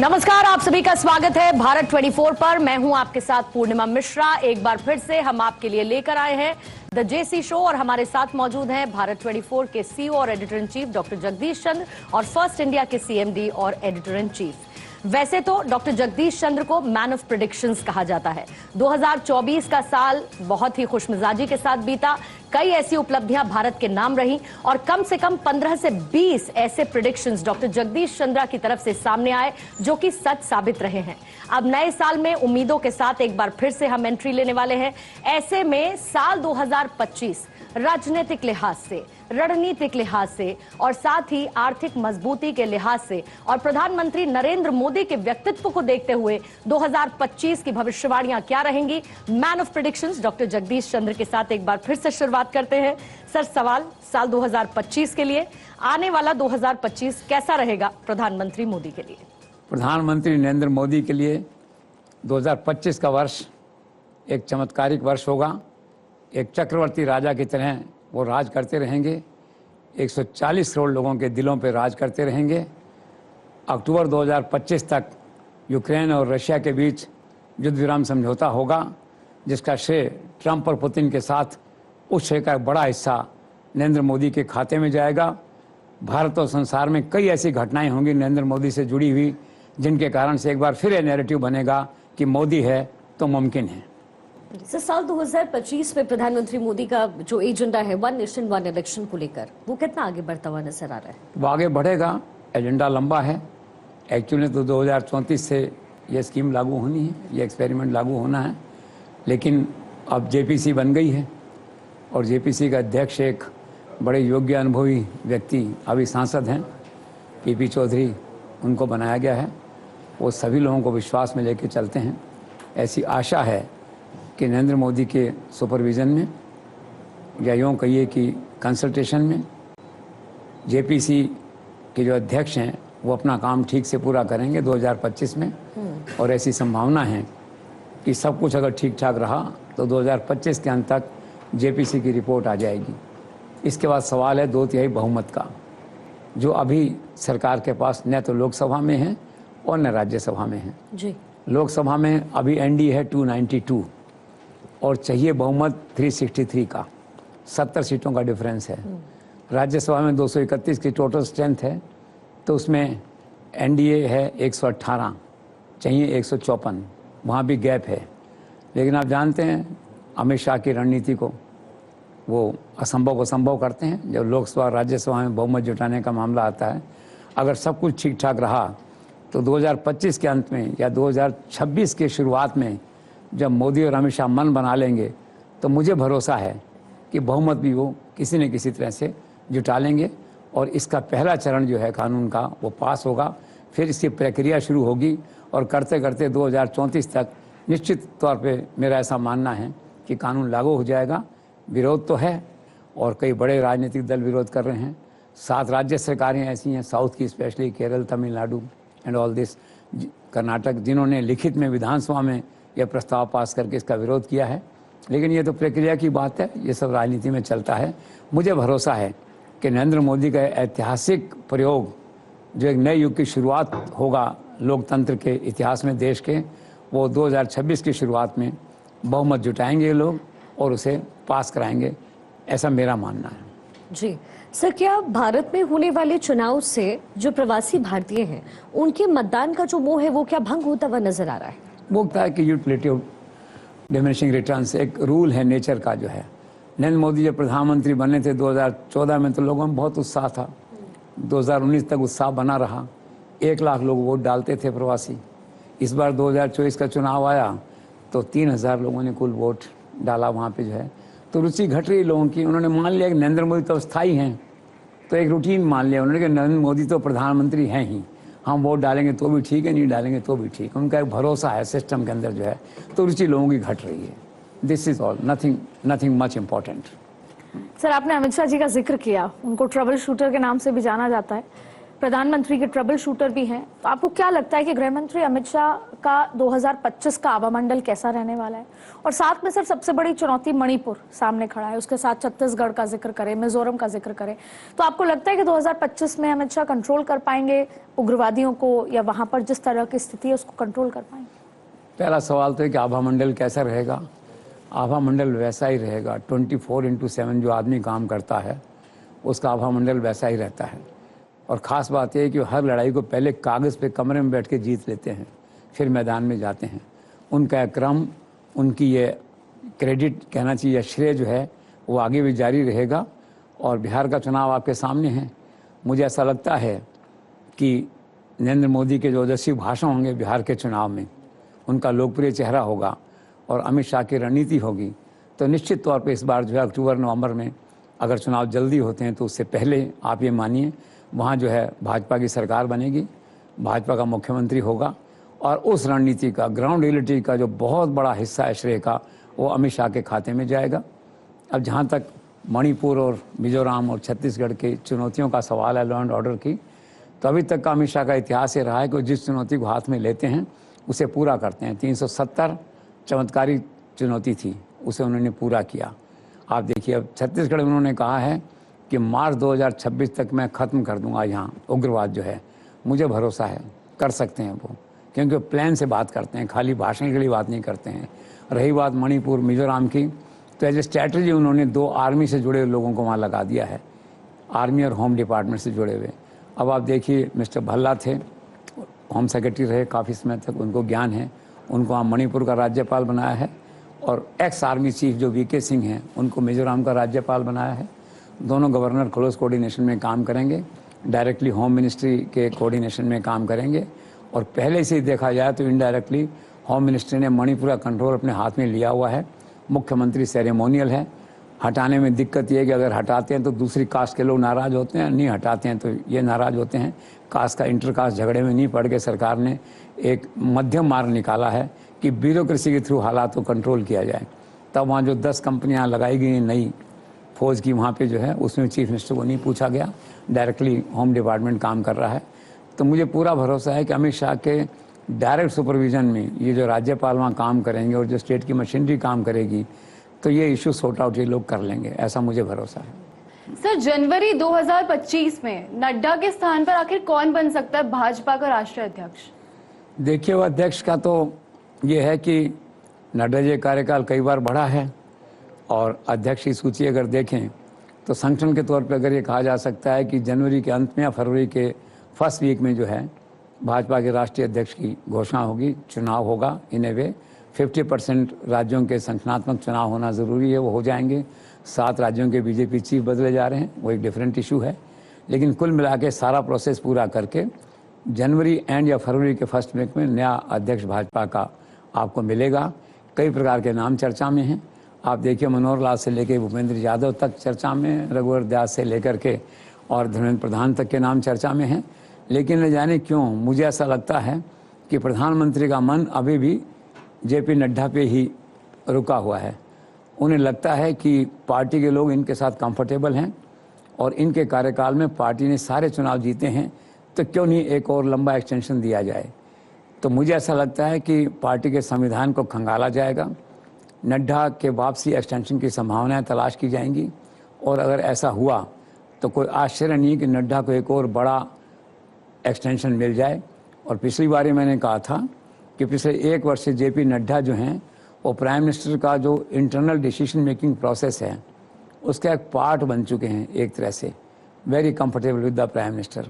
नमस्कार, आप सभी का स्वागत है भारत 24 पर। मैं हूं आपके साथ पूर्णिमा मिश्रा। एक बार फिर से हम आपके लिए लेकर आए हैं द जेसी शो और हमारे साथ मौजूद हैं भारत 24 के सीईओ और editor in chief doctor Jagdish Chandra और फर्स्ट इंडिया के सीएमडी और एडिटर इन चीफ। वैसे तो डॉक्टर जगदीश चंद्र को मैन ऑफ प्रेडिक्शंस कहा जाता है। 2024 का साल बहुत ही खुशमिजाजी के साथ बीता। कई ऐसी उपलब्धियां भारत के नाम रही और कम से कम 15 से 20 ऐसे प्रेडिक्शंस डॉक्टर जगदीश चंद्र की तरफ से सामने आए जो कि सच साबित रहे हैं। अब नए साल में उम्मीदों के साथ एक बार फिर से हम एंट्री लेने वाले हैं। ऐसे में साल 2025 राजनीतिक लिहाज से, रणनीतिक लिहाज से और साथ ही आर्थिक मजबूती के लिहाज से और प्रधानमंत्री नरेंद्र मोदी के व्यक्तित्व को देखते हुए 2025 की भविष्यवाणियां क्या रहेंगी। Man of predictions doctor Jagdish Chandra के साथ एक बार फिर से शुरुआत करते हैं। सर, सवाल साल 2025 के लिए, आने वाला 2025 कैसा रहेगा प्रधानमंत्री मोदी के लिए? प्रधानमंत्री नरेंद्र मोदी के लिए 2025 का वर्ष एक चमत्कारिक वर्ष होगा। एक चक्रवर्ती राजा की तरह वो राज करते रहेंगे। 140 करोड़ लोगों के दिलों पर राज करते रहेंगे। अक्टूबर 2025 तक यूक्रेन और रशिया के बीच युद्ध विराम समझौता होगा, जिसका श्रेय ट्रंप और पुतिन के साथ उस श्रेय का बड़ा हिस्सा नरेंद्र मोदी के खाते में जाएगा। भारत और संसार में कई ऐसी घटनाएं होंगी नरेंद्र मोदी से जुड़ी हुई, जिनके कारण से एक बार फिर यह नैरेटिव बनेगा कि मोदी है तो मुमकिन है। सर, साल 2025 में प्रधानमंत्री मोदी का जो एजेंडा है वन नेशन वन इलेक्शन को लेकर, वो कितना आगे बढ़ता हुआ नजर आ रहा है? वो आगे बढ़ेगा। एजेंडा लंबा है। एक्चुअली तो 2034 से ये स्कीम लागू होनी है, ये एक्सपेरिमेंट लागू होना है, लेकिन अब जेपीसी बन गई है और जेपीसी का अध्यक्ष एक बड़े योग्य अनुभवी व्यक्ति, अभी सांसद हैं पीपी चौधरी, उनको बनाया गया है। वो सभी लोगों को विश्वास में लेकर चलते हैं। ऐसी आशा है कि नरेंद्र मोदी के सुपरविज़न में या यूँ कहिए कि कंसल्टेशन में जेपीसी के जो अध्यक्ष हैं वो अपना काम ठीक से पूरा करेंगे 2025 में। और ऐसी संभावना है कि सब कुछ अगर ठीक ठाक रहा तो 2025 के अंत तक जेपीसी की रिपोर्ट आ जाएगी। इसके बाद सवाल है 2/3 बहुमत का, जो अभी सरकार के पास न तो लोकसभा में है और न राज्यसभा में है जी। लोकसभा में अभी एनडीए है 292 और चाहिए बहुमत 363 का, 70 सीटों का डिफरेंस है। राज्यसभा में 231 की टोटल स्ट्रेंथ है, तो उसमें एनडीए है 118, चाहिए 154, वहाँ भी गैप है। लेकिन आप जानते हैं अमित शाह की रणनीति को, वो असंभव को संभव करते हैं। जब लोकसभा राज्यसभा में बहुमत जुटाने का मामला आता है, अगर सब कुछ ठीक ठाक रहा तो 2025 के अंत में या 2026 के शुरुआत में जब मोदी और अमित शाह मन बना लेंगे तो मुझे भरोसा है कि बहुमत भी वो किसी न किसी तरह से जुटा लेंगे और इसका पहला चरण जो है कानून का वो पास होगा। फिर इसकी प्रक्रिया शुरू होगी और करते करते 2034 तक निश्चित तौर पे मेरा ऐसा मानना है कि कानून लागू हो जाएगा। विरोध तो है और कई बड़े राजनीतिक दल विरोध कर रहे हैं। 7 राज्य सरकारें ऐसी हैं साउथ की, specially Kerala, Tamil Nadu and all this, Karnataka, जिन्होंने लिखित में विधानसभा में यह प्रस्ताव पास करके इसका विरोध किया है। लेकिन ये तो प्रक्रिया की बात है, ये सब राजनीति में चलता है। मुझे भरोसा है कि नरेंद्र मोदी का ऐतिहासिक प्रयोग जो एक नए युग की शुरुआत होगा लोकतंत्र के इतिहास में देश के, वो 2026 की शुरुआत में बहुमत जुटाएंगे लोग और उसे पास कराएंगे, ऐसा मेरा मानना है। जी सर, क्या भारत में होने वाले चुनाव से जो प्रवासी भारतीय हैं उनके मतदान का जो मोह है वो क्या भंग होता हुआ नजर आ रहा है? वो क्या है कि यूटिलिटी डिमिनिशिंग रिटर्न्स एक रूल है नेचर का जो है। नरेंद्र मोदी जब प्रधानमंत्री बने थे 2014 में तो लोगों में बहुत उत्साह था। 2019 तक उत्साह बना रहा। 1 लाख लोग वोट डालते थे प्रवासी। इस बार 2024 का चुनाव आया तो 3000 लोगों ने कुल वोट डाला वहाँ पे जो है। तो रुचि घट रही लोगों की। उन्होंने मान लिया कि नरेंद्र मोदी तो स्थायी हैं, तो एक रूटीन मान लिया उन्होंने कि नरेंद्र मोदी तो प्रधानमंत्री हैं ही, हम वोट डालेंगे तो भी ठीक है, नहीं डालेंगे तो भी ठीक। उनका एक भरोसा है सिस्टम के अंदर जो है, तो रुचि लोगों की घट रही है। This is all, nothing much important. Sir, आपने अमित शाह जी का जिक्र किया, उनको ट्रबल शूटर के नाम से भी जाना जाता है। प्रधानमंत्री के ट्रबल शूटर भी हैं, तो आपको क्या लगता है कि गृह मंत्री अमित शाह का 2025 का आभामंडल कैसा रहने वाला है? और साथ में सर सबसे बड़ी चुनौती मणिपुर सामने खड़ा है, उसके साथ छत्तीसगढ़ का जिक्र करें, मिजोरम का जिक्र करें, तो आपको लगता है कि 2025 में अमित शाह कंट्रोल कर पाएंगे उग्रवादियों को, या वहां पर जिस तरह की स्थिति है उसको कंट्रोल कर पाएंगे? पहला सवाल तो है कि आभामंडल कैसा रहेगा। आभामंडल वैसा ही रहेगा, 24/7 जो आदमी काम करता है उसका आभामंडल वैसा ही रहता है। और ख़ास बात यह है कि हर लड़ाई को पहले कागज़ पे कमरे में बैठ के जीत लेते हैं, फिर मैदान में जाते हैं। उनका क्रम, उनकी ये क्रेडिट कहना चाहिए, श्रेय जो है वो आगे भी जारी रहेगा। और बिहार का चुनाव आपके सामने है। मुझे ऐसा लगता है कि नरेंद्र मोदी के जो ओजस्वी भाषण होंगे बिहार के चुनाव में, उनका लोकप्रिय चेहरा होगा और अमित शाह की रणनीति होगी, तो निश्चित तौर पे इस बार जो है अक्टूबर-नवंबर में अगर चुनाव जल्दी होते हैं तो उससे पहले आप ये मानिए वहाँ जो है भाजपा की सरकार बनेगी, भाजपा का मुख्यमंत्री होगा। और उस रणनीति का, ग्राउंड रियलिटी का जो बहुत बड़ा हिस्सा है श्रेय का, वो अमित शाह के खाते में जाएगा। अब जहाँ तक मणिपुर और मिजोरम और छत्तीसगढ़ की चुनौतियों का सवाल है लॉ एंड ऑर्डर की, तो अभी तक का अमित शाह का इतिहास ये रहा है कि जिस चुनौती को हाथ में लेते हैं उसे पूरा करते हैं। 370 चमत्कारी चुनौती थी, उसे उन्होंने पूरा किया। आप देखिए अब छत्तीसगढ़ में उन्होंने कहा है कि मार्च 2026 तक मैं ख़त्म कर दूंगा यहाँ उग्रवाद जो है। मुझे भरोसा है कर सकते हैं वो, क्योंकि प्लान से बात करते हैं, खाली भाषण के लिए बात नहीं करते हैं। रही बात मणिपुर मिजोरम की, तो एज ए स्ट्रैटेजी उन्होंने 2 आर्मी से जुड़े लोगों को वहाँ लगा दिया है, आर्मी और होम डिपार्टमेंट से जुड़े हुए। अब आप देखिए मिस्टर भल्ला थे, होम सेक्रेटरी रहे काफ़ी समय तक, उनको ज्ञान है, उनको वहाँ मणिपुर का राज्यपाल बनाया है। और एक्स आर्मी चीफ जो वीके सिंह हैं उनको मिजोरम का राज्यपाल बनाया है। दोनों गवर्नर क्लोज कोऑर्डिनेशन में काम करेंगे, डायरेक्टली होम मिनिस्ट्री के कोऑर्डिनेशन में काम करेंगे। और पहले से ही देखा जाए तो इनडायरेक्टली होम मिनिस्ट्री ने मणिपुर का कंट्रोल अपने हाथ में लिया हुआ है। मुख्यमंत्री सेरेमोनियल है, हटाने में दिक्कत ये है कि अगर हटाते हैं तो दूसरी कास्ट के लोग नाराज़ होते हैं, नहीं हटाते हैं तो ये नाराज़ होते हैं। कास्ट का इंटर कास्ट झगड़े में नहीं पड़ के सरकार ने एक मध्यम मार्ग निकाला है कि ब्यूरोक्रेसी के थ्रू हालात को कंट्रोल किया जाए। तब वहाँ जो 10 कंपनियाँ लगाई गई नई फौज की, वहाँ पे जो है उसमें चीफ मिनिस्टर को नहीं पूछा गया, डायरेक्टली होम डिपार्टमेंट काम कर रहा है। तो मुझे पूरा भरोसा है कि अमित शाह के डायरेक्ट सुपरविजन में ये जो राज्यपाल वहाँ काम करेंगे और जो स्टेट की मशीनरी काम करेगी, तो ये इशू सॉर्ट आउट ये लोग कर लेंगे, ऐसा मुझे भरोसा है। सर, जनवरी 2025 में नड्डा के स्थान पर आखिर कौन बन सकता है भाजपा का राष्ट्रीय अध्यक्ष? देखिए, वो अध्यक्ष का तो ये है कि नड्डा जी कार्यकाल कई बार बढ़ा है और अध्यक्ष की सूची अगर देखें तो संगठन के तौर पर अगर ये कहा जा सकता है कि जनवरी के अंत में या फरवरी के फर्स्ट वीक में जो है भाजपा के राष्ट्रीय अध्यक्ष की घोषणा होगी, चुनाव होगा। इन ए वे 50% राज्यों के संगठनात्मक चुनाव होना ज़रूरी है, वो हो जाएंगे। 7 राज्यों के बीजेपी चीफ बदले जा रहे हैं, वो एक डिफरेंट इशू है। लेकिन कुल मिला के सारा प्रोसेस पूरा करके जनवरी एंड या फरवरी के फर्स्ट वीक में नया अध्यक्ष भाजपा का आपको मिलेगा। कई प्रकार के नाम चर्चा में हैं। आप देखिए मनोहर लाल से लेकर भूपेंद्र यादव तक चर्चा में, रघुवर दास से लेकर के और धर्मेंद्र प्रधान तक के नाम चर्चा में हैं। लेकिन न जाने क्यों मुझे ऐसा लगता है कि प्रधानमंत्री का मन अभी भी जेपी नड्डा पे ही रुका हुआ है। उन्हें लगता है कि पार्टी के लोग इनके साथ कंफर्टेबल हैं और इनके कार्यकाल में पार्टी ने सारे चुनाव जीते हैं, तो क्यों नहीं एक और लंबा एक्सटेंशन दिया जाए। तो मुझे ऐसा लगता है कि पार्टी के संविधान को खंगाला जाएगा, नड्डा के वापसी एक्सटेंशन की संभावनाएं तलाश की जाएंगी। और अगर ऐसा हुआ तो कोई आश्चर्य नहीं कि नड्डा को एक और बड़ा एक्सटेंशन मिल जाए। और पिछली बार मैंने कहा था कि पिछले 1 वर्ष से जेपी नड्डा जो हैं वो प्राइम मिनिस्टर का जो इंटरनल डिसीजन मेकिंग प्रोसेस है उसका एक पार्ट बन चुके हैं, एक तरह से very comfortable with the prime minister.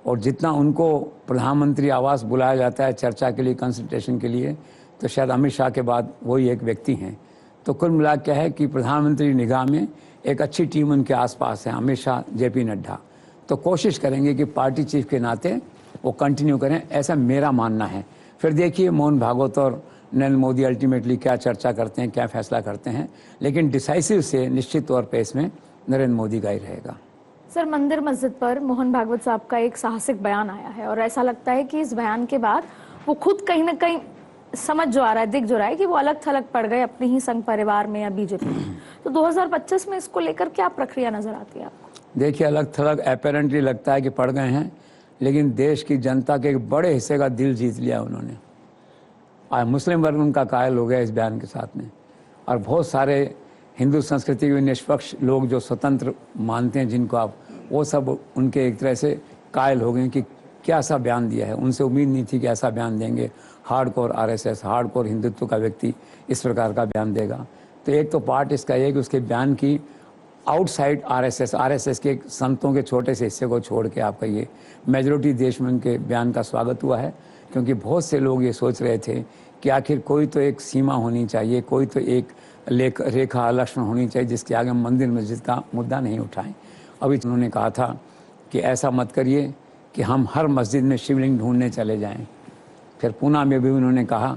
और जितना उनको प्रधानमंत्री आवास बुलाया जाता है चर्चा के लिए, कंसल्टेशन के लिए, तो शायद अमित शाह के बाद वही एक व्यक्ति हैं। तो कुल मिला क्या है कि प्रधानमंत्री निगाह में एक अच्छी टीम उनके आसपास है, अमित शाह, जेपी नड्डा। तो कोशिश करेंगे कि पार्टी चीफ के नाते वो कंटिन्यू करें, ऐसा मेरा मानना है। फिर देखिए मोहन भागवत और नरेंद्र मोदी अल्टीमेटली क्या चर्चा करते हैं, क्या फैसला करते हैं। लेकिन डिसाइसिव से निश्चित तौर पर इसमें नरेंद्र मोदी का ही रहेगा। सर, मंदिर मस्जिद पर मोहन भागवत साहब का एक साहसिक बयान आया है और ऐसा लगता है कि इस बयान के बाद वो खुद कहीं ना कहीं समझ जो आ रहा है, दिख जो रहा है कि वो अलग थलग पड़ गए अपने ही संघ परिवार में या बीजेपी में। तो 2025 में इसको लेकर क्या प्रक्रिया नजर आती है आपको? देखिए, अलग थलग अपेरेंटली लगता है कि पड़ गए हैं, लेकिन देश की जनता के एक बड़े हिस्से का दिल जीत लिया उन्होंने। आज मुस्लिम वर्ग उनका कायल हो गया इस बयान के साथ में, और बहुत सारे हिंदू संस्कृति के निष्पक्ष लोग जो स्वतंत्र मानते हैं जिनको आप, वो सब उनके एक तरह से कायल हो गए कि क्या ऐसा बयान दिया है। उनसे उम्मीद नहीं थी कि ऐसा बयान देंगे हार्डकोर आरएसएस, हार्डकोर हिंदुत्व का व्यक्ति इस प्रकार का बयान देगा। तो एक तो पार्ट इसका ये कि उसके बयान की आउटसाइड आरएसएस के संतों के छोटे से हिस्से को छोड़ के आपका ये मेजॉरिटी देश में उनके बयान का स्वागत हुआ है, क्योंकि बहुत से लोग ये सोच रहे थे कि आखिर कोई तो एक सीमा होनी चाहिए, कोई तो एक रेखा लक्ष्मण होनी चाहिए जिसके आगे मंदिर मस्जिद का मुद्दा नहीं उठाएं। अभी उन्होंने कहा था कि ऐसा मत करिए कि हम हर मस्जिद में शिवलिंग ढूंढने चले जाएं। फिर पूना में भी उन्होंने कहा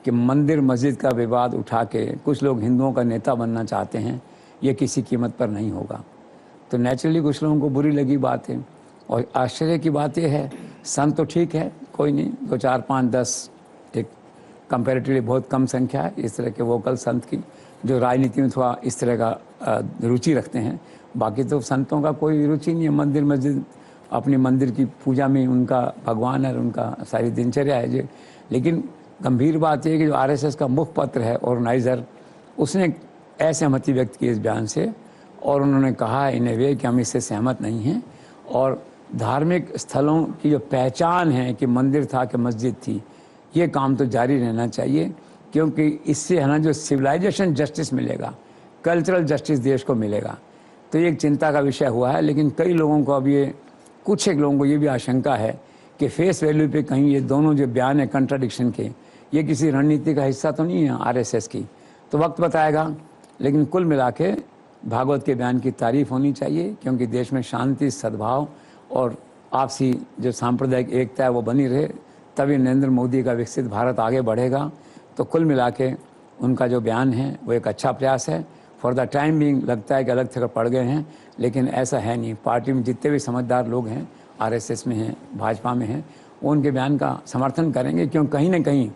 कि मंदिर मस्जिद का विवाद उठा के कुछ लोग हिंदुओं का नेता बनना चाहते हैं, ये किसी कीमत पर नहीं होगा। तो नेचुरली कुछ लोगों को बुरी लगी बात है। और आश्चर्य की बात यह है, संत तो ठीक है, कोई नहीं, 2, 4, 5, 10 एक कंपैरेटिवली बहुत कम संख्या है इस तरह के वोकल संत की जो राजनीति में थोड़ा इस तरह का रुचि रखते हैं। बाकी तो संतों का कोई रुचि नहीं है, मंदिर मस्जिद अपनी मंदिर की पूजा में उनका भगवान है, उनका सारी दिनचर्या है जी। लेकिन गंभीर बात यह है कि जो आरएसएस का मुखपत्र है ऑर्गेनाइज़र, उसने असहमति व्यक्त की इस बयान से, और उन्होंने कहा इन ए वे कि हम इससे सहमत नहीं हैं, और धार्मिक स्थलों की जो पहचान है कि मंदिर था कि मस्जिद थी, ये काम तो जारी रहना चाहिए, क्योंकि इससे है ना जो सिविलाइजेशन जस्टिस मिलेगा, कल्चरल जस्टिस देश को मिलेगा। तो ये एक चिंता का विषय हुआ है। लेकिन कई लोगों को अब ये, कुछ एक लोगों को ये भी आशंका है कि फेस वैल्यू पे कहीं ये दोनों जो बयान है कंट्राडिक्शन के, ये किसी रणनीति का हिस्सा तो नहीं है आरएसएस की। तो वक्त बताएगा। लेकिन कुल मिला के भागवत के बयान की तारीफ होनी चाहिए, क्योंकि देश में शांति, सद्भाव और आपसी जो सांप्रदायिक एकता है वो बनी रहे, तभी नरेंद्र मोदी का विकसित भारत आगे बढ़ेगा। तो कुल मिला के उनका जो बयान है वो एक अच्छा प्रयास है। फॉर द टाइम बीइंग लगता है कि अलग थलग पड़ गए हैं, लेकिन ऐसा है नहीं। पार्टी में जितने भी समझदार लोग हैं, आरएसएस में हैं, भाजपा में हैं, वो उनके बयान का समर्थन करेंगे, क्योंकि कहीं ना कहीं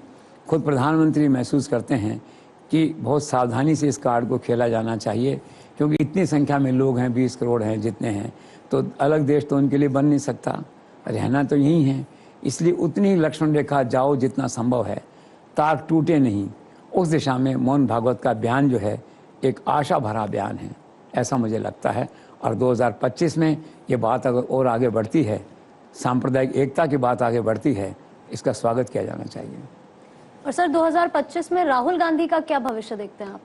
खुद प्रधानमंत्री महसूस करते हैं कि बहुत सावधानी से इस कार्ड को खेला जाना चाहिए, क्योंकि इतनी संख्या में लोग हैं, 20 करोड़ हैं जितने हैं, तो अलग देश तो उनके लिए बन नहीं सकता, रहना तो यही है। इसलिए उतनी ही लक्ष्मण रेखा जाओ जितना संभव है, ताक टूटे नहीं, उस दिशा में मोहन भागवत का बयान जो है एक आशा भरा बयान है, ऐसा मुझे लगता है। और 2025 में ये बात अगर और आगे बढ़ती है, सांप्रदायिक एकता की बात आगे बढ़ती है, इसका स्वागत किया जाना चाहिए। और सर 2025 में राहुल गांधी का क्या भविष्य देखते हैं आप?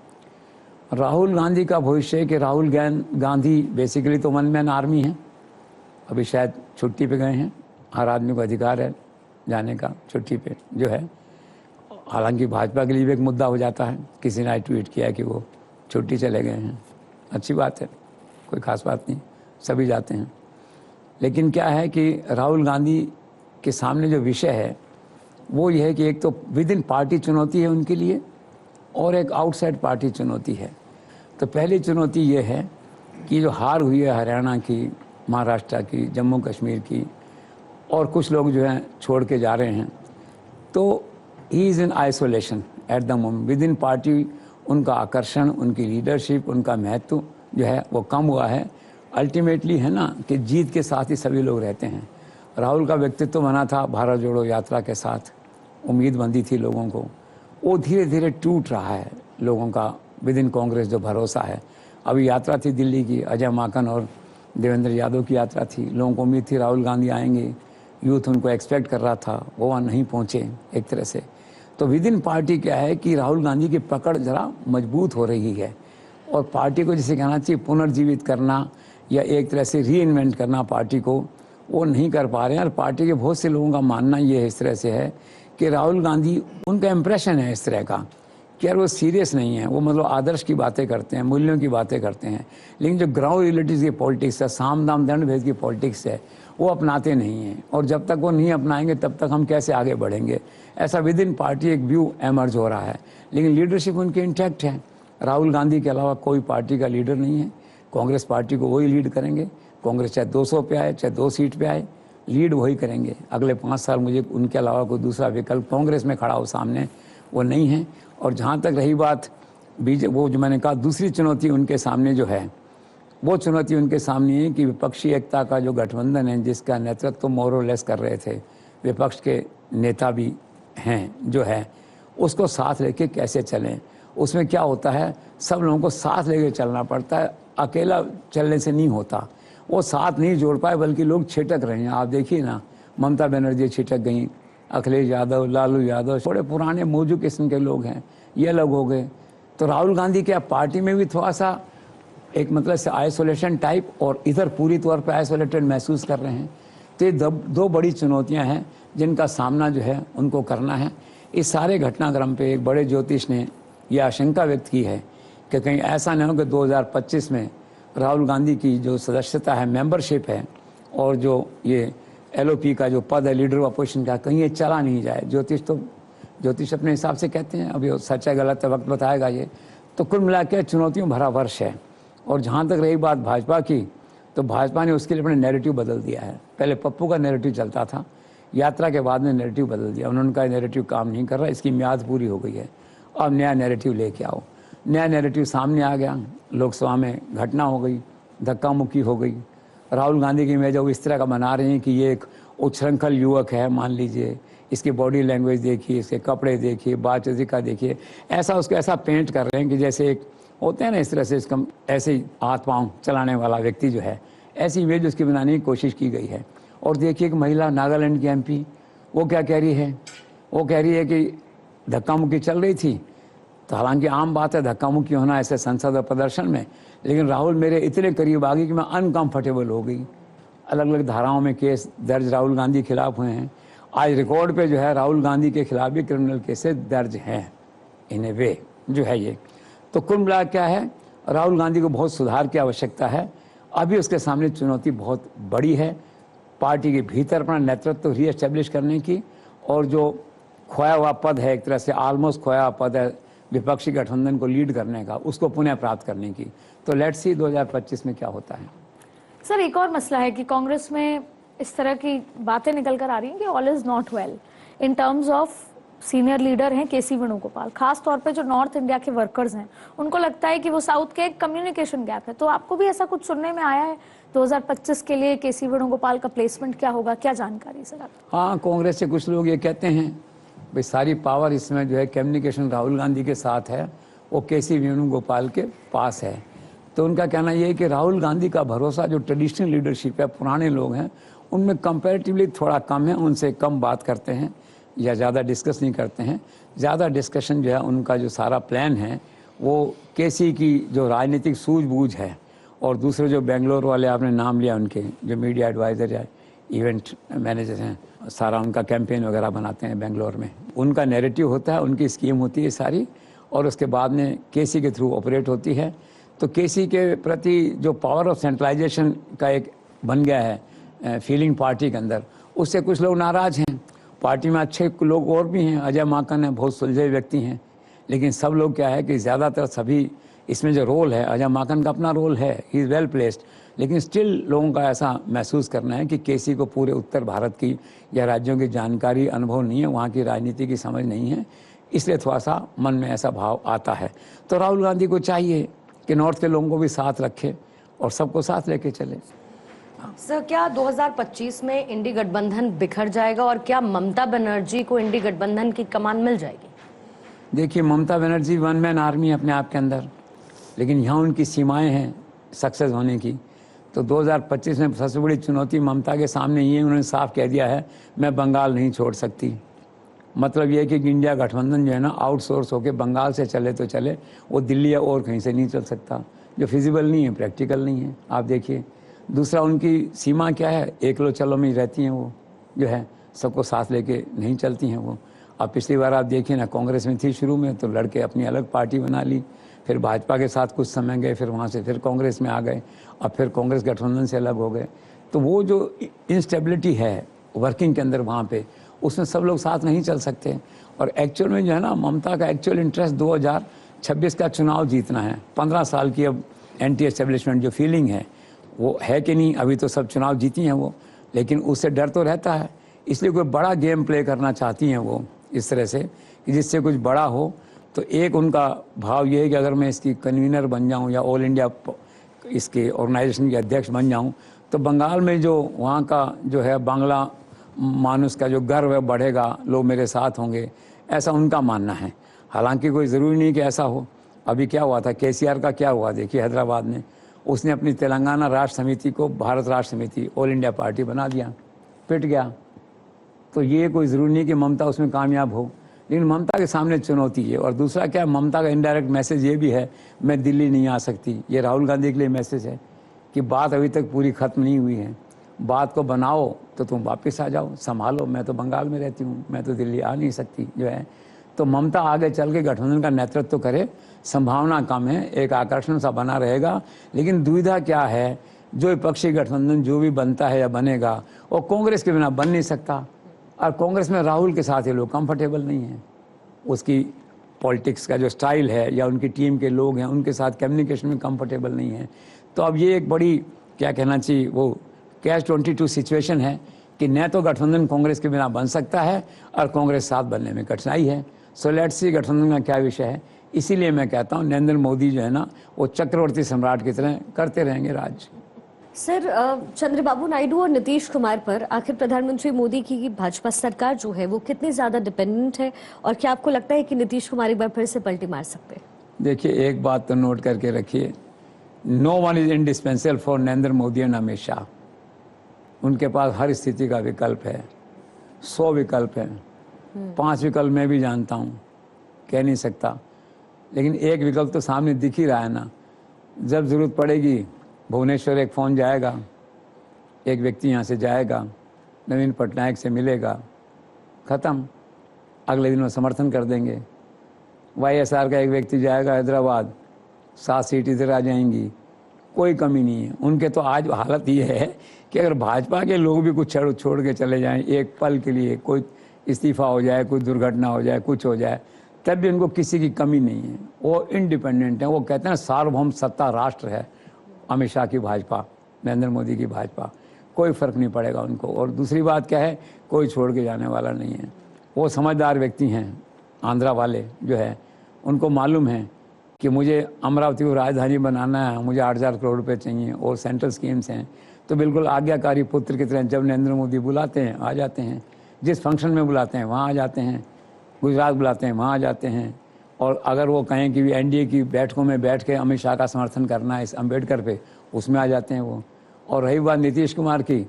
राहुल गांधी का भविष्य है कि राहुल गांधी बेसिकली तो वन मैन आर्मी है। अभी शायद छुट्टी पे गए हैं, हर आदमी को अधिकार है जाने का छुट्टी पे जो है। हालांकि भाजपा के लिए भी एक मुद्दा हो जाता है, किसी ने ट्वीट किया कि वो छुट्टी चले गए हैं, अच्छी बात है, कोई खास बात नहीं, सभी जाते हैं। लेकिन क्या है कि राहुल गांधी के सामने जो विषय है वो ये है कि एक तो विद इन पार्टी चुनौती है उनके लिए, और एक आउटसाइड पार्टी चुनौती है। तो पहली चुनौती ये है कि जो हार हुई है हरियाणा की, महाराष्ट्र की, जम्मू कश्मीर की, और कुछ लोग जो हैं छोड़ के जा रहे हैं, तो he is in isolation eight the moment. With in party उनका आकर्षण, उनकी लीडरशिप, उनका महत्व जो है वो कम हुआ है। अल्टीमेटली है ना कि जीत के साथ ही सभी लोग रहते हैं। राहुल का व्यक्तित्व बना था भारत जोड़ो यात्रा के साथ, उम्मीद बंदी थी लोगों को, वो धीरे धीरे टूट रहा है लोगों का विद इन कांग्रेस जो भरोसा है। अभी यात्रा थी दिल्ली की, अजय माकन और देवेंद्र यादव की यात्रा थी, लोगों को उम्मीद थी राहुल गांधी आएंगे, यूथ उनको एक्सपेक्ट कर रहा था, वो वहाँ नहीं पहुँचे एक तरह से। तो विद इन पार्टी क्या है कि राहुल गांधी की पकड़ ज़रा मजबूत हो रही है, और पार्टी को जिसे कहना चाहिए पुनर्जीवित करना या एक तरह से री इन्वेंट करना पार्टी को, वो नहीं कर पा रहे हैं। और पार्टी के बहुत से लोगों का मानना ये है इस तरह से है कि राहुल गांधी, उनका इम्प्रेशन है इस तरह का कि यार वो सीरियस नहीं है, वो मतलब आदर्श की बातें करते हैं, मूल्यों की बातें करते हैं, लेकिन जो ग्राउंड रियलिटीज़ की पॉलिटिक्स है, साम दाम दंड भेद की पॉलिटिक्स है, वो अपनाते नहीं हैं। और जब तक वो नहीं अपनाएंगे तब तक हम कैसे आगे बढ़ेंगे, ऐसा विद इन पार्टी एक व्यू एमर्ज हो रहा है। लेकिन लीडरशिप उनकी इंटैक्ट है। राहुल गांधी के अलावा कोई पार्टी का लीडर नहीं है, कांग्रेस पार्टी को वही लीड करेंगे। कांग्रेस चाहे 200 पे आए, चाहे 2 सीट पे आए, लीड वही करेंगे। अगले 5 साल मुझे उनके अलावा कोई दूसरा विकल्प कांग्रेस में खड़ा हो सामने वो नहीं है। और जहाँ तक रही बात वो जो मैंने कहा दूसरी चुनौती उनके सामने जो है वो चुनौती उनके सामने है कि विपक्षी एकता का जो गठबंधन है, जिसका नेतृत्व तो मोर और लेस कर रहे थे, विपक्ष के नेता भी हैं जो है, उसको साथ लेके कैसे चलें। उसमें क्या होता है, सब लोगों को साथ लेके चलना पड़ता है, अकेला चलने से नहीं होता। वो साथ नहीं जोड़ पाए, बल्कि लोग छिटक रहे हैं। आप देखिए ना, ममता बनर्जी छिटक गई, अखिलेश यादव, लालू यादव, थोड़े पुराने मौजू किस्म के लोग हैं, ये अलग हो गए। तो राहुल गांधी क्या पार्टी में भी थोड़ा सा एक मतलब से आइसोलेशन टाइप, और इधर पूरी तौर पे आइसोलेटेड महसूस कर रहे हैं। तो ये दो बड़ी चुनौतियां हैं जिनका सामना जो है उनको करना है। इस सारे घटनाक्रम पे एक बड़े ज्योतिष ने यह आशंका व्यक्त की है कि कहीं ऐसा न हो कि 2025 में राहुल गांधी की जो सदस्यता है, मेंबरशिप है, और जो ये LOP का जो पद है, लीडर ऑफ अपोजिशन का, कहीं ये चला नहीं जाए। ज्योतिष अपने हिसाब से कहते हैं, अभी सच है गलत है वक्त बताएगा ये। तो कुल मिला के चुनौतियों भरा वर्ष है। और जहाँ तक रही बात भाजपा की, तो भाजपा ने उसके लिए अपने नैरेटिव बदल दिया है। पहले पप्पू का नैरेटिव चलता था, यात्रा के बाद में नैरेटिव बदल दिया। उन्होंने कहा नैरेटिव काम नहीं कर रहा, इसकी म्याद पूरी हो गई है, अब नया नैरेटिव लेके आओ। नया नैरेटिव सामने आ गया, लोकसभा में घटना हो गई, धक्का मुक्की हो गई। राहुल गांधी की इमेज वो इस तरह का बना रहे हैं कि ये एक उच्छृंखल युवक है, मान लीजिए, इसकी बॉडी लैंग्वेज देखिए, इसके कपड़े देखिए, बातचीत का देखिए, ऐसा उसको ऐसा पेंट कर रहे हैं कि जैसे एक होते हैं ना, इस तरह से इसका ऐसे ही हाथ पांव चलाने वाला व्यक्ति जो है, ऐसी इमेज उसकी बनाने की कोशिश की गई है। और देखिए एक महिला नागालैंड की MP, वो क्या कह रही है, वो कह रही है कि धक्का मुक्की चल रही थी। तो हालांकि आम बात है धक्का मुक्की होना ऐसे संसद और प्रदर्शन में, लेकिन राहुल मेरे इतने करीब आ गई कि मैं अनकंफर्टेबल हो गई। अलग अलग धाराओं में केस दर्ज राहुल गांधी के खिलाफ हुए हैं। आज रिकॉर्ड पे जो है राहुल गांधी के खिलाफ भी क्रिमिनल केसेस दर्ज हैं, इन ए वे जो है ये। तो कुल मिला क्या है, राहुल गांधी को बहुत सुधार की आवश्यकता है। अभी उसके सामने चुनौती बहुत बड़ी है, पार्टी के भीतर अपना नेतृत्व रीएस्टेब्लिश करने की, और जो खोया हुआ पद है, एक तरह से ऑलमोस्ट खोया हुआ पद है विपक्षी गठबंधन को लीड करने का, उसको पुनः प्राप्त करने की। तो लेट्स सी 2025 में क्या होता है। सर, एक और मसला है कि कांग्रेस में इस तरह की बातें निकल कर आ रही हैं कि all is not well in terms of senior leader हैं KC वेणुगोपाल। खास तौर पे जो नॉर्थ इंडिया के वर्कर्स हैं, उनको लगता है कि वो साउथ के एक कम्युनिकेशन गैप है। तो आपको भी ऐसा कुछ सुनने में आया है 2025 के लिए KC वेणुगोपाल का प्लेसमेंट क्या होगा, क्या जानकारी सर आप? हाँ, कांग्रेस से कुछ लोग ये कहते हैं भाई सारी पावर इसमें जो है कम्युनिकेशन राहुल गांधी के साथ है, वो KC वेणुगोपाल के पास है। तो उनका कहना ये है कि राहुल गांधी का भरोसा जो ट्रेडिशनल लीडरशिप है, पुराने लोग हैं, उनमें कंपैरेटिवली थोड़ा कम है, उनसे कम बात करते हैं या ज़्यादा डिस्कस नहीं करते हैं। ज़्यादा डिस्कशन जो है उनका जो सारा प्लान है वो KC की जो राजनीतिक सूझबूझ है, और दूसरे जो बेंगलोर वाले आपने नाम लिया, उनके जो मीडिया एडवाइज़र या इवेंट मैनेजर हैं, सारा उनका कैंपेन वगैरह बनाते हैं बेंगलोर में, उनका नैरेटिव होता है, उनकी स्कीम होती है सारी, और उसके बाद में KC के थ्रू ऑपरेट होती है। तो KC के प्रति जो पावर ऑफ सेंट्रलाइजेशन का एक बन गया है फीलिंग पार्टी के अंदर, उससे कुछ लोग नाराज़ हैं। पार्टी में अच्छे लोग और भी हैं, अजय माकन है, बहुत सुलझे व्यक्ति हैं, लेकिन सब लोग क्या है कि ज़्यादातर सभी इसमें जो रोल है, अजय माकन का अपना रोल है, ही इज़ वेल प्लेस्ड, लेकिन स्टिल लोगों का ऐसा महसूस करना है कि KC को पूरे उत्तर भारत की या राज्यों की जानकारी अनुभव नहीं है, वहाँ की राजनीति की समझ नहीं है, इसलिए थोड़ा सा मन में ऐसा भाव आता है। तो राहुल गांधी को चाहिए कि नॉर्थ के लोगों को भी साथ रखे और सबको साथ लेके चले। सर, क्या 2025 में इंडी गठबंधन बिखर जाएगा, और क्या ममता बनर्जी को इंडी गठबंधन की कमान मिल जाएगी? देखिए, Mamata Banerjee one man army अपने आप के अंदर, लेकिन यहाँ उनकी सीमाएं हैं सक्सेस होने की। तो 2025 में सबसे बड़ी चुनौती ममता के सामने ये, उन्होंने साफ कह दिया है मैं बंगाल नहीं छोड़ सकती। मतलब ये है कि इंडिया गठबंधन जो है ना, आउटसोर्स होकर बंगाल से चले तो चले, वो दिल्ली या और कहीं से नहीं चल सकता, जो फिजिबल नहीं है, प्रैक्टिकल नहीं है। आप देखिए, दूसरा उनकी सीमा क्या है, एक लो चलो में ही रहती हैं, वो जो है सबको साथ लेके नहीं चलती हैं वो। अब पिछली बार आप देखिए ना, कांग्रेस में थी शुरू में, तो लड़के अपनी अलग पार्टी बना ली, फिर भाजपा के साथ कुछ समय गए, फिर वहाँ से फिर कांग्रेस में आ गए, अब फिर कांग्रेस गठबंधन से अलग हो गए। तो वो जो इंस्टेबिलिटी है वर्किंग के अंदर वहाँ पे, उसमें सब लोग साथ नहीं चल सकते। और एक्चुअल में जो है ना, ममता का एक्चुअल इंटरेस्ट 2026 का चुनाव जीतना है। 15 साल की अब एंटी एस्टेब्लिशमेंट जो फीलिंग है वो है कि नहीं, अभी तो सब चुनाव जीती हैं वो, लेकिन उससे डर तो रहता है, इसलिए कोई बड़ा गेम प्ले करना चाहती हैं वो इस तरह से कि जिससे कुछ बड़ा हो। तो एक उनका भाव ये है कि अगर मैं इसकी कन्वीनर बन जाऊं या ऑल इंडिया इसके ऑर्गेनाइजेशन के अध्यक्ष बन जाऊं तो बंगाल में जो वहाँ का जो है बांग्ला मानुष का जो गर्व है बढ़ेगा, लोग मेरे साथ होंगे, ऐसा उनका मानना है। हालांकि कोई ज़रूरी नहीं कि ऐसा हो। अभी क्या हुआ था, केसीआर का क्या हुआ देखिए हैदराबाद में, उसने अपनी तेलंगाना राष्ट्र समिति को भारत राष्ट्र समिति ऑल इंडिया पार्टी बना दिया, पिट गया। तो ये कोई ज़रूरी नहीं कि ममता उसमें कामयाब हो, लेकिन ममता के सामने चुनौती है। और दूसरा क्या, ममता का इनडायरेक्ट मैसेज ये भी है, मैं दिल्ली नहीं आ सकती। ये राहुल गांधी के लिए मैसेज है कि बात अभी तक पूरी ख़त्म नहीं हुई है, बात को बनाओ तो तुम वापस आ जाओ, संभालो, मैं तो बंगाल में रहती हूँ, मैं तो दिल्ली आ नहीं सकती जो है। तो ममता आगे चल के गठबंधन का नेतृत्व तो करे, संभावना कम है, एक आकर्षण सा बना रहेगा। लेकिन दुविधा क्या है, जो विपक्षी गठबंधन जो भी बनता है या बनेगा वो कांग्रेस के बिना बन नहीं सकता। और कांग्रेस में राहुल के साथ ये लोग कंफर्टेबल नहीं हैं, उसकी पॉलिटिक्स का जो स्टाइल है या उनकी टीम के लोग हैं उनके साथ कम्युनिकेशन में कंफर्टेबल नहीं है। तो अब ये एक बड़ी क्या कहना चाहिए, वो कैच 22 सिचुएशन है कि न तो गठबंधन कांग्रेस के बिना बन सकता है और कांग्रेस साथ बनने में कठिनाई है। सो लेट्स सी गठबंधन का क्या विषय है। इसीलिए मैं कहता हूँ नरेंद्र मोदी जो है ना, वो चक्रवर्ती सम्राट की तरह करते रहेंगे राज। सर, चंद्रबाबू नायडू और नीतीश कुमार पर आखिर प्रधानमंत्री मोदी की भाजपा सरकार जो है वो कितनी ज्यादा डिपेंडेंट है, और क्या आपको लगता है कि नीतीश कुमार एक बार फिर से पलटी मार सकते हैं? देखिए, एक बात तो नोट करके रखिए, no one is indispensable for Narendra Modi and Amit Shah. उनके पास हर स्थिति का विकल्प है, 100 विकल्प है, 5 विकल्प मैं भी जानता हूँ, कह नहीं सकता, लेकिन एक विकल्प तो सामने दिख ही रहा है ना। जब ज़रूरत पड़ेगी भुवनेश्वर एक फ़ोन जाएगा, एक व्यक्ति यहाँ से जाएगा, नवीन पटनायक से मिलेगा, ख़त्म, अगले दिन वो समर्थन कर देंगे। YSR का एक व्यक्ति जाएगा हैदराबाद, 7 सीट इधर आ जाएंगी, कोई कमी नहीं है। उनके तो आज हालत ये है कि अगर भाजपा के लोग भी कुछ छोड़ के चले जाएं एक पल के लिए, कोई इस्तीफा हो जाए, कोई दुर्घटना हो जाए, कुछ हो जाए, तब भी उनको किसी की कमी नहीं है। वो इंडिपेंडेंट है। वो कहते हैं सार्वभौम सत्ता राष्ट्र है अमित शाह की भाजपा, नरेंद्र मोदी की भाजपा, कोई फ़र्क नहीं पड़ेगा उनको। और दूसरी बात क्या है, कोई छोड़ के जाने वाला नहीं है। वो समझदार व्यक्ति हैं, आंध्रा वाले जो है, उनको मालूम है कि मुझे अमरावती को राजधानी बनाना है, मुझे 8,000 करोड़ रुपये चाहिए और सेंट्रल स्कीम्स हैं। तो बिल्कुल आज्ञाकारी पुत्र की तरह जब नरेंद्र मोदी बुलाते हैं आ जाते हैं, जिस फंक्शन में बुलाते हैं वहाँ आ जाते हैं, गुजरात बुलाते हैं वहाँ आ जाते हैं। और अगर वो कहें कि एनडीए की बैठकों में बैठ के अमित शाह का समर्थन करना है इस अम्बेडकर पे, उसमें आ जाते हैं वो। और रही बात नीतीश कुमार की,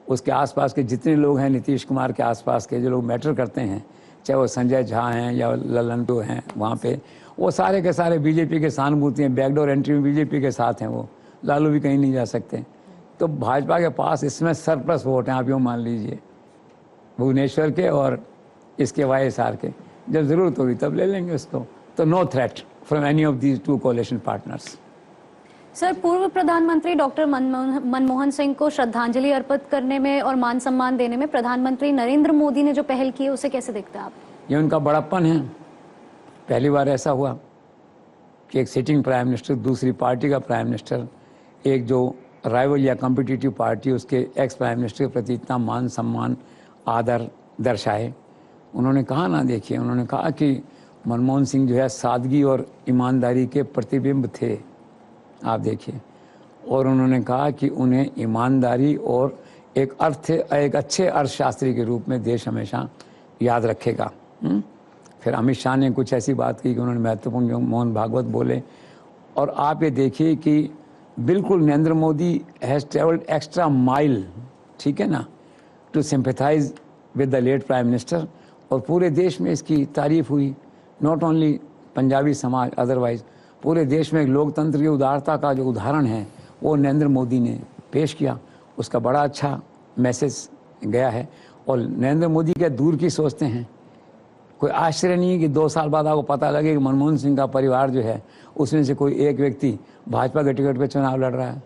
उसके आसपास के जितने लोग हैं, नीतीश कुमार के आसपास के जो लोग मैटर करते हैं, चाहे वो संजय झा हैं या ललन टू हैं वहाँ पे, वो सारे के सारे बीजेपी के सहानुभूति हैं, बैकडोर एंट्री में बीजेपी के साथ हैं। वो लालू भी कहीं नहीं जा सकते। तो भाजपा के पास इसमें सरप्लस वोट हैं, आप यूँ मान लीजिए, भुवनेश्वर के और इसके YSR के। जब ज़रूरत होगी तब ले लेंगे उसको। तो no threat from any of these 2 कोalition पार्टनर्स। सर, पूर्व प्रधानमंत्री डॉक्टर मनमोहन सिंह को श्रद्धांजलि अर्पित करने में और मान सम्मान देने में प्रधानमंत्री नरेंद्र मोदी ने जो पहल की है उसे कैसे देखते हैं आप? ये उनका बड़प्पन है। पहली बार ऐसा हुआ कि एक सिटिंग प्राइम मिनिस्टर दूसरी पार्टी का प्राइम मिनिस्टर, एक जो राइवल या कॉम्पिटिटिव पार्टी उसके एक्स प्राइम मिनिस्टर के प्रति इतना मान सम्मान आदर दर्शाए। उन्होंने कहा ना, देखिए उन्होंने कहा कि मनमोहन सिंह जो है सादगी और ईमानदारी के प्रतिबिंब थे, आप देखिए। और उन्होंने कहा कि उन्हें ईमानदारी और एक अच्छे अर्थशास्त्री के रूप में देश हमेशा याद रखेगा। फिर अमित शाह ने कुछ ऐसी बात की कि उन्होंने महत्वपूर्ण मोहन भागवत बोले। और आप ये देखिए कि बिल्कुल Narendra Modi has travelled extra mile, ठीक है ना, to sympathise with the late prime minister. और पूरे देश में इसकी तारीफ हुई, नॉट ओनली पंजाबी समाज, अदरवाइज पूरे देश में लोकतंत्र की उदारता का जो उदाहरण है वो नरेंद्र मोदी ने पेश किया। उसका बड़ा अच्छा मैसेज गया है। और नरेंद्र मोदी क्या दूर की सोचते हैं। कोई आश्चर्य नहीं है कि 2 साल बाद आपको पता लगे कि मनमोहन सिंह का परिवार जो है उसमें से कोई एक व्यक्ति भाजपा के टिकट पे चुनाव लड़ रहा है।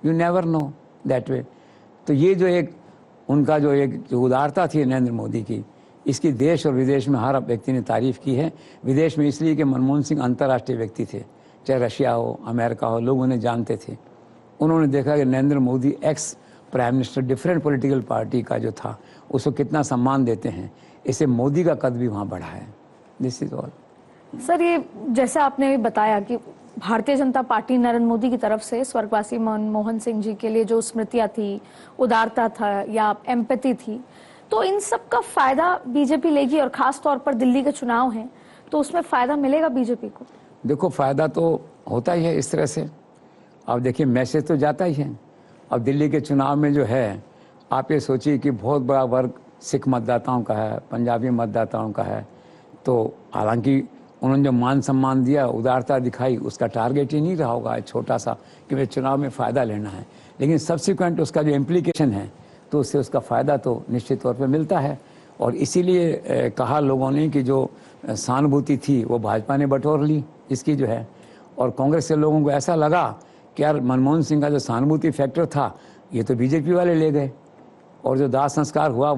You never know that way. तो ये जो एक उनका जो उदारता थी नरेंद्र मोदी की, इसकी देश और विदेश में हर व्यक्ति ने तारीफ़ की है। विदेश में इसलिए कि मनमोहन सिंह अंतर्राष्ट्रीय व्यक्ति थे, चाहे रशिया हो, अमेरिका हो, लोग उन्हें जानते थे। उन्होंने देखा कि Narendra Modi ex prime minister different political party का जो था उसको कितना सम्मान देते हैं, इससे मोदी का कद भी वहाँ बढ़ा है। This is all. सर, ये जैसा आपने भी बताया कि भारतीय जनता पार्टी नरेंद्र मोदी की तरफ से स्वर्गवासी मनमोहन सिंह जी के लिए जो स्मृतियां थी, उदारता था या एम्पैथी थी, तो इन सब का फायदा बीजेपी लेगी और खास तौर पर दिल्ली के चुनाव हैं तो उसमें फायदा मिलेगा बीजेपी को? देखो, फायदा तो होता ही है इस तरह से। अब देखिए, मैसेज तो जाता ही है। अब दिल्ली के चुनाव में जो है, आप ये सोचिए कि बहुत बड़ा वर्ग सिख मतदाताओं का है, पंजाबी मतदाताओं का है। तो हालांकि उन्होंने जो मान सम्मान दिया, उदारता दिखाई, उसका टारगेट ही नहीं रहा होगा छोटा सा कि मुझे चुनाव में फ़ायदा लेना है, लेकिन सब्सिक्वेंट उसका जो इम्प्लीकेशन है तो उससे उसका फ़ायदा तो निश्चित तौर पे मिलता है। और इसीलिए कहा लोगों ने कि जो सहानुभूति थी वो भाजपा ने बटोर ली इसकी जो है। और कांग्रेस के लोगों को ऐसा लगा कि यार मनमोहन सिंह का जो सहानुभूति फैक्टर था ये तो बीजेपी वाले ले गए। और जो दाह संस्कार हुआ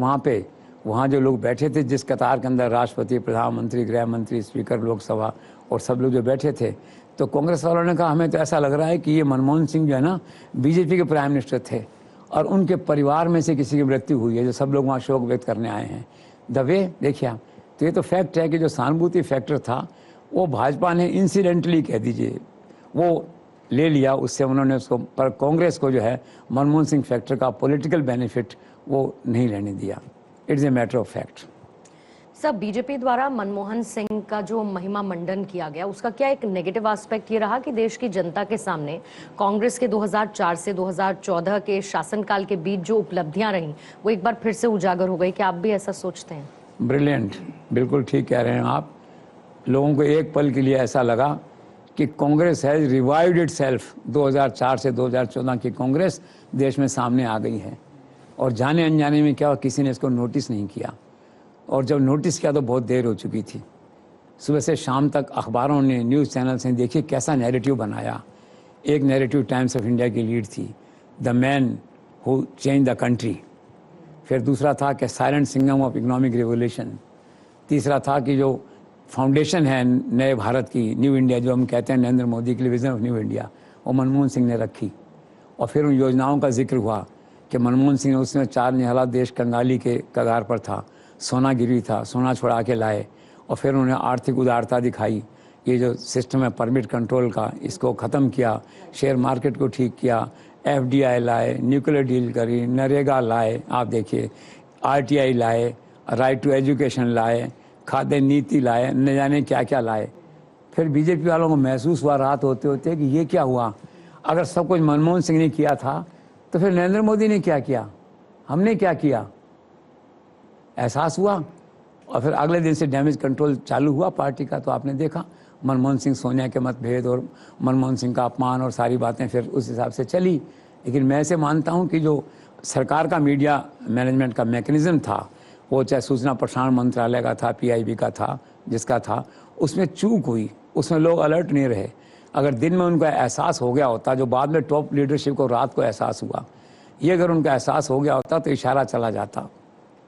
वहाँ जो लोग बैठे थे, जिस कतार के अंदर राष्ट्रपति, प्रधानमंत्री, गृह मंत्री, स्पीकर लोकसभा और सब लोग जो बैठे थे, तो कांग्रेस वालों ने कहा हमें तो ऐसा लग रहा है कि ये मनमोहन सिंह जो है ना बीजेपी के प्राइम मिनिस्टर थे और उनके परिवार में से किसी की मृत्यु हुई है, जो सब लोग वहाँ शोक व्यक्त करने आए हैं। द वे देखिए आप, तो ये तो फैक्ट है कि जो सहानुभूति फैक्टर था वो भाजपा ने इंसिडेंटली कह दीजिए वो ले लिया, उससे उन्होंने उसको, पर कांग्रेस को जो है मनमोहन सिंह फैक्टर का पॉलिटिकल बेनिफिट वो नहीं लेने दिया। It's a matter of fact. सब बीजेपी द्वारा मनमोहन सिंह का जो महिमा मंडन किया गया, उसका क्या एक नेगेटिव एस्पेक्ट ये रहा कि देश की जनता के सामने कांग्रेस के 2004 से 2014 के शासनकाल के बीच जो उपलब्धियां रहीं वो एक बार फिर से उजागर हो गई? क्या आप भी ऐसा सोचते हैं? ब्रिलियंट, बिल्कुल ठीक कह रहे हैं आप। लोगों को एक पल के लिए ऐसा लगा कि कांग्रेस हैज रिवाइव्ड इटसेल्फ। 2004 से 2014 की कांग्रेस देश में सामने आ गई है। और जाने अनजाने में क्या हुआ, किसी ने इसको नोटिस नहीं किया, और जब नोटिस किया तो बहुत देर हो चुकी थी। सुबह से शाम तक अखबारों ने, न्यूज़ चैनल्स ने देखिए कैसा नैरेटिव बनाया। एक नैरेटिव टाइम्स ऑफ इंडिया की लीड थी, the man who change the country. फिर दूसरा था कि silent Singham of economic revolution. तीसरा था कि जो फाउंडेशन है नए भारत की, न्यू इंडिया, जो हम कहते हैं नरेंद्र मोदी के लिए विजन ऑफ न्यू इंडिया, वो मनमोहन सिंह ने रखी। और फिर उन योजनाओं का जिक्र हुआ कि मनमोहन सिंह ने उसमें 4 निहला देश कंगाली के कगार पर था, सोना गिरवी था, सोना छुड़ा के लाए। और फिर उन्होंने आर्थिक उदारता दिखाई, ये जो सिस्टम है परमिट कंट्रोल का, इसको ख़त्म किया, शेयर मार्केट को ठीक किया, FDI लाए, न्यूक्लियर डील करी, नरेगा लाए, आप देखिए RTI लाए, राइट टू एजुकेशन लाए, खाद्य नीति लाए, न जाने क्या क्या लाए। फिर बीजेपी वालों को महसूस हुआ रात होते होते कि ये क्या हुआ, अगर सब कुछ मनमोहन सिंह ने किया था तो फिर नरेंद्र मोदी ने क्या किया, हमने क्या किया। एहसास हुआ और फिर अगले दिन से डैमेज कंट्रोल चालू हुआ पार्टी का। तो आपने देखा मनमोहन सिंह सोनिया के मतभेद और मनमोहन सिंह का अपमान और सारी बातें फिर उस हिसाब से चली। लेकिन मैं ऐसे मानता हूं कि जो सरकार का मीडिया मैनेजमेंट का मैकेनिज्म था, वो चाहे सूचना प्रसारण मंत्रालय का था, PIB का था, जिसका था, उसमें चूक हुई, उसमें लोग अलर्ट नहीं रहे। अगर दिन में उनको एहसास हो गया होता, जो बाद में टॉप लीडरशिप को रात को एहसास हुआ, ये अगर उनका एहसास हो गया होता तो इशारा चला जाता,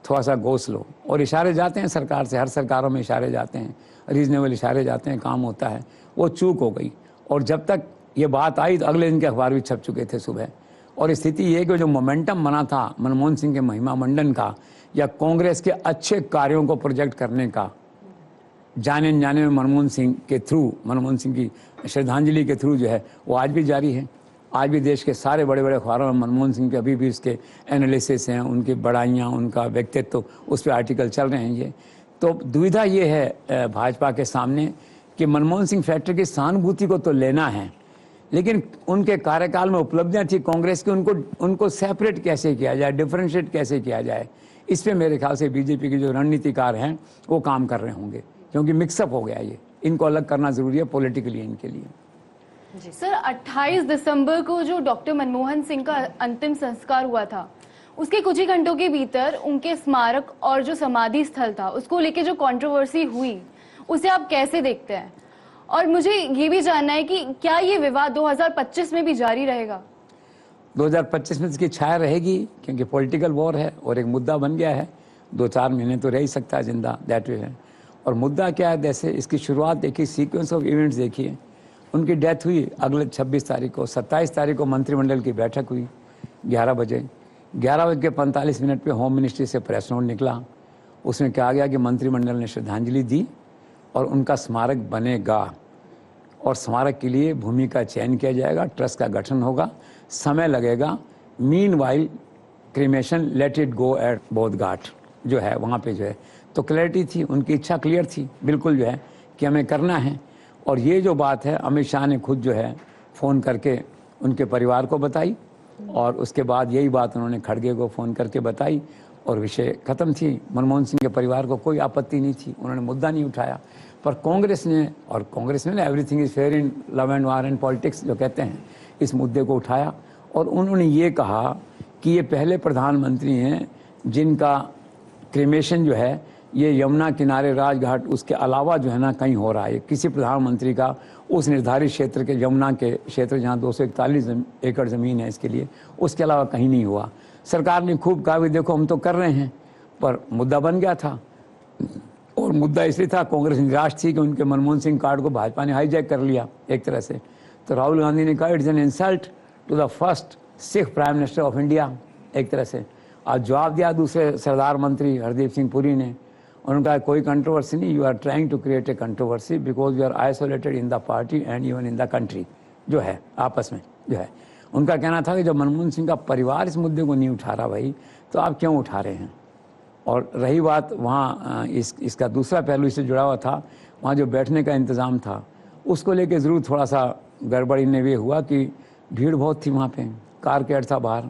थोड़ा सा गोस लो। और इशारे जाते हैं सरकार से, हर सरकारों में इशारे जाते हैं, रीजनेबल इशारे जाते हैं, काम होता है। वो चूक हो गई। और जब तक ये बात आई तो अगले दिन के अखबार भी छप चुके थे सुबह। और स्थिति ये कि जो मोमेंटम बना था मनमोहन सिंह के महिमा मंडन का या कांग्रेस के अच्छे कार्यों को प्रोजेक्ट करने का, जाने अनजाने में मनमोहन सिंह के थ्रू, मनमोहन सिंह की श्रद्धांजलि के थ्रू जो है वो आज भी जारी है। आज भी देश के सारे बड़े बड़े अखबारों में मनमोहन सिंह के अभी भी उसके एनालिसिस हैं, उनकी बड़ाइयाँ, उनका व्यक्तित्व, उस पर आर्टिकल चल रहे हैं। ये तो दुविधा ये है भाजपा के सामने कि मनमोहन सिंह फैक्टर की सहानुभूति को तो लेना है, लेकिन उनके कार्यकाल में उपलब्धियां थी कांग्रेस की, उनको सेपरेट कैसे किया जाए, डिफरेंशिएट कैसे किया जाए, इस पे मेरे ख्याल से बीजेपी के जो रणनीतिकार हैं वो काम कर रहे होंगे, क्योंकि मिक्सअप हो गया ये, इनको अलग करना जरूरी है पॉलिटिकली इनके लिए। सर, 28 दिसंबर को जो डॉक्टर मनमोहन सिंह का अंतिम संस्कार हुआ था, उसके कुछ ही घंटों के भीतर उनके स्मारक और जो समाधि स्थल था उसको लेके जो कंट्रोवर्सी हुई, उसे आप कैसे देखते हैं? और मुझे ये भी जानना है कि क्या ये विवाद 2025 में भी जारी रहेगा? 2025 में इसकी छाया रहेगी, क्योंकि पॉलिटिकल वॉर है और एक मुद्दा बन गया है। 2-4 महीने तो रह ही सकता है जिंदा, दैट वे है। और मुद्दा क्या है, जैसे इसकी शुरुआत देखिए, सीक्वेंस ऑफ इवेंट्स देखिए। उनकी डेथ हुई अगले 26 तारीख को, 27 तारीख को मंत्रिमंडल की बैठक हुई 11 बजे। 11:45 पे होम मिनिस्ट्री से प्रेस नोट निकला, उसमें कहा गया कि मंत्रिमंडल ने श्रद्धांजलि दी और उनका स्मारक बनेगा और स्मारक के लिए भूमि का चयन किया जाएगा, ट्रस्ट का गठन होगा, समय लगेगा। Meanwhile cremation let it go at Bodhghat जो है वहाँ पे जो है, तो क्लैरिटी थी, उनकी इच्छा क्लियर थी बिल्कुल जो है कि हमें करना है। और ये जो बात है अमित शाह ने खुद जो है फ़ोन करके उनके परिवार को बताई और उसके बाद यही बात उन्होंने खड़गे को फ़ोन करके बताई और विषय ख़त्म थी। मनमोहन सिंह के परिवार को कोई आपत्ति नहीं थी, उन्होंने मुद्दा नहीं उठाया। पर कांग्रेस ने, और कांग्रेस ने ना everything is fair in love and war and politics जो कहते हैं, इस मुद्दे को उठाया और उन्होंने ये कहा कि ये पहले प्रधानमंत्री हैं जिनका क्रीमेशन जो है ये यमुना किनारे राजघाट उसके अलावा जो है ना कहीं हो रहा है। किसी प्रधानमंत्री का उस निर्धारित क्षेत्र के यमुना के क्षेत्र जहाँ 241 एकड़ ज़मीन है इसके लिए, उसके अलावा कहीं नहीं हुआ। सरकार ने खूब कहा भी देखो हम तो कर रहे हैं, पर मुद्दा बन गया था। और मुद्दा इसलिए था, कांग्रेस निराश थी कि उनके मनमोहन सिंह कार्ड को भाजपा ने हाईजैक कर लिया एक तरह से। तो राहुल गांधी ने कहा it's an insult to the first Sikh prime minister of India, एक तरह से। आज जवाब दिया दूसरे सरदार मंत्री हरदीप सिंह पुरी ने, उन्होंने कहा कोई कंट्रोवर्सी नहीं, you are trying to create a controversy because you are isolated in the party and even in the country जो है आपस में जो है। उनका कहना था कि जब मनमोहन सिंह का परिवार इस मुद्दे को नहीं उठा रहा भाई, तो आप क्यों उठा रहे हैं। और रही बात वहाँ इसका दूसरा पहलू इससे जुड़ा हुआ था, वहाँ जो बैठने का इंतज़ाम था उसको लेके ज़रूर थोड़ा सा गड़बड़ी ने ये हुआ कि भीड़ बहुत थी वहाँ पे, कारकेड था बाहर।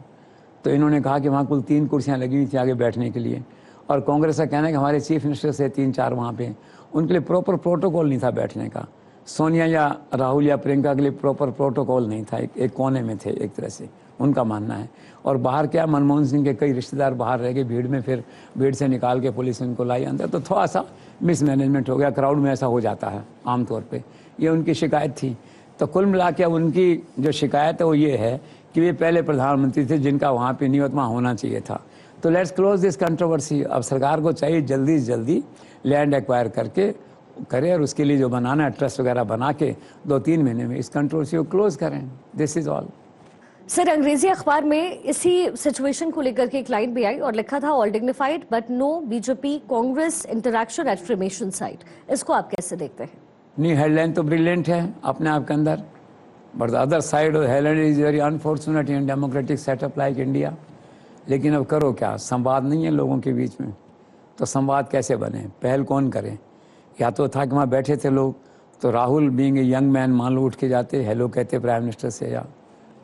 तो इन्होंने कहा कि वहाँ कुल 3 कुर्सियाँ लगी हुई थी आगे बैठने के लिए, और कांग्रेस का कहना है कि हमारे चीफ मिनिस्टर से 3-4 वहाँ पे, उनके लिए प्रॉपर प्रोटोकॉल नहीं था बैठने का। सोनिया या राहुल या प्रियंका के लिए प्रॉपर प्रोटोकॉल नहीं था, एक कोने में थे एक तरह से, उनका मानना है। और बाहर क्या, मनमोहन सिंह के कई रिश्तेदार बाहर रह गए भीड़ में, फिर भीड़ से निकाल के पुलिस उनको लाई अंदर, तो थोड़ा सा मिसमैनेजमेंट हो गया। क्राउड में ऐसा हो जाता है आमतौर पर, ये उनकी शिकायत थी। तो कुल मिला के उनकी जो शिकायत है वो ये है कि वे पहले प्रधानमंत्री थे जिनका वहाँ पे नियत वहाँ होना चाहिए था। तो लेट्स क्लोज दिस कंट्रोवर्सी। अब सरकार को चाहिए जल्दी से जल्दी लैंड एक्वायर करके करे और उसके लिए जो बनाना है ट्रस्ट वगैरह बना के 2-3 महीने में इस कंट्रोवर्सी को क्लोज करें। This is all. सर, अंग्रेजी अखबार में इसी सिचुएशन को लेकर के एक लाइन भी आई और लिखा था all dignified but no BJP Congress interaction at फ्रीमेशन साइट। इसको आप कैसे देखते हैं? नहीं, हेडलाइन तो ब्रिलियंट है अपने आप के अंदर, but the other side of headline is very unfortunate in democratic setup like India. लेकिन अब करो क्या, संवाद नहीं है लोगों के बीच में, तो संवाद कैसे बने, पहल कौन करे। या तो था कि वहाँ बैठे थे लोग, तो Rahul being a young man मान लो उठ के जाते, हेलो कहते प्राइम मिनिस्टर से या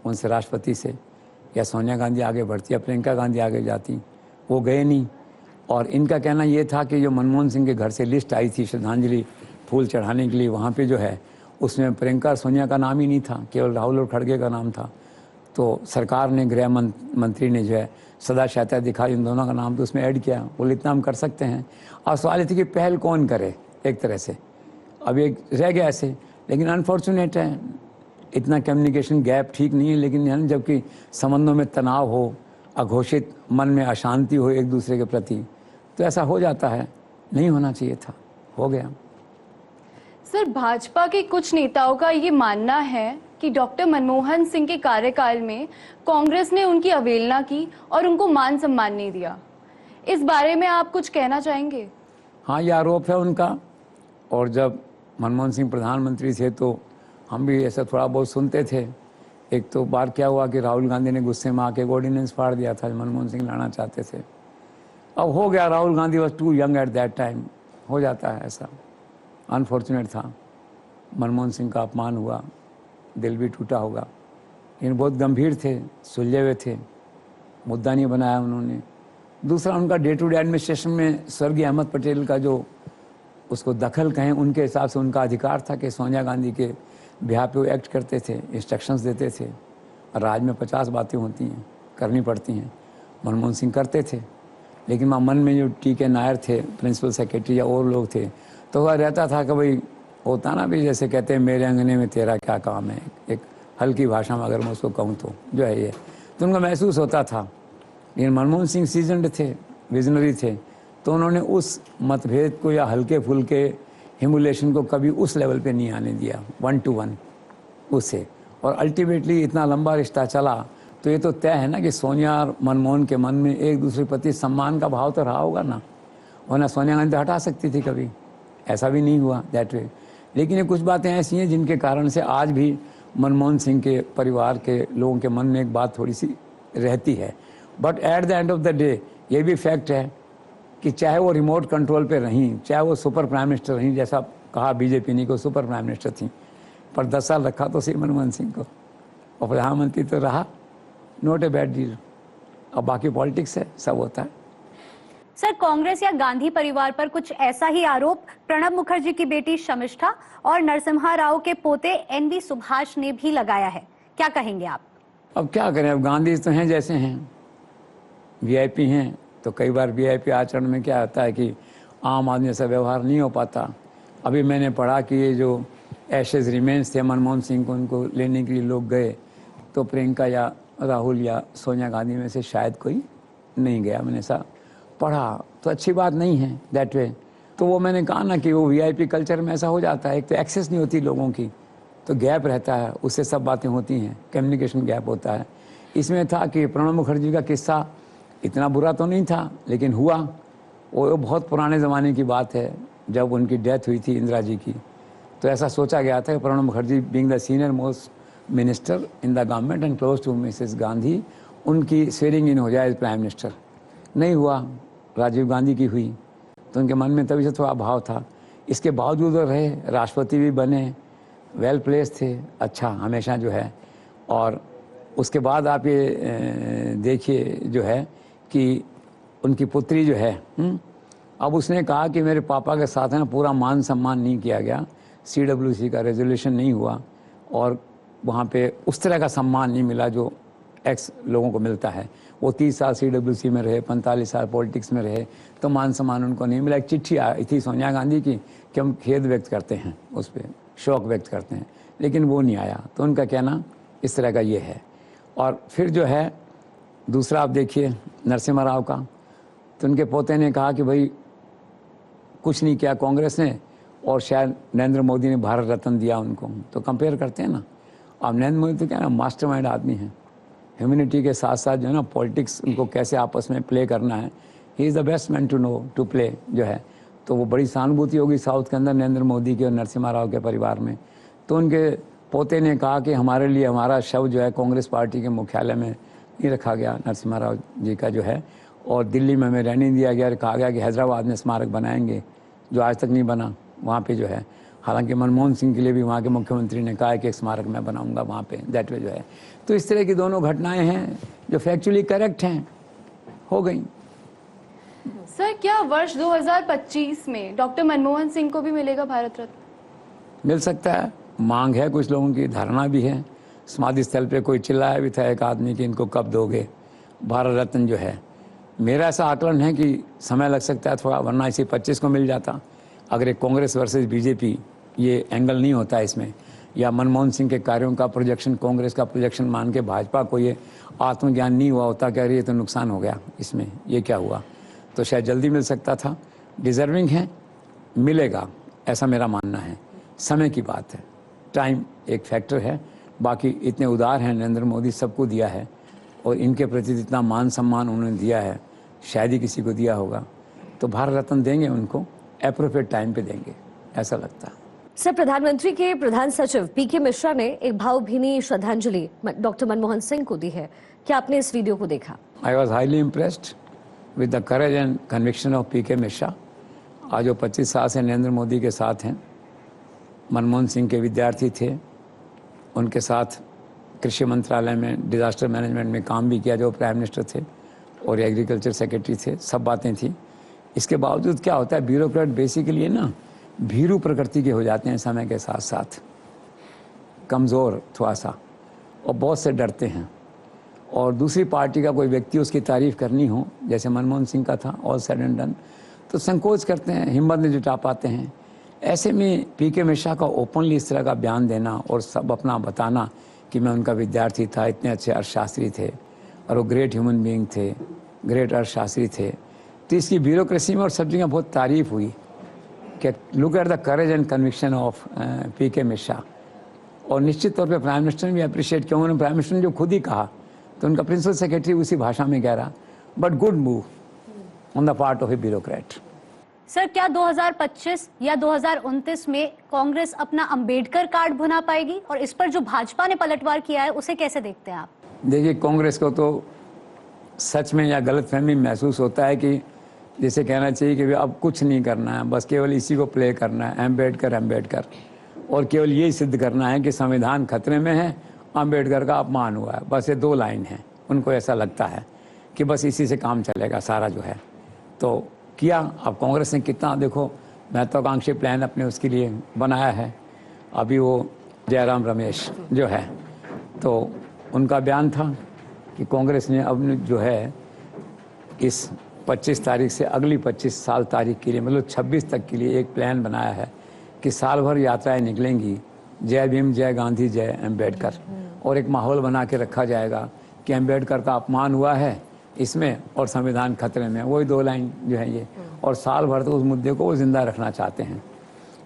उनसे राष्ट्रपति से, या सोनिया गांधी आगे बढ़ती या प्रियंका गांधी आगे जाती, वो गए नहीं। और इनका कहना ये था कि जो मनमोहन सिंह के घर से लिस्ट आई थी श्रद्धांजलि फूल चढ़ाने के लिए, वहाँ पे जो है उसमें प्रियंका और सोनिया का नाम ही नहीं था, केवल राहुल और खड़गे का नाम था। तो सरकार ने, गृह मंत्री ने जो है सदा चाहता दिखाई इन दोनों का नाम तो उसमें ऐड किया। बोले इतना हम कर सकते हैं। और सवाल थी कि पहल कौन करे एक तरह से, अब एक रह गया ऐसे। लेकिन अनफॉर्चुनेट है, इतना कम्युनिकेशन गैप ठीक नहीं है। लेकिन जबकि संबंधों में तनाव हो, अघोषित मन में अशांति हो एक दूसरे के प्रति, तो ऐसा हो जाता है, नहीं होना चाहिए था, हो गया। सर, भाजपा के कुछ नेताओं का ये मानना है कि डॉक्टर मनमोहन सिंह के कार्यकाल में कांग्रेस ने उनकी अवहेलना की और उनको मान सम्मान नहीं दिया। इस बारे में आप कुछ कहना चाहेंगे? हाँ, ये आरोप है उनका। और जब मनमोहन सिंह प्रधानमंत्री थे तो हम भी ऐसा थोड़ा बहुत सुनते थे। एक तो बार क्या हुआ कि राहुल गांधी ने गुस्से में आके ऑर्डिनेंस फाड़ दिया था, मनमोहन सिंह लाना चाहते थे। अब हो गया, Rahul Gandhi was too young at that time, हो जाता है ऐसा। अनफॉर्चुनेट था, मनमोहन सिंह का अपमान हुआ, दिल भी टूटा होगा। लेकिन बहुत गंभीर थे, सुलझे हुए थे, मुद्दा नहीं बनाया उन्होंने। दूसरा, उनका डे टू डे एडमिनिस्ट्रेशन में स्वर्गीय अहमद पटेल का जो उसको दखल कहें, उनके हिसाब से उनका अधिकार था कि सोनिया गांधी के बिहार पे वो एक्ट करते थे, इंस्ट्रक्शंस देते थे। और राज में 50 बातें होती हैं, करनी पड़ती हैं, मनमोहन सिंह करते थे। लेकिन वहाँ मन में जो टी.के. नायर थे, प्रिंसिपल सेक्रेटरी या और लोग थे, तो वह रहता था कि भाई होता ना भी, जैसे कहते हैं मेरे अंगने में तेरा क्या काम है, एक हल्की भाषा में अगर मैं उसको कहूँ तो जो है ये, तो उनका महसूस होता था। लेकिन मनमोहन सिंह सीजनड थे, विजनरी थे, तो उन्होंने उस मतभेद को या हल्के फुल्के हिमुलेशन को कभी उस लेवल पे नहीं आने दिया 1 to 1 उससे। और अल्टीमेटली इतना लंबा रिश्ता चला, तो ये तो तय है ना कि सोनिया और मनमोहन के मन में एक दूसरे के प्रति सम्मान का भाव तो रहा होगा ना, वरना सोनिया गांधी हटा सकती थी कभी, ऐसा भी नहीं हुआ दैट वे। लेकिन ये कुछ बातें ऐसी हैं जिनके कारण से आज भी मनमोहन सिंह के परिवार के लोगों के मन में एक बात थोड़ी सी रहती है। But at the end of the day ये भी फैक्ट है कि चाहे वो रिमोट कंट्रोल पे रहीं, चाहे वो सुपर प्राइम मिनिस्टर रहीं, जैसा कहा बीजेपी ने को सुपर प्राइम मिनिस्टर थी, पर 10 साल रखा तो श्री मनमोहन सिंह को, और प्रधानमंत्री तो रहा, नॉट ए बैड डील। अब बाकी पॉलिटिक्स है, सब होता है। सर, कांग्रेस या गांधी परिवार पर कुछ ऐसा ही आरोप प्रणब मुखर्जी की बेटी शमिष्ठा और नरसिम्हा राव के पोते एनवी सुभाष ने भी लगाया है, क्या कहेंगे आप? अब क्या करें, अब गांधी तो हैं जैसे हैं, वीआईपी हैं, तो कई बार वीआईपी आचरण में क्या होता है कि आम आदमी से व्यवहार नहीं हो पाता। अभी मैंने पढ़ा कि ये जो एशेज रिमेन्स थे मनमोहन सिंह को, उनको लेने के लिए लोग गए, तो प्रियंका या राहुल या सोनिया गांधी में से शायद कोई नहीं गया। मैंने ऐसा पढ़ा, तो अच्छी बात नहीं है दैट वे। तो वो मैंने कहा ना कि वो वीआईपी कल्चर में ऐसा हो जाता है, एक तो एक्सेस नहीं होती लोगों की, तो गैप रहता है, उससे सब बातें होती हैं, कम्युनिकेशन गैप होता है। इसमें था कि प्रणब मुखर्जी का किस्सा इतना बुरा तो नहीं था, लेकिन हुआ वो बहुत पुराने ज़माने की बात है, जब उनकी डेथ हुई थी इंदिरा जी की, तो ऐसा सोचा गया था कि Pranab Mukherjee being the senior most minister in the government and close to Mrs Gandhi, उनकी स्वेरिंग इन हो जाए एज प्राइम मिनिस्टर। नहीं हुआ, राजीव गांधी की हुई, तो उनके मन में तभी से थोड़ा भाव था। इसके बावजूद वो रहे, राष्ट्रपति भी बने, वेल प्लेस थे, अच्छा हमेशा जो है। और उसके बाद आप ये देखिए जो है कि उनकी पुत्री जो है, अब उसने कहा कि मेरे पापा के साथ है ना पूरा मान सम्मान नहीं किया गया, CWC का रेजोल्यूशन नहीं हुआ, और वहाँ पे उस तरह का सम्मान नहीं मिला जो एक्स लोगों को मिलता है। वो 30 साल CWC में रहे, 45 साल पॉलिटिक्स में रहे, तो मान सम्मान उनको नहीं मिला। एक चिट्ठी आई थी सोनिया गांधी की कि हम खेद व्यक्त करते हैं, उस पर शौक व्यक्त करते हैं, लेकिन वो नहीं आया। तो उनका कहना इस तरह का ये है। और फिर जो है दूसरा आप देखिए नरसिम्हा राव का, तो उनके पोते ने कहा कि भाई कुछ नहीं किया कांग्रेस ने, और शायद नरेंद्र मोदी ने भारत रत्न दिया उनको, तो कंपेयर करते हैं ना। अब नरेंद्र मोदी तो क्या ना मास्टरमाइंड आदमी है, ह्यूमैनिटी के साथ साथ जो है ना पॉलिटिक्स उनको कैसे आपस में प्ले करना है, he is the best man to know to play जो है। तो वो बड़ी सहानुभूति होगी साउथ के अंदर नरेंद्र मोदी के और नरसिम्हा राव के परिवार में। तो उनके पोते ने कहा कि हमारे लिए हमारा शव जो है कांग्रेस पार्टी के मुख्यालय में नहीं रखा गया, नरसिम्हा राव जी का जो है, और दिल्ली में हमें रहने दिया गया, कहा गया कि हैदराबाद में स्मारक बनाएंगे, जो आज तक नहीं बना वहाँ पे जो है। हालांकि मनमोहन सिंह के लिए भी वहाँ के मुख्यमंत्री ने कहा है कि एक स्मारक मैं बनाऊंगा वहाँ पे, दैट वे जो है। तो इस तरह की दोनों घटनाएं हैं जो फैक्चुअली करेक्ट हैं, हो गई। सर, क्या वर्ष 2025 में डॉक्टर मनमोहन सिंह को भी मिलेगा भारत रत्न? मिल सकता है, मांग है, कुछ लोगों की धारणा भी है। समाधि स्थल पे कोई चिल्लाया भी था एक आदमी कि इनको कब दोगे भारत रत्न जो है। मेरा ऐसा आकलन है कि समय लग सकता है थोड़ा, वरना इसी 25 को मिल जाता। अगर एक कांग्रेस वर्सेस बीजेपी ये एंगल नहीं होता इसमें, या मनमोहन सिंह के कार्यों का प्रोजेक्शन कांग्रेस का प्रोजेक्शन मान के भाजपा को ये आत्मज्ञान नहीं हुआ होता कि अरे ये तो नुकसान हो गया इसमें, ये क्या हुआ, तो शायद जल्दी मिल सकता था। डिजर्विंग है, मिलेगा, ऐसा मेरा मानना है। समय की बात है, टाइम एक फैक्टर है। बाकी इतने उदार हैं नरेंद्र मोदी, सबको दिया है, और इनके प्रति इतना मान सम्मान उन्होंने दिया है, शायद ही किसी को दिया होगा। तो भारत रत्न देंगे उनको, एप्रोप्रिएट टाइम पे देंगे, ऐसा लगता है। सर, प्रधानमंत्री के प्रधान सचिव पीके मिश्रा ने एक भावभीनी श्रद्धांजलि डॉक्टर मनमोहन सिंह को दी है, क्या आपने इस वीडियो को देखा? I was highly impressed with the courage and conviction of PK Mishra. आज वो 25 साल से नरेंद्र मोदी के साथ हैं, मनमोहन सिंह के विद्यार्थी थे, उनके साथ कृषि मंत्रालय में डिजास्टर मैनेजमेंट में काम भी किया जो प्राइम मिनिस्टर थे, और एग्रीकल्चर सेक्रेटरी थे, सब बातें थी। इसके बावजूद क्या होता है, ब्यूरोक्रेट बेसिकली ना भीरू प्रकृति के हो जाते हैं समय के साथ साथ, कमज़ोर थोड़ा सा, और बहुत से डरते हैं। और दूसरी पार्टी का कोई व्यक्ति उसकी तारीफ़ करनी हो, जैसे मनमोहन सिंह का था, ऑल सेड एंड डन, तो संकोच करते हैं, हिम्मत नहीं जुटा पाते हैं। ऐसे में पीके मिश्रा का ओपनली इस तरह का बयान देना और सब अपना बताना कि मैं उनका विद्यार्थी था, इतने अच्छे अर्थशास्त्री थे, और वो ग्रेट ह्यूमन बीइंग थे, ग्रेट अर्थशास्त्री थे, तो इसकी ब्यूरोक्रेसी में और सब जगह बहुत तारीफ हुई कि look at the courage and conviction of PK Mishra. और निश्चित तौर पे प्राइम मिनिस्टर ने भी अप्रिशिएट किया, उन्होंने प्राइम मिनिस्टर ने जो खुद ही कहा, तो उनका प्रिंसिपल सेक्रेटरी उसी भाषा में कह रहा, but good move on the part of A bureaucrat. Sir, क्या 2025 या 2029 में कांग्रेस अपना अंबेडकर कार्ड भुना पाएगी, और इस पर जो भाजपा ने पलटवार किया है उसे कैसे देखते हैं आप? देखिए, कांग्रेस को तो सच में या गलतफहमी महसूस होता है कि जैसे कहना चाहिए कि अब कुछ नहीं करना है, बस केवल इसी को प्ले करना है, अम्बेडकर अम्बेडकर, और केवल यही सिद्ध करना है कि संविधान खतरे में है, अम्बेडकर का अपमान हुआ है। बस ये 2 लाइन है। उनको ऐसा लगता है कि बस इसी से काम चलेगा सारा जो है। तो किया। अब कांग्रेस ने कितना देखो महत्वाकांक्षी प्लान अपने उसके लिए बनाया है। अभी वो जयराम रमेश जो है, तो उनका बयान था कि कांग्रेस ने अब जो है इस 25 तारीख से अगली 25 साल तारीख के लिए, मतलब 26 तक के लिए एक प्लान बनाया है कि साल भर यात्राएं निकलेंगी, जय भीम, जय गांधी, जय अम्बेडकर, और एक माहौल बना के रखा जाएगा कि अम्बेडकर का अपमान हुआ है इसमें और संविधान खतरे में। वही 2 लाइन जो है ये, और साल भर तो उस मुद्दे को वो जिंदा रखना चाहते हैं।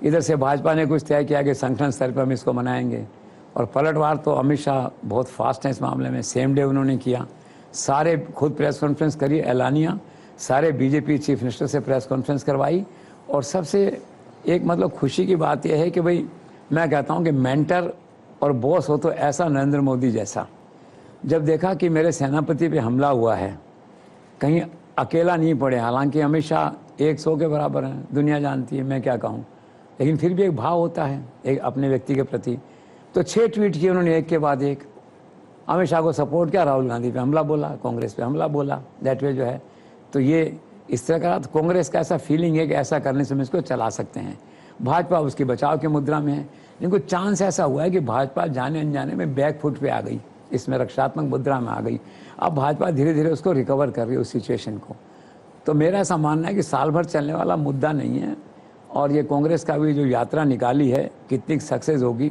इधर से भाजपा ने कुछ तय किया कि संगठन स्तर पर हम इसको मनाएंगे, और पलटवार तो अमित शाह बहुत फास्ट हैं इस मामले में। सेम डे उन्होंने किया, सारे खुद प्रेस कॉन्फ्रेंस करी एलानिया, सारे बीजेपी चीफ मिनिस्टर से प्रेस कॉन्फ्रेंस करवाई। और सबसे एक मतलब खुशी की बात यह है कि भाई मैं कहता हूं कि मेंटर और बॉस हो तो ऐसा नरेंद्र मोदी जैसा। जब देखा कि मेरे सेनापति पे हमला हुआ है, कहीं अकेला नहीं पड़े, हालांकि अमित शाह 100 के बराबर हैं, दुनिया जानती है, मैं क्या कहूँ, लेकिन फिर भी एक भाव होता है एक अपने व्यक्ति के प्रति। तो 6 ट्वीट किए उन्होंने, एक के बाद एक। अमित शाह को सपोर्ट किया, राहुल गांधी पे हमला बोला, कांग्रेस पे हमला बोला, दैट वे जो है। तो ये इस तरह का, तो कांग्रेस का ऐसा फीलिंग है कि ऐसा करने से हम इसको चला सकते हैं। भाजपा उसकी बचाव के मुद्रा में है, लेकिन कुछ चांस ऐसा हुआ है कि भाजपा जाने अनजाने में बैक फुट पे आ गई, इसमें रक्षात्मक मुद्रा में आ गई। अब भाजपा धीरे धीरे उसको रिकवर कर रही है, उस सिचुएशन को। तो मेरा ऐसा मानना है कि साल भर चलने वाला मुद्दा नहीं है। और ये कांग्रेस का भी जो यात्रा निकाली है, कितनी सक्सेस होगी,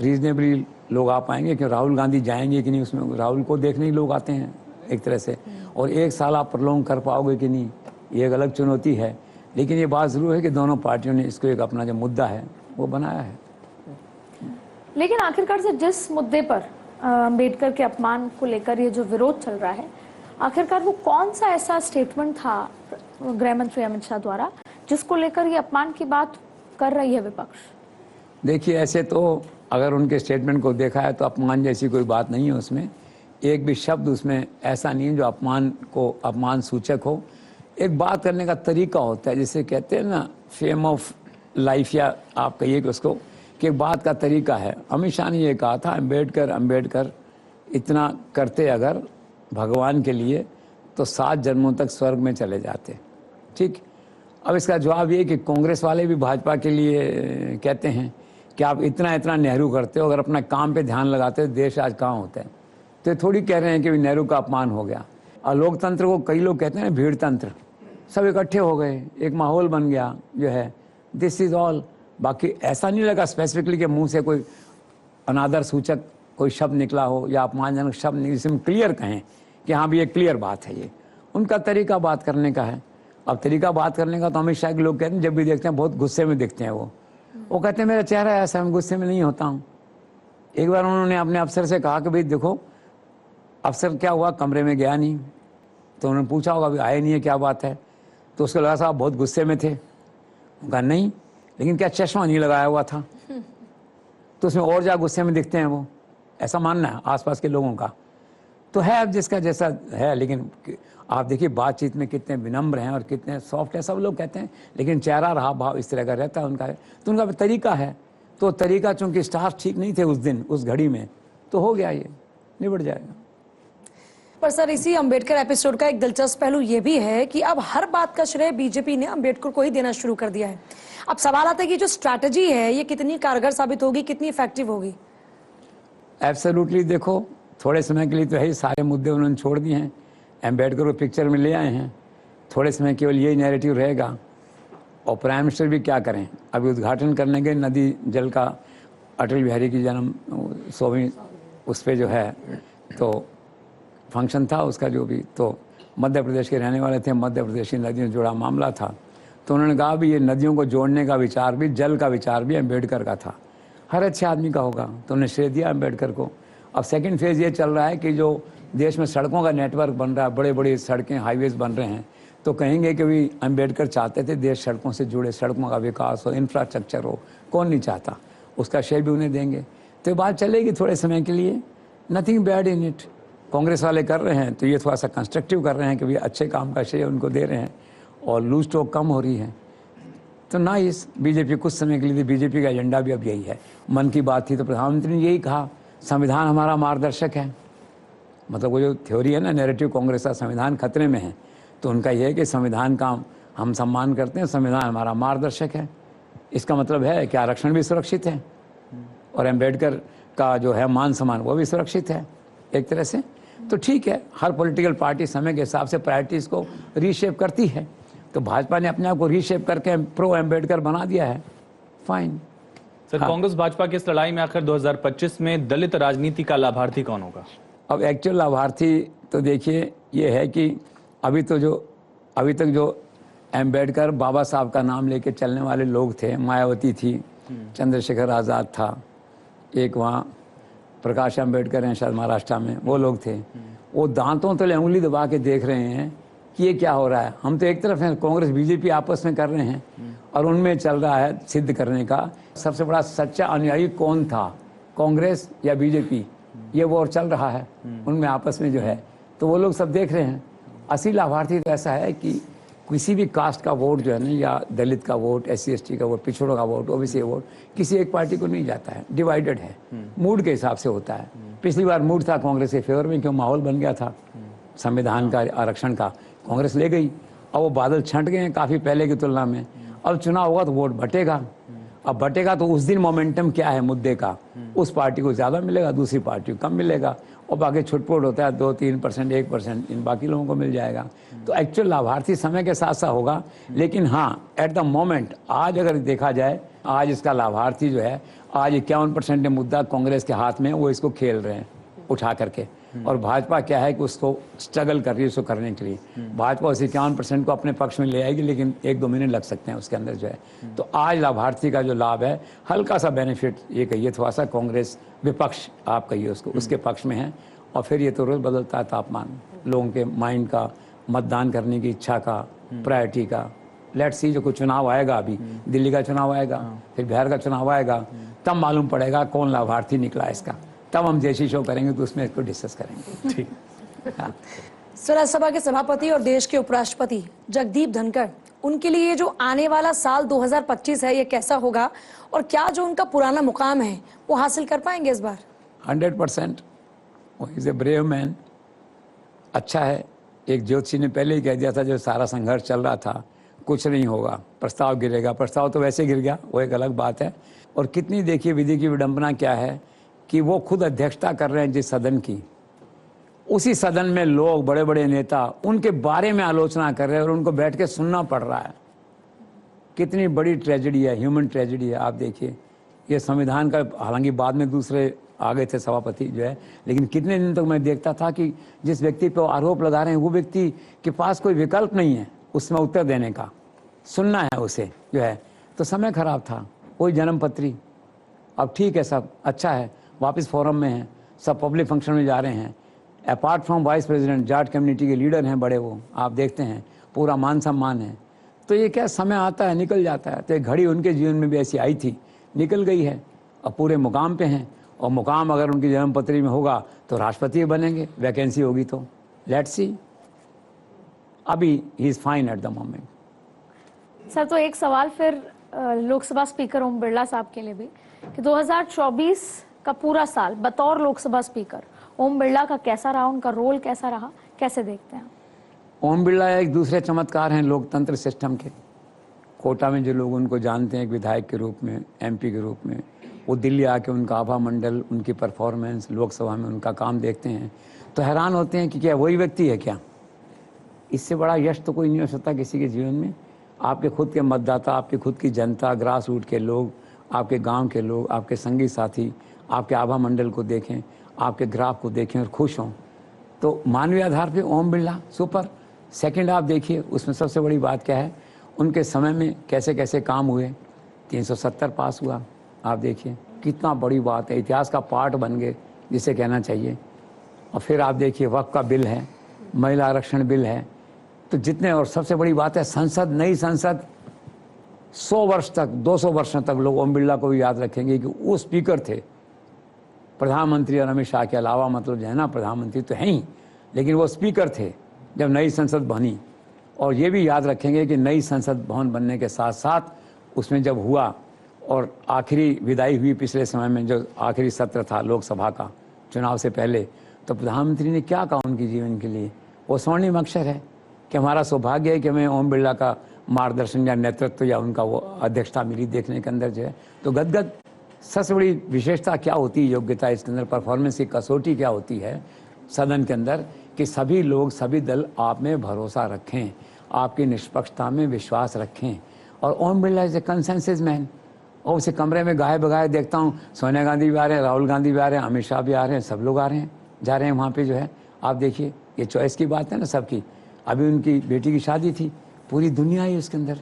रीजनेबली लोग आ पाएंगे कि राहुल गांधी जाएंगे कि नहीं, उसमें राहुल को देखने ही लोग आते हैं एक तरह से। और 1 साल आप प्रलोंग कर पाओगे कि नहीं, ये एक अलग चुनौती है। लेकिन ये बात जरूर है कि दोनों पार्टियों ने इसको एक अपना जो मुद्दा है वो बनाया है। लेकिन आखिरकार से जिस मुद्दे पर अम्बेडकर के अपमान को लेकर ये जो विरोध चल रहा है, आखिरकार वो कौन सा ऐसा स्टेटमेंट था गृह मंत्री अमित शाह द्वारा जिसको लेकर ये अपमान की बात कर रही है विपक्ष? देखिए, ऐसे तो अगर उनके स्टेटमेंट को देखा है तो अपमान जैसी कोई बात नहीं है उसमें। एक भी शब्द उसमें ऐसा नहीं है जो अपमान सूचक हो। एक बात करने का तरीका होता है, जिसे कहते हैं ना फेम ऑफ लाइफ, या आप कहिए कि उसको, कि एक बात का तरीका है। अमित शाह ने ये कहा था, अम्बेडकर इतना करते अगर भगवान के लिए तो 7 जन्मों तक स्वर्ग में चले जाते। ठीक। अब इसका जवाब ये कि कांग्रेस वाले भी भाजपा के लिए कहते हैं कि आप इतना नेहरू करते हो, अगर अपना काम पे ध्यान लगाते हो देश आज कहाँ होता है। तो ये थोड़ी कह रहे हैं कि नेहरू का अपमान हो गया। और लोकतंत्र को कई लोग कहते हैं ना भीड़ तंत्र, सब इकट्ठे हो गए, एक माहौल बन गया जो है, दिस इज ऑल। बाकी ऐसा नहीं लगा स्पेसिफिकली कि मुंह से कोई अनादर सूचक कोई शब्द निकला हो या अपमानजनक शब्द निकले, जिसे हम क्लियर कहें कि हाँ भी ये क्लियर बात है। ये उनका तरीका बात करने का है। अब तरीका बात करने का तो अमित शाह के लोग कहते हैं, जब भी देखते हैं बहुत गुस्से में दिखते हैं वो कहते हैं मेरा चेहरा ऐसा, मैं गुस्से में नहीं होता हूँ। एक बार उन्होंने अपने अफसर से कहा कि भाई देखो, अफसर क्या हुआ, कमरे में गया नहीं, तो उन्होंने पूछा होगा अभी आए नहीं है, क्या बात है। तो उसको लगा साहब बहुत गुस्से में थे। कहा नहीं, लेकिन क्या चश्मा नहीं लगाया हुआ था, तो उसमें और ज्यादा गुस्से में दिखते हैं वो, ऐसा मानना है आसपास के लोगों का। तो है अब जिसका जैसा है, लेकिन आप देखिए बातचीत में कितने विनम्र हैं और कितने सॉफ्ट है, सब लोग कहते हैं, लेकिन चेहरा रहा भाव इस तरह का रहता है उनका। तो उनका तरीका है, तो तरीका चूंकि स्टाफ ठीक नहीं थे उस दिन उस घड़ी में, तो हो गया, ये निबट जाएगा। पर सर, इसी अंबेडकर एपिसोड का एक दिलचस्प पहलू ये भी है कि अब हर बात का श्रेय बीजेपी ने अंबेडकर को ही देना शुरू कर दिया है। अब सवाल आता है कि जो स्ट्रैटेजी है ये कितनी कारगर साबित होगी, कितनी इफेक्टिव होगी? एब्सोल्युटली। देखो, थोड़े समय के लिए तो है ही, सारे मुद्दे उन्होंने छोड़ दिए हैं, अम्बेडकर को पिक्चर में ले आए हैं। थोड़े समय केवल यही नैरेटिव रहेगा। और प्राइम मिनिस्टर भी क्या करें, अभी उद्घाटन करने के नदी जल का, अटल बिहारी की जन्म 100वीं उस पर जो है तो फंक्शन था उसका, जो भी, तो मध्य प्रदेश के रहने वाले थे, मध्य प्रदेश की नदियों से जुड़ा मामला था। तो उन्होंने कहा भी ये नदियों को जोड़ने का विचार भी, जल का विचार भी अम्बेडकर का था, हर अच्छे आदमी का होगा। तो उन्होंने श्रेय दिया अम्बेडकर को। अब सेकंड फेज ये चल रहा है कि जो देश में सड़कों का नेटवर्क बन रहा है, बड़े बड़े सड़कें हाईवेज बन रहे हैं, तो कहेंगे कि भी अम्बेडकर चाहते थे देश सड़कों से जुड़े, सड़कों का विकास हो, इंफ्रास्ट्रक्चर हो, कौन नहीं चाहता, उसका श्रेय भी उन्हें देंगे। तो ये बात चलेगी थोड़े समय के लिए, nothing bad in it. Congress वाले कर रहे हैं तो ये थोड़ा सा कंस्ट्रक्टिव कर रहे हैं कि भी अच्छे काम का श्रेय उनको दे रहे हैं और लूज टॉक कम हो रही है, तो नाइस। बीजेपी कुछ समय के लिए, बीजेपी का एजेंडा भी अब यही है। मन की बात थी तो प्रधानमंत्री ने यही कहा, संविधान हमारा मार्गदर्शक है। मतलब वो जो थ्योरी है ना, नैरेटिव कांग्रेस का संविधान खतरे में है, तो उनका यह है कि संविधान का हम सम्मान करते हैं, संविधान हमारा मार्गदर्शक है। इसका मतलब है कि आरक्षण भी सुरक्षित है और अम्बेडकर का जो है मान सम्मान वो भी सुरक्षित है एक तरह से। तो ठीक है, हर पॉलिटिकल पार्टी समय के हिसाब से प्रायोरिटीज़ को रीशेप करती है, तो भाजपा ने अपने आप को रीशेप करके प्रो अम्बेडकर बना दिया है, फाइन। सर, कांग्रेस भाजपा की इस लड़ाई में आखिर 2025 में दलित राजनीति का लाभार्थी कौन होगा? अब एक्चुअल लाभार्थी तो देखिए ये है कि अभी तक जो अम्बेडकर बाबा साहब का नाम लेके चलने वाले लोग थे, मायावती थी, चंद्रशेखर आज़ाद था, एक वहाँ प्रकाश अम्बेडकर हैं शायद महाराष्ट्र में, वो लोग थे। वो दांतों तले उंगली दबा के देख रहे हैं कि ये क्या हो रहा है। हम तो एक तरफ हैं, कांग्रेस बीजेपी आपस में कर रहे हैं और उनमें चल रहा है सिद्ध करने का सबसे बड़ा सच्चा अनुयायी कौन था, कांग्रेस या बीजेपी, ये वो और चल रहा है उनमें आपस में जो है। तो वो लोग सब देख रहे हैं। असली लाभार्थी तो ऐसा है कि किसी भी कास्ट का वोट जो है ना, या दलित का वोट, SC ST का वोट, पिछड़ों का वोट, ओबीसी वोट किसी एक पार्टी को नहीं जाता है, डिवाइडेड है, मूड के हिसाब से होता है। पिछली बार मूड था कांग्रेस के फेवर में, क्यों माहौल बन गया था संविधान का आरक्षण का, कांग्रेस ले गई। अब वो बादल छंट गए हैं काफ़ी पहले की तुलना में। अब चुनाव होगा तो वोट बटेगा, अब बटेगा तो उस दिन मोमेंटम क्या है मुद्दे का, उस पार्टी को ज़्यादा मिलेगा, दूसरी पार्टी को कम मिलेगा, और बाकी छुटपुट होता है 2-3%, 1%, इन बाकी लोगों को मिल जाएगा। तो एक्चुअल लाभार्थी समय के साथ साथ होगा, लेकिन हाँ एट द मोमेंट आज अगर देखा जाए, आज इसका लाभार्थी जो है, आज 51% मुद्दा कांग्रेस के हाथ में, वो इसको खेल रहे हैं उठा करके। और भाजपा क्या है कि उसको स्ट्रगल कर रही है उसको करने के लिए। भाजपा उस 51% को अपने पक्ष में ले आएगी, लेकिन 1-2 महीने लग सकते हैं उसके अंदर जो है। तो आज लाभार्थी का जो लाभ है, हल्का सा बेनिफिट ये कहिए थोड़ा सा कांग्रेस विपक्ष आप कहिए उसको, उसके पक्ष में है। और फिर ये तो रोज बदलता है तापमान लोगों के माइंड का, मतदान करने की इच्छा का, प्रायोरिटी का। लेट्स सी, जो कुछ चुनाव आएगा, अभी दिल्ली का चुनाव आएगा, फिर बिहार का चुनाव आएगा, तब मालूम पड़ेगा कौन लाभार्थी निकला इसका, तब हम जैसी शो करेंगे तो उसमें इसको डिस्कस करेंगे। ठीक। हाँ। राज्यसभा के सभापति और देश के उपराष्ट्रपति जगदीप धनखड़, उनके लिए जो आने वाला साल 2025 है ये कैसा होगा, और क्या जो उनका पुराना मुकाम है वो हासिल कर पाएंगे इस बार? 100%। वो इज ए ब्रेव मैन। अच्छा है, एक ज्योतिषी ने पहले ही कह दिया था, जो सारा संघर्ष चल रहा था, कुछ नहीं होगा, प्रस्ताव गिरेगा। प्रस्ताव तो वैसे गिर गया, वो एक अलग बात है। और कितनी देखिए विधि की विडंबना क्या है कि वो खुद अध्यक्षता कर रहे हैं जिस सदन की, उसी सदन में लोग, बड़े बड़े नेता उनके बारे में आलोचना कर रहे हैं और उनको बैठ के सुनना पड़ रहा है। कितनी बड़ी ट्रेजेडी है, ह्यूमन ट्रेजेडी है। आप देखिए, ये संविधान का, हालांकि बाद में दूसरे आ गए थे सभापति जो है, लेकिन कितने दिन तक मैं देखता था कि जिस व्यक्ति पर आरोप लगा रहे हैं वो व्यक्ति के पास कोई विकल्प नहीं है उसमें उत्तर देने का, सुनना है उसे जो है। तो समय खराब था, कोई जन्मपत्री। अब ठीक है, सब अच्छा है, वापस फोरम में है, सब पब्लिक फंक्शन में जा रहे हैं। Apart from vice president, Jat community के लीडर हैं बड़े, वो आप देखते हैं, पूरा मान सम्मान है। तो ये क्या, समय आता है निकल जाता है। तो एक घड़ी उनके जीवन में भी ऐसी आई थी, निकल गई है। अब पूरे मुकाम पे हैं, और मुकाम अगर उनकी जन्मपत्री में होगा तो राष्ट्रपति बनेंगे, वैकेंसी होगी तो। लेट्स सी, अभी he is fine eight the moment. Sir, तो एक सवाल फिर लोकसभा स्पीकर ओम बिरला साहब के लिए भी, कि 2024 का पूरा साल बतौर लोकसभा स्पीकर ओम बिरला का कैसा रहा, उनका रोल कैसा रहा, कैसे देखते हैं? ओम बिरला एक दूसरे चमत्कार हैं लोकतंत्र सिस्टम के। कोटा में जो लोग उनको जानते हैं एक विधायक के रूप में, MP के रूप में, वो दिल्ली आके उनका आभा मंडल, उनकी परफॉर्मेंस, लोकसभा में उनका काम देखते हैं तो हैरान होते हैं कि क्या वही व्यक्ति है क्या? इससे बड़ा यश तो कोई नहीं हो सकता किसी के जीवन में। आपके खुद के मतदाता, आपकी खुद की जनता, ग्रास रूट के लोग, आपके गांव के लोग, आपके संगी साथी, आपके आभा मंडल को देखें, आपके ग्राफ को देखें और खुश हों। तो मानवीय आधार पे ओम बिरला सुपर। सेकंड आप देखिए, उसमें सबसे बड़ी बात क्या है, उनके समय में कैसे कैसे काम हुए। 370 पास हुआ, आप देखिए कितना बड़ी बात है, इतिहास का पार्ट बन गए जिसे कहना चाहिए। और फिर आप देखिए वक्फ का बिल है, महिला आरक्षण बिल है। तो जितने, और सबसे बड़ी बात है संसद, नई संसद 100 वर्ष तक, 200 वर्षों तक लोग ओम बिरला को भी याद रखेंगे कि वो स्पीकर थे प्रधानमंत्री और अमित शाह के अलावा, मतलब जो है ना, प्रधानमंत्री तो हैं ही, लेकिन वो स्पीकर थे जब नई संसद बनी। और ये भी याद रखेंगे कि नई संसद भवन बनने के साथ साथ उसमें जब हुआ और आखिरी विदाई हुई पिछले समय में, जो आखिरी सत्र था लोकसभा का चुनाव से पहले, तो प्रधानमंत्री ने क्या कहा उनके जीवन के लिए, वो स्वर्णिम अक्षर है कि हमारा सौभाग्य है कि हमें ओम बिरला का मार्गदर्शन या नेतृत्व या उनका वो अध्यक्षता मिली देखने के अंदर जो है। तो गदगद सबसे बड़ी विशेषता क्या होती है, योग्यता इसके अंदर, परफॉर्मेंस की कसौटी क्या होती है सदन के अंदर, कि सभी लोग, सभी दल आप में भरोसा रखें, आपकी निष्पक्षता में विश्वास रखें। और Om Birla is a consensus man. और उसे कमरे में गाए बगाए देखता हूँ, सोनिया गांधी भी आ रहे हैं, राहुल गांधी भी आ रहे हैं, अमित शाह भी आ रहे हैं, सब लोग आ रहे हैं, जा रहे हैं वहाँ पे जो है। आप देखिए, ये चॉइस की बात है ना सबकी। अभी उनकी बेटी की शादी थी, पूरी दुनिया है उसके अंदर।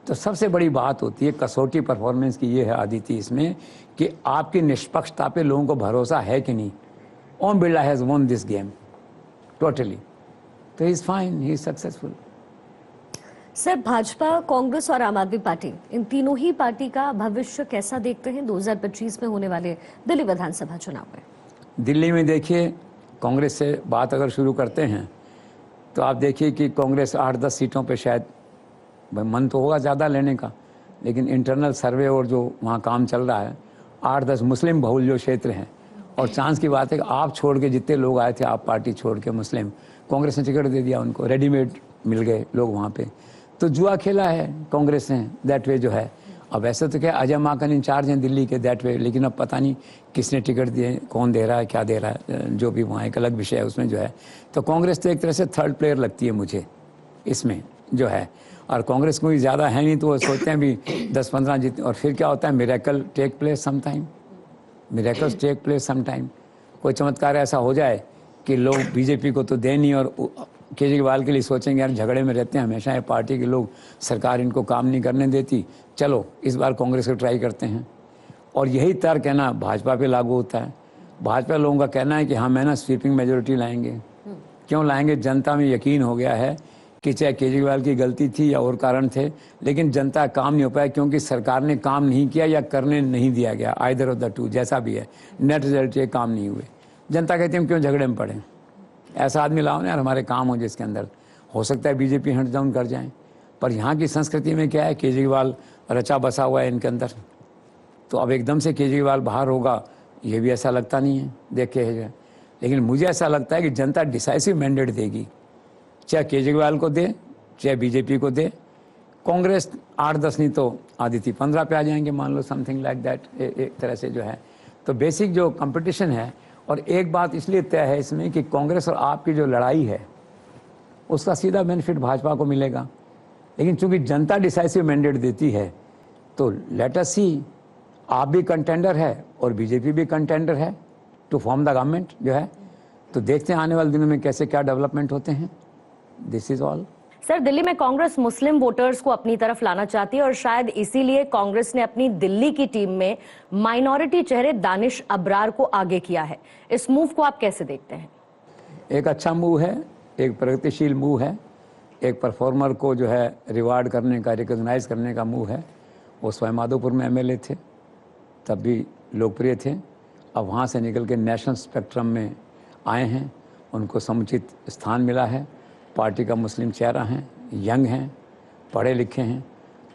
तो सबसे बड़ी बात होती है कसौटी परफॉर्मेंस की, ये है आदिति इसमें, कि आपकी निष्पक्षता पे लोगों को भरोसा है कि नहीं। Om Birla has won this game totally, तो he is fine, he is successful. Sir, Bhajpa, Congress और आम आदमी पार्टी, इन तीनों ही पार्टी का भविष्य कैसा देखते हैं 2025 में होने वाले दिल्ली विधानसभा चुनाव में? दिल्ली में देखिए, कांग्रेस से बात अगर शुरू करते हैं तो आप देखिए कि कांग्रेस 8-10 सीटों पे शायद, मन तो होगा ज़्यादा लेने का, लेकिन इंटरनल सर्वे और जो वहाँ काम चल रहा है, 8-10 मुस्लिम बहुल जो क्षेत्र हैं, और चांस की बात है कि आप छोड़ के जितने लोग आए थे, आप पार्टी छोड़ के मुस्लिम, कांग्रेस ने टिकट दे दिया उनको, रेडीमेड मिल गए लोग वहाँ पे। तो जुआ खेला है कांग्रेस ने दैट वे जो है। अब ऐसे तो क्या, अजय माकन इंचार्ज हैं दिल्ली के दैट वे, लेकिन अब पता नहीं किसने टिकट दिए, कौन दे रहा है, क्या दे रहा है, जो भी वहाँ एक अलग विषय है उसमें जो है। तो कांग्रेस तो एक तरह से थर्ड प्लेयर लगती है मुझे इसमें जो है। और कांग्रेस कोई ज़्यादा है नहीं, तो वो सोचते हैं भी 10-15 जीत, और फिर क्या होता है, miracle take place some time, miracles take place some time. कोई चमत्कार ऐसा हो जाए कि लोग बीजेपी को तो दे नहीं, और केजरीवाल के लिए सोचेंगे यार झगड़े में रहते हैं हमेशा ये पार्टी के लोग, सरकार इनको काम नहीं करने देती, चलो इस बार कांग्रेस को ट्राई करते हैं। और यही तर्क है ना भाजपा पे लागू होता है। भाजपा लोगों का कहना है कि हम है ना स्वीपिंग मेजोरिटी लाएंगे। क्यों लाएंगे? जनता में यकीन हो गया है कि चाहे केजरीवाल की गलती थी या और कारण थे, लेकिन जनता काम नहीं हो पाया क्योंकि सरकार ने काम नहीं किया या करने नहीं दिया गया, आइदर ऑफ द टू, जैसा भी है। नेट रिजल्ट ये काम नहीं हुए। जनता कहती है हम क्यों झगड़े में पड़े, ऐसा आदमी लाओ ना यार, हमारे काम हो जिसके अंदर। हो सकता है बीजेपी हट डाउन कर जाए, पर यहाँ की संस्कृति में क्या है, केजरीवाल रचा बसा हुआ है इनके अंदर। तो अब एकदम से केजरीवाल बाहर होगा ये भी ऐसा लगता नहीं है देख के है। लेकिन मुझे ऐसा लगता है कि जनता डिसाइसिव मैंडेट देगी, चाहे केजरीवाल को दे चाहे बीजेपी को दे। कांग्रेस 8-10 नहीं तो आदित्य 15 पे आ जाएंगे, मान लो समथिंग लाइक दैट एक तरह से जो है। तो बेसिक जो कंपटीशन है, और एक बात इसलिए तय है इसमें कि कांग्रेस और आप की जो लड़ाई है उसका सीधा बेनिफिट भाजपा को मिलेगा। लेकिन चूंकि जनता डिसाइसिव मैंडेट देती है तो लेट अस सी, आप भी कंटेंडर है और बीजेपी भी कंटेंडर है टू फॉर्म द गवर्नमेंट जो है। तो देखते हैं आने वाले दिनों में कैसे क्या डेवलपमेंट होते हैं। This is all. Sir, Delhi में कांग्रेस मुस्लिम वोटर्स को अपनी तरफ लाना चाहती है और शायद इसीलिए कांग्रेस ने अपनी दिल्ली की टीम में माइनॉरिटी चेहरे दानिश अब्रार को आगे किया है। इस मूव को आप कैसे देखते हैं? एक अच्छा मूव है, एक प्रगतिशील मूव है, एक परफॉर्मर को जो है रिवार्ड करने का, रिकॉग्नाइज करने का मूव है। वो स्वयं माधोपुर में एमएलए थे, तब भी लोकप्रिय थे। अब वहाँ से निकल के नेशनल स्पेक्ट्रम में आए हैं, उनको समुचित स्थान मिला है। पार्टी का मुस्लिम चेहरा हैं, यंग हैं, पढ़े लिखे हैं।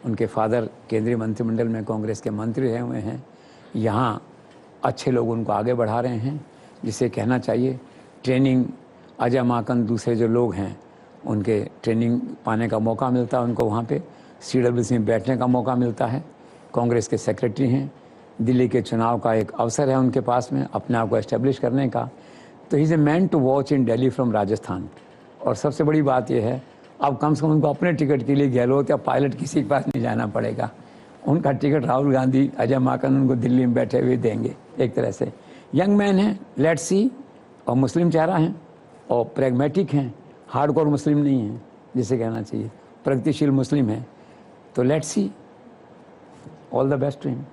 उनके फादर केंद्रीय मंत्रिमंडल में कांग्रेस के मंत्री रहे हुए हैं। यहाँ अच्छे लोग उनको आगे बढ़ा रहे हैं, जिसे कहना चाहिए ट्रेनिंग। अजय माकन दूसरे जो लोग हैं उनके ट्रेनिंग पाने का मौका मिलता है उनको, वहाँ पे CWC में बैठने का मौका मिलता है। कांग्रेस के सेक्रेटरी हैं, दिल्ली के चुनाव का एक अवसर है उनके पास में अपने आप को एस्टेब्लिश करने का। तो he is a man to watch in Delhi from Rajasthan. और सबसे बड़ी बात यह है, अब कम से कम उनको अपने टिकट के लिए गहलोत या पायलट किसी के पास नहीं जाना पड़ेगा। उनका टिकट राहुल गांधी, अजय माकन उनको दिल्ली में बैठे हुए देंगे। एक तरह से यंग मैन है, लेट्स सी, और मुस्लिम चेहरा हैं और प्रेगमेटिक हैं, हार्डकोर मुस्लिम नहीं हैं जिसे कहना चाहिए, प्रगतिशील मुस्लिम है। तो let's see, all the best to him.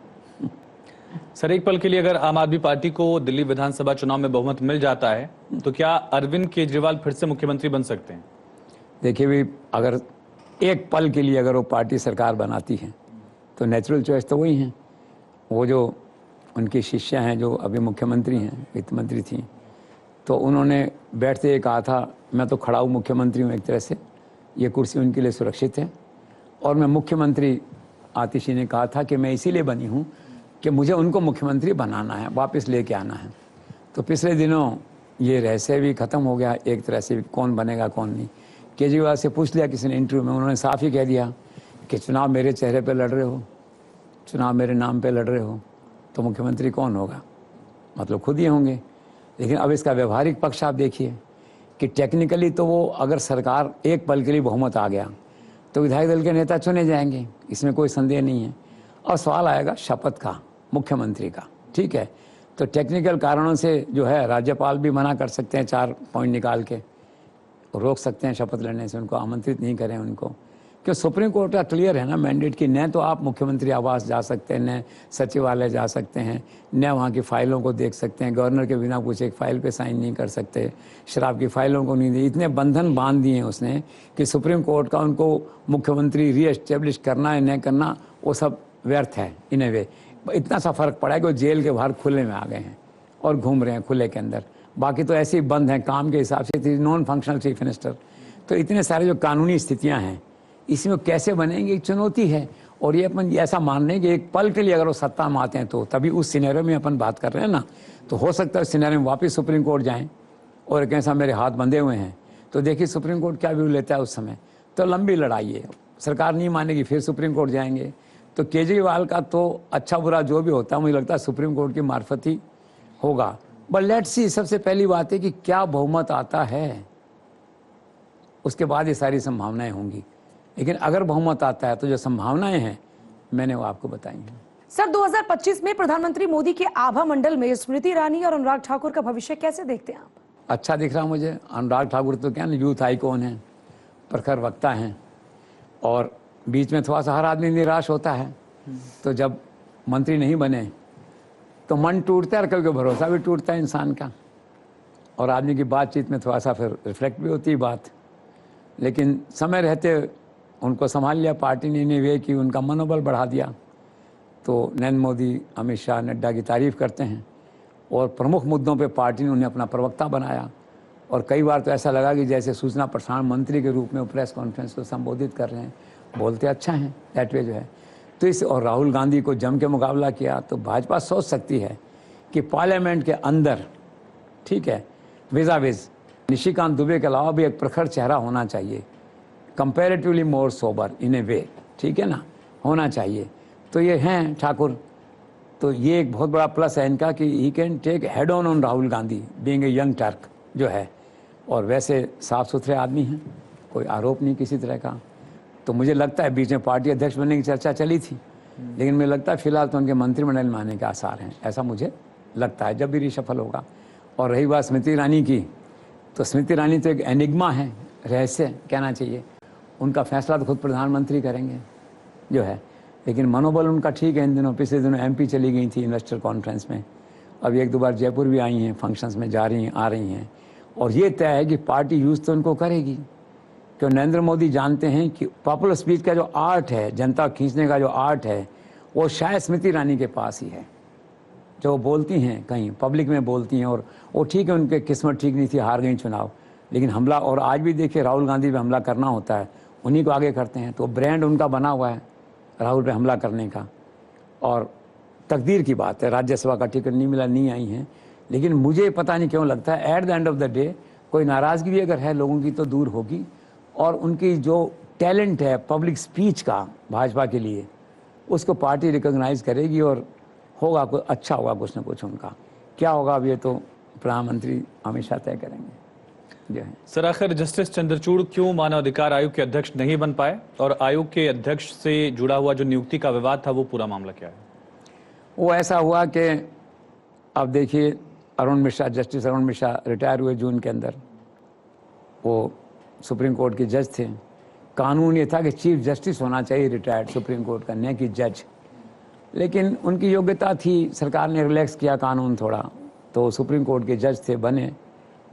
Sir, एक पल के लिए अगर आम आदमी पार्टी को दिल्ली विधानसभा चुनाव में बहुमत मिल जाता है तो क्या अरविंद केजरीवाल फिर से मुख्यमंत्री बन सकते हैं? देखिए भी, अगर एक पल के लिए अगर वो पार्टी सरकार बनाती है तो नेचुरल चॉइस तो वही हैं। वो जो उनकी शिष्या हैं जो अभी मुख्यमंत्री हैं, वित्त मंत्री थी, तो उन्होंने बैठते ही कहा था मैं तो खड़ा हूँ मुख्यमंत्री हूँ, एक तरह से ये कुर्सी उनके लिए सुरक्षित है। और मैं मुख्यमंत्री, आतिशी ने कहा था कि मैं इसीलिए बनी हूँ कि मुझे उनको मुख्यमंत्री बनाना है, वापस लेके आना है। तो पिछले दिनों ये रहस्य भी ख़त्म हो गया एक तरह से, कौन बनेगा कौन नहीं। केजरीवाल से पूछ लिया किसी ने इंटरव्यू में, उन्होंने साफ ही कह दिया कि चुनाव मेरे चेहरे पे लड़ रहे हो, चुनाव मेरे नाम पे लड़ रहे हो, तो मुख्यमंत्री कौन होगा, मतलब खुद ही होंगे। लेकिन अब इसका व्यवहारिक पक्ष आप देखिए कि टेक्निकली तो वो, अगर सरकार एक पल के लिए बहुमत आ गया तो विधायक दल के नेता चुने जाएंगे, इसमें कोई संदेह नहीं है। और सवाल आएगा शपथ का, मुख्यमंत्री का, ठीक है। तो टेक्निकल कारणों से जो है राज्यपाल भी मना कर सकते हैं, 4 पॉइंट निकाल के रोक सकते हैं शपथ लेने से, उनको आमंत्रित नहीं करें उनको, क्यों सुप्रीम कोर्ट का क्लियर है ना मैंडेट कि न तो आप मुख्यमंत्री आवास जा सकते हैं, न सचिवालय जा सकते हैं, न वहाँ की फाइलों को देख सकते हैं, गवर्नर के बिना कुछ एक फाइल पे साइन नहीं कर सकते, शराब की फाइलों को नहीं दी। इतने बंधन बांध दिए हैं उसने कि सुप्रीम कोर्ट का उनको मुख्यमंत्री रीएस्टेब्लिश करना है न करना वो सब व्यर्थ है इन ए वे। इतना सा फर्क पड़ा है कि वो जेल के बाहर खुले में आ गए हैं और घूम रहे हैं खुले के अंदर, बाकी तो ऐसे ही बंद हैं काम के हिसाब से, नॉन फंक्शनल चीफ मिनिस्टर। तो इतने सारे जो कानूनी स्थितियाँ हैं इसमें कैसे बनेंगे, एक चुनौती है। और ये अपन ऐसा मान रहे हैं कि एक पल के लिए अगर वो सत्ता में आते हैं तो तभी उस सिनेरियो में अपन बात कर रहे हैं ना, तो हो सकता है सिनेरियो में वापस सुप्रीम कोर्ट जाएं और एक ऐसा मेरे हाथ बंधे हुए हैं, तो देखिए सुप्रीम कोर्ट क्या व्यू लेता है उस समय। तो लंबी लड़ाई है, सरकार नहीं मानेगी फिर सुप्रीम कोर्ट जाएंगे। तो केजरीवाल का तो अच्छा बुरा जो भी होता है मुझे लगता है सुप्रीम कोर्ट की मार्फत ही होगा। बट लेट्स सी, सबसे पहली बात है कि क्या बहुमत आता है, उसके बाद ये सारी संभावनाएं होंगी। लेकिन अगर बहुमत आता है तो जो संभावनाएं हैं मैंने वो आपको बताई हैं। सर 2025 में प्रधानमंत्री मोदी के आभा मंडल में स्मृति ईरानी और अनुराग ठाकुर का भविष्य कैसे देखते हैं आप? अच्छा दिख रहा मुझे। अनुराग ठाकुर तो क्या ना, यूथ आइकॉन है, प्रखर वक्ता हैं, और बीच में थोड़ा सा हर आदमी निराश होता है, तो जब मंत्री नहीं बने तो मन टूटता है और कभी भरोसा भी टूटता है इंसान का, और आदमी की बातचीत में थोड़ा सा फिर रिफ्लेक्ट भी होती है बात। लेकिन समय रहते उनको संभाल लिया पार्टी ने, इन्हें वे कि उनका मनोबल बढ़ा दिया। तो नरेंद्र मोदी, अमित शाह, नड्डा की तारीफ करते हैं, और प्रमुख मुद्दों पे पार्टी ने उन्हें अपना प्रवक्ता बनाया। और कई बार तो ऐसा लगा कि जैसे सूचना प्रसारण मंत्री के रूप में प्रेस कॉन्फ्रेंस को संबोधित कर रहे हैं, बोलते अच्छा हैं दैट वे जो है। तो इस, और राहुल गांधी को जम के मुकाबला किया। तो भाजपा सोच सकती है कि पार्लियामेंट के अंदर, ठीक है, विज़ाविज़ निशिकांत दुबे के अलावा भी एक प्रखर चेहरा होना चाहिए, कंपैरेटिवली मोर सोबर इन ए वे, ठीक है ना, होना चाहिए। तो ये हैं ठाकुर, तो ये एक बहुत बड़ा प्लस है इनका कि he can take head on Rahul Gandhi being a young Turk जो है। और वैसे साफ सुथरे आदमी हैं, कोई आरोप नहीं किसी तरह का। तो मुझे लगता है बीच में पार्टी अध्यक्ष बनने की चर्चा चली थी, लेकिन मुझे लगता है फिलहाल तो उनके मंत्रिमंडल में आने के आसार हैं, ऐसा मुझे लगता है जब भी रिशफल होगा। और रही बात स्मृति ईरानी की, तो स्मृति ईरानी तो एक एनिग्मा है, रहस्य कहना चाहिए। उनका फैसला तो खुद प्रधानमंत्री करेंगे जो है, लेकिन मनोबल उनका ठीक है। इन दिनों, पिछले दिनों एमपी चली गई थी इन्वेस्टर कॉन्फ्रेंस में, अब 1-2 बार जयपुर भी आई हैं, फंक्शंस में जा रही हैं, आ रही हैं। और ये तय है कि पार्टी यूज़ तो उनको करेगी, क्योंकि नरेंद्र मोदी जानते हैं कि पॉपुलर स्पीच का जो आर्ट है, जनता खींचने का जो आर्ट है, वो शायद स्मृति ईरानी के पास ही है। जो बोलती हैं कहीं पब्लिक में बोलती हैं, और वो ठीक है, उनके किस्मत ठीक नहीं थी, हार गई चुनाव, लेकिन हमला, और आज भी देखिए राहुल गांधी पे हमला करना होता है, उन्हीं को आगे करते हैं। तो ब्रांड उनका बना हुआ है राहुल पे हमला करने का। और तकदीर की बात है, राज्यसभा का टिकट नहीं मिला, नहीं आई हैं। लेकिन मुझे पता नहीं क्यों लगता है at the end of the day कोई नाराज़गी भी अगर है लोगों की तो दूर होगी, और उनकी जो टैलेंट है पब्लिक स्पीच का भाजपा के लिए, उसको पार्टी रिकॉग्नाइज करेगी, और होगा कुछ अच्छा, होगा कुछ ना कुछ उनका। क्या होगा अब ये तो प्रधानमंत्री हमेशा तय करेंगे जो है। सर, आखिर जस्टिस चंद्रचूड़ क्यों मानव अधिकार आयोग के अध्यक्ष नहीं बन पाए, और आयोग के अध्यक्ष से जुड़ा हुआ जो नियुक्ति का विवाद था वो पूरा मामला क्या है? वो ऐसा हुआ कि अब देखिए अरुण मिश्रा, जस्टिस अरुण मिश्रा रिटायर हुए जून के अंदर, वो सुप्रीम कोर्ट के जज थे। कानून ये था कि चीफ जस्टिस होना चाहिए रिटायर्ड सुप्रीम कोर्ट का, न कि जज। लेकिन उनकी योग्यता थी, सरकार ने रिलैक्स किया कानून थोड़ा, तो सुप्रीम कोर्ट के जज थे, बने,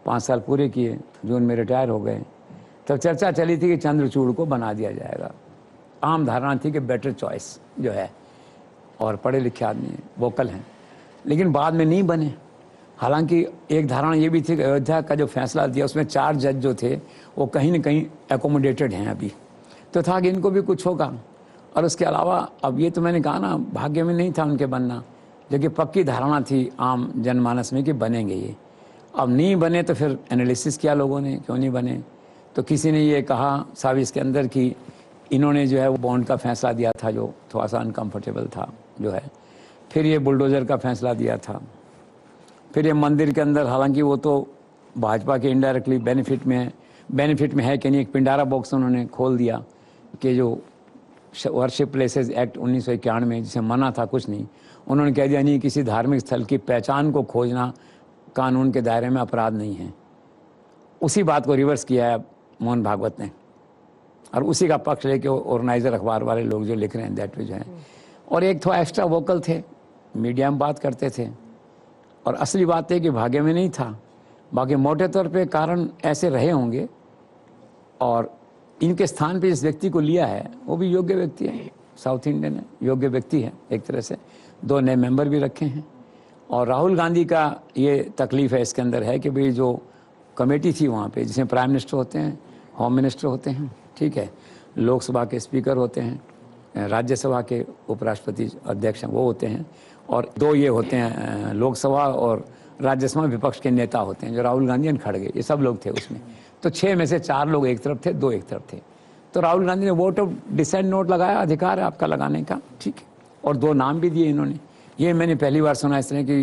5 साल पूरे किए, जून में रिटायर हो गए। तो चर्चा चली थी कि चंद्रचूड़ को बना दिया जाएगा। आम धारणा थी कि बेटर चॉइस जो है, और पढ़े लिखे आदमी हैं, वोकल हैं, लेकिन बाद में नहीं बने। हालांकि एक धारणा ये भी थी कि अयोध्या का जो फैसला दिया उसमें 4 जज जो थे वो कहीं ना कहीं एकोमोडेटेड हैं अभी, तो था कि इनको भी कुछ होगा। और उसके अलावा अब ये तो मैंने कहा ना, भाग्य में नहीं था उनके बनना, लेकिन पक्की धारणा थी आम जनमानस में कि बनेंगे ये। अब नहीं बने तो फिर एनालिसिस किया लोगों ने, क्यों नहीं बने। तो किसी ने ये कहा साविस के अंदर कि इन्होंने जो है वो बॉन्ड का फैसला दिया था जो थोड़ा सा अनकम्फर्टेबल था जो है, फिर ये बुलडोज़र का फैसला दिया था, फिर ये मंदिर के अंदर, हालांकि वो तो भाजपा के इनडायरेक्टली बेनिफिट में है कि नहीं, एक पिंडारा बॉक्स उन्होंने खोल दिया कि जो वर्शिप प्लेसेस एक्ट 1991 में जिसे मना था कुछ नहीं, उन्होंने कह दिया नहीं, किसी धार्मिक स्थल की पहचान को खोजना कानून के दायरे में अपराध नहीं है। उसी बात को रिवर्स किया है मोहन भागवत ने, और उसी का पक्ष लेके ऑर्गेनाइजर अखबार वाले लोग जो लिख रहे हैं दैट वे जो है। और एक थोड़ा एक्स्ट्रा वोकल थे, मीडिया में बात करते थे, और असली बात है कि भाग्य में नहीं था। बाकी मोटे तौर पे कारण ऐसे रहे होंगे, और इनके स्थान पे जिस व्यक्ति को लिया है वो भी योग्य व्यक्ति है, साउथ इंडियन है, योग्य व्यक्ति है एक तरह से। 2 नए मेंबर भी रखे हैं। और राहुल गांधी का ये तकलीफ है इसके अंदर है कि भाई जो कमेटी थी वहाँ पे, जिसमें प्राइम मिनिस्टर होते हैं, होम मिनिस्टर होते हैं, ठीक है, लोकसभा के स्पीकर होते हैं, राज्यसभा के उपराष्ट्रपति अध्यक्ष वो होते हैं, और 2 ये होते हैं लोकसभा और राज्यसभा विपक्ष के नेता होते हैं जो राहुल गांधी और खड़गे, ये सब लोग थे उसमें। तो 6 में से 4 लोग एक तरफ थे, 2 एक तरफ थे। तो राहुल गांधी ने वोट ऑफ डिसेंट नोट लगाया, अधिकार है आपका लगाने का, ठीक है, और 2 नाम भी दिए इन्होंने। ये मैंने पहली बार सुना इस तरह की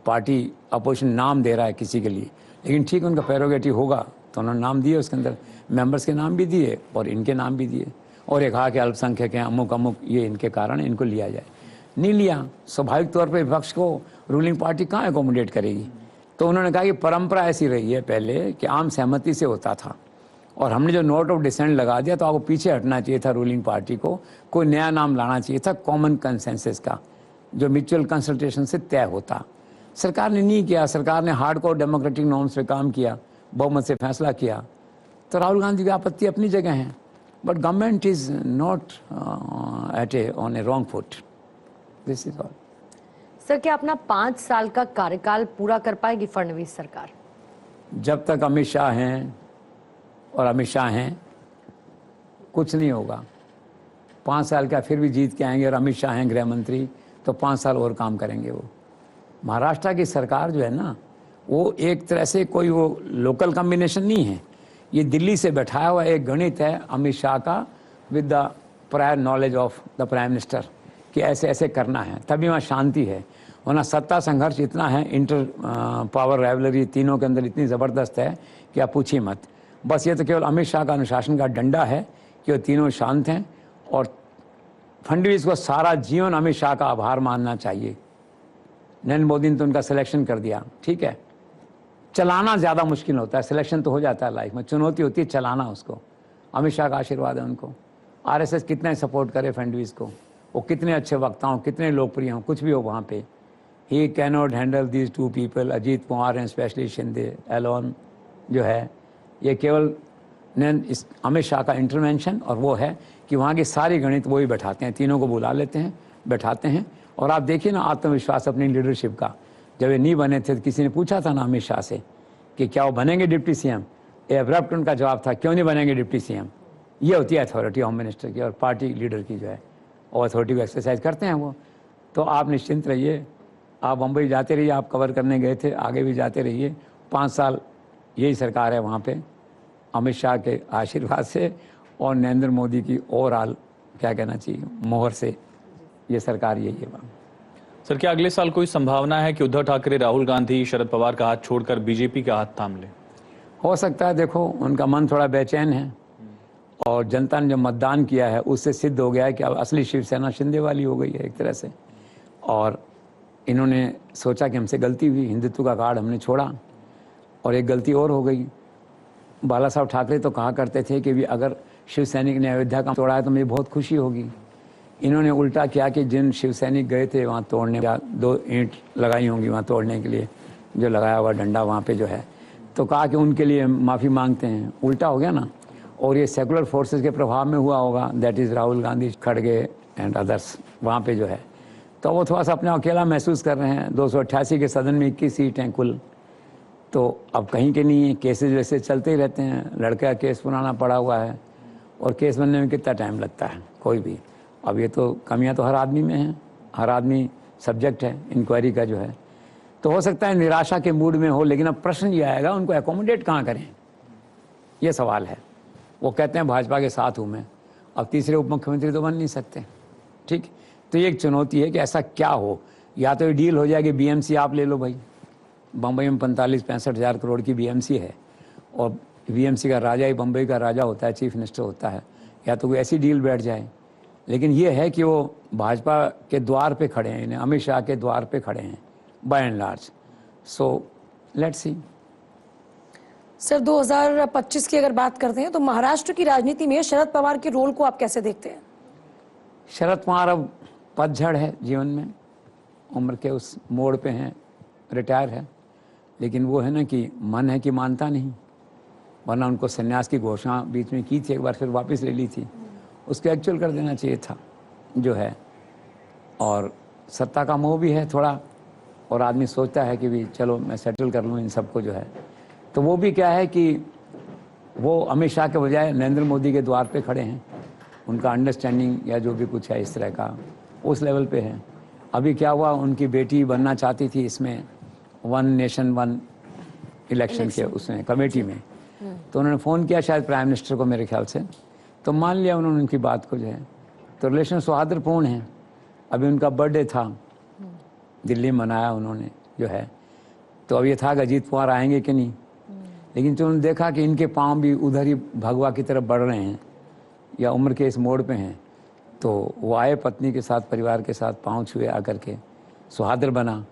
पार्टी अपोजिशन नाम दे रहा है किसी के लिए, लेकिन ठीक उनका प्रेरोगेटिव होगा, तो उन्होंने नाम दिए, उसके अंदर मेंबर्स के नाम भी दिए और इनके नाम भी दिए, और एक कहा कि अल्पसंख्यक हैं, अमुक अमुक, ये इनके कारण इनको लिया जाए। नहीं लिया, स्वाभाविक तौर पे विपक्ष को रूलिंग पार्टी कहाँ एकोमोडेट करेगी। तो उन्होंने कहा कि परंपरा ऐसी रही है पहले कि आम सहमति से होता था, और हमने जो नोट ऑफ डिसेंट लगा दिया तो आपको पीछे हटना चाहिए था रूलिंग पार्टी को, कोई नया नाम लाना चाहिए था कॉमन कंसेंसस का, जो म्यूचुअल कंसल्टेशन से तय होता। सरकार ने नहीं किया, सरकार ने हार्डकोर डेमोक्रेटिक नॉर्म्स पे काम किया, बहुमत से फैसला किया। तो राहुल गांधी की आपत्ति अपनी जगह है, but government is not on A wrong foot, this is all. Sir, क्या अपना 5 साल का कार्यकाल पूरा कर पाएगी फडणवीस सरकार? जब तक अमित शाह हैं और अमित शाह हैं कुछ नहीं होगा। 5 साल का फिर भी जीत के आएंगे, और अमित शाह हैं गृह मंत्री तो 5 साल और काम करेंगे वो। महाराष्ट्र की सरकार जो है ना, वो एक तरह से कोई वो लोकल कॉम्बिनेशन नहीं है, ये दिल्ली से बैठाया हुआ एक गणित है अमित शाह का with the prior knowledge of the prime minister कि ऐसे ऐसे करना है, तभी वहाँ शांति है। वरना सत्ता संघर्ष इतना है, इंटर पावर राइवलरी तीनों के अंदर इतनी ज़बरदस्त है कि आप पूछिए मत। बस ये तो केवल अमित शाह का अनुशासन का डंडा है कि वो तीनों शांत हैं, और फडणवीस को सारा जीवन अमित शाह का आभार मानना चाहिए। नरेंद्र मोदी ने तो उनका सिलेक्शन कर दिया, ठीक है, चलाना ज़्यादा मुश्किल होता है, सिलेक्शन तो हो जाता है लाइफ में, चुनौती होती है चलाना उसको। अमित शाह का आशीर्वाद है उनको। आरएसएस कितने सपोर्ट करे फडणवीस को, वो कितने अच्छे वक्ता हों, कितने लोकप्रिय हों, कुछ भी हो वहाँ पे, he can not handle these 2 people, Ajit Pawar and specially Shinde alone जो है, ये केवल इस अमित शाह का इंटरवेंशन, और वो है कि वहाँ की सारी गणित वो ही बैठाते हैं, तीनों को बुला लेते हैं, बैठाते हैं। और आप देखिए ना आत्मविश्वास अपनी लीडरशिप का, जब ये नहीं बने थे तो किसी ने पूछा था ना अमित शाह से कि क्या वो बनेंगे डिप्टी सीएम, एब्रप्ट उनका जवाब था, क्यों नहीं बनेंगे डिप्टी सीएम। ये होती है अथॉरिटी होम मिनिस्टर की और पार्टी लीडर की जो है, और अथॉरिटी को एक्सरसाइज करते हैं वो। तो आप निश्चिंत रहिए, आप मुंबई जाते रहिए, आप कवर करने गए थे, आगे भी जाते रहिए। 5 साल यही सरकार है वहाँ पे, अमित शाह के आशीर्वाद से और नरेंद्र मोदी की ओवरऑल क्या कहना चाहिए मोहर से ये सरकार यही है। सर, क्या अगले साल कोई संभावना है कि उद्धव ठाकरे, राहुल गांधी, शरद पवार का हाथ छोड़कर बीजेपी का हाथ थाम ले? हो सकता है, देखो उनका मन थोड़ा बेचैन है, और जनता ने जो मतदान किया है उससे सिद्ध हो गया है कि अब असली शिवसेना शिंदे वाली हो गई है एक तरह से। और इन्होंने सोचा कि हमसे गलती हुई, हिंदुत्व का कार्ड हमने छोड़ा, और एक गलती और हो गई। बाला साहब ठाकरे तो कहा करते थे कि भी अगर शिव सैनिक ने अयोध्या का तोड़ा है तो मुझे बहुत खुशी होगी। इन्होंने उल्टा किया कि जिन शिव सैनिक गए थे वहाँ तोड़ने, 2 ईंट लगाई होंगी वहाँ तोड़ने के लिए, जो लगाया हुआ डंडा वहाँ पे जो है, तो कहा कि उनके लिए माफ़ी मांगते हैं। उल्टा हो गया ना। और ये सेकुलर फोर्सेस के प्रभाव में हुआ होगा, दैट इज़ राहुल गांधी, खड़गे एंड अदर्स वहाँ पे जो है, तो वो थोड़ा सा अपने अकेला महसूस कर रहे हैं। 288 के सदन में 21 सीट हैं कुल, तो अब कहीं के नहीं, केसेज वैसे चलते ही रहते हैं। लड़के का केस पुराना पड़ा हुआ है और केस बनने में कितना टाइम लगता है कोई भी। अब ये तो कमियां तो हर आदमी में हैं, हर आदमी सब्जेक्ट है इंक्वायरी का जो है। तो हो सकता है निराशा के मूड में हो, लेकिन अब प्रश्न ये आएगा उनको एकोमोडेट कहाँ करें, ये सवाल है। वो कहते हैं भाजपा के साथ हूँ मैं, अब तीसरे उप मुख्यमंत्री तो बन नहीं सकते, ठीक। तो ये एक चुनौती है कि ऐसा क्या हो, या तो ये डील हो जाएगी बीएमसी आप ले लो भाई, बम्बई में 45-65 हज़ार करोड़ की बीएमसी है और बीएमसी का राजा ही बम्बई का राजा होता है, चीफ मिनिस्टर होता है, या तो कोई ऐसी डील बैठ जाए। लेकिन ये है कि वो भाजपा के द्वार पे खड़े हैं, इन्हें अमित शाह के द्वार पे खड़े हैं by and large. So let's see. Sir 2025 की अगर बात करते हैं तो महाराष्ट्र की राजनीति में शरद पवार के रोल को आप कैसे देखते हैं? शरद पवार अब पतझड़ है जीवन में, उम्र के उस मोड़ पे हैं, रिटायर है, लेकिन वो है ना कि मन है कि मानता नहीं, वरना उनको संन्यास की घोषणा बीच में की थी एक बार, फिर वापस ले ली थी, उसको एक्चुअल कर देना चाहिए था जो है। और सत्ता का मोह भी है थोड़ा, और आदमी सोचता है कि भी चलो मैं सेटल कर लूँ इन सबको जो है। तो वो भी क्या है कि वो अमित शाह के बजाय नरेंद्र मोदी के द्वार पे खड़े हैं, उनका अंडरस्टैंडिंग या जो भी कुछ है इस तरह का उस लेवल पे है। अभी क्या हुआ, उनकी बेटी बनना चाहती थी इसमें वन नेशन वन इलेक्शन के उसमें कमेटी में, तो उन्होंने फ़ोन किया शायद प्राइम मिनिस्टर को मेरे ख्याल से, तो मान लिया उन्होंने उनकी बात को जो है। तो रिलेशन सौहार्दपूर्ण है। अभी उनका बर्थडे था, दिल्ली में मनाया उन्होंने जो है, तो अब ये था कि अजीत पवार आएंगे कि नहीं, लेकिन जो उन्होंने देखा कि इनके पाँव भी उधर ही भगवा की तरफ बढ़ रहे हैं या उम्र के इस मोड़ पे हैं, तो वो आए पत्नी के साथ, परिवार के साथ पाँव छुए आकर के, सुहादर बना।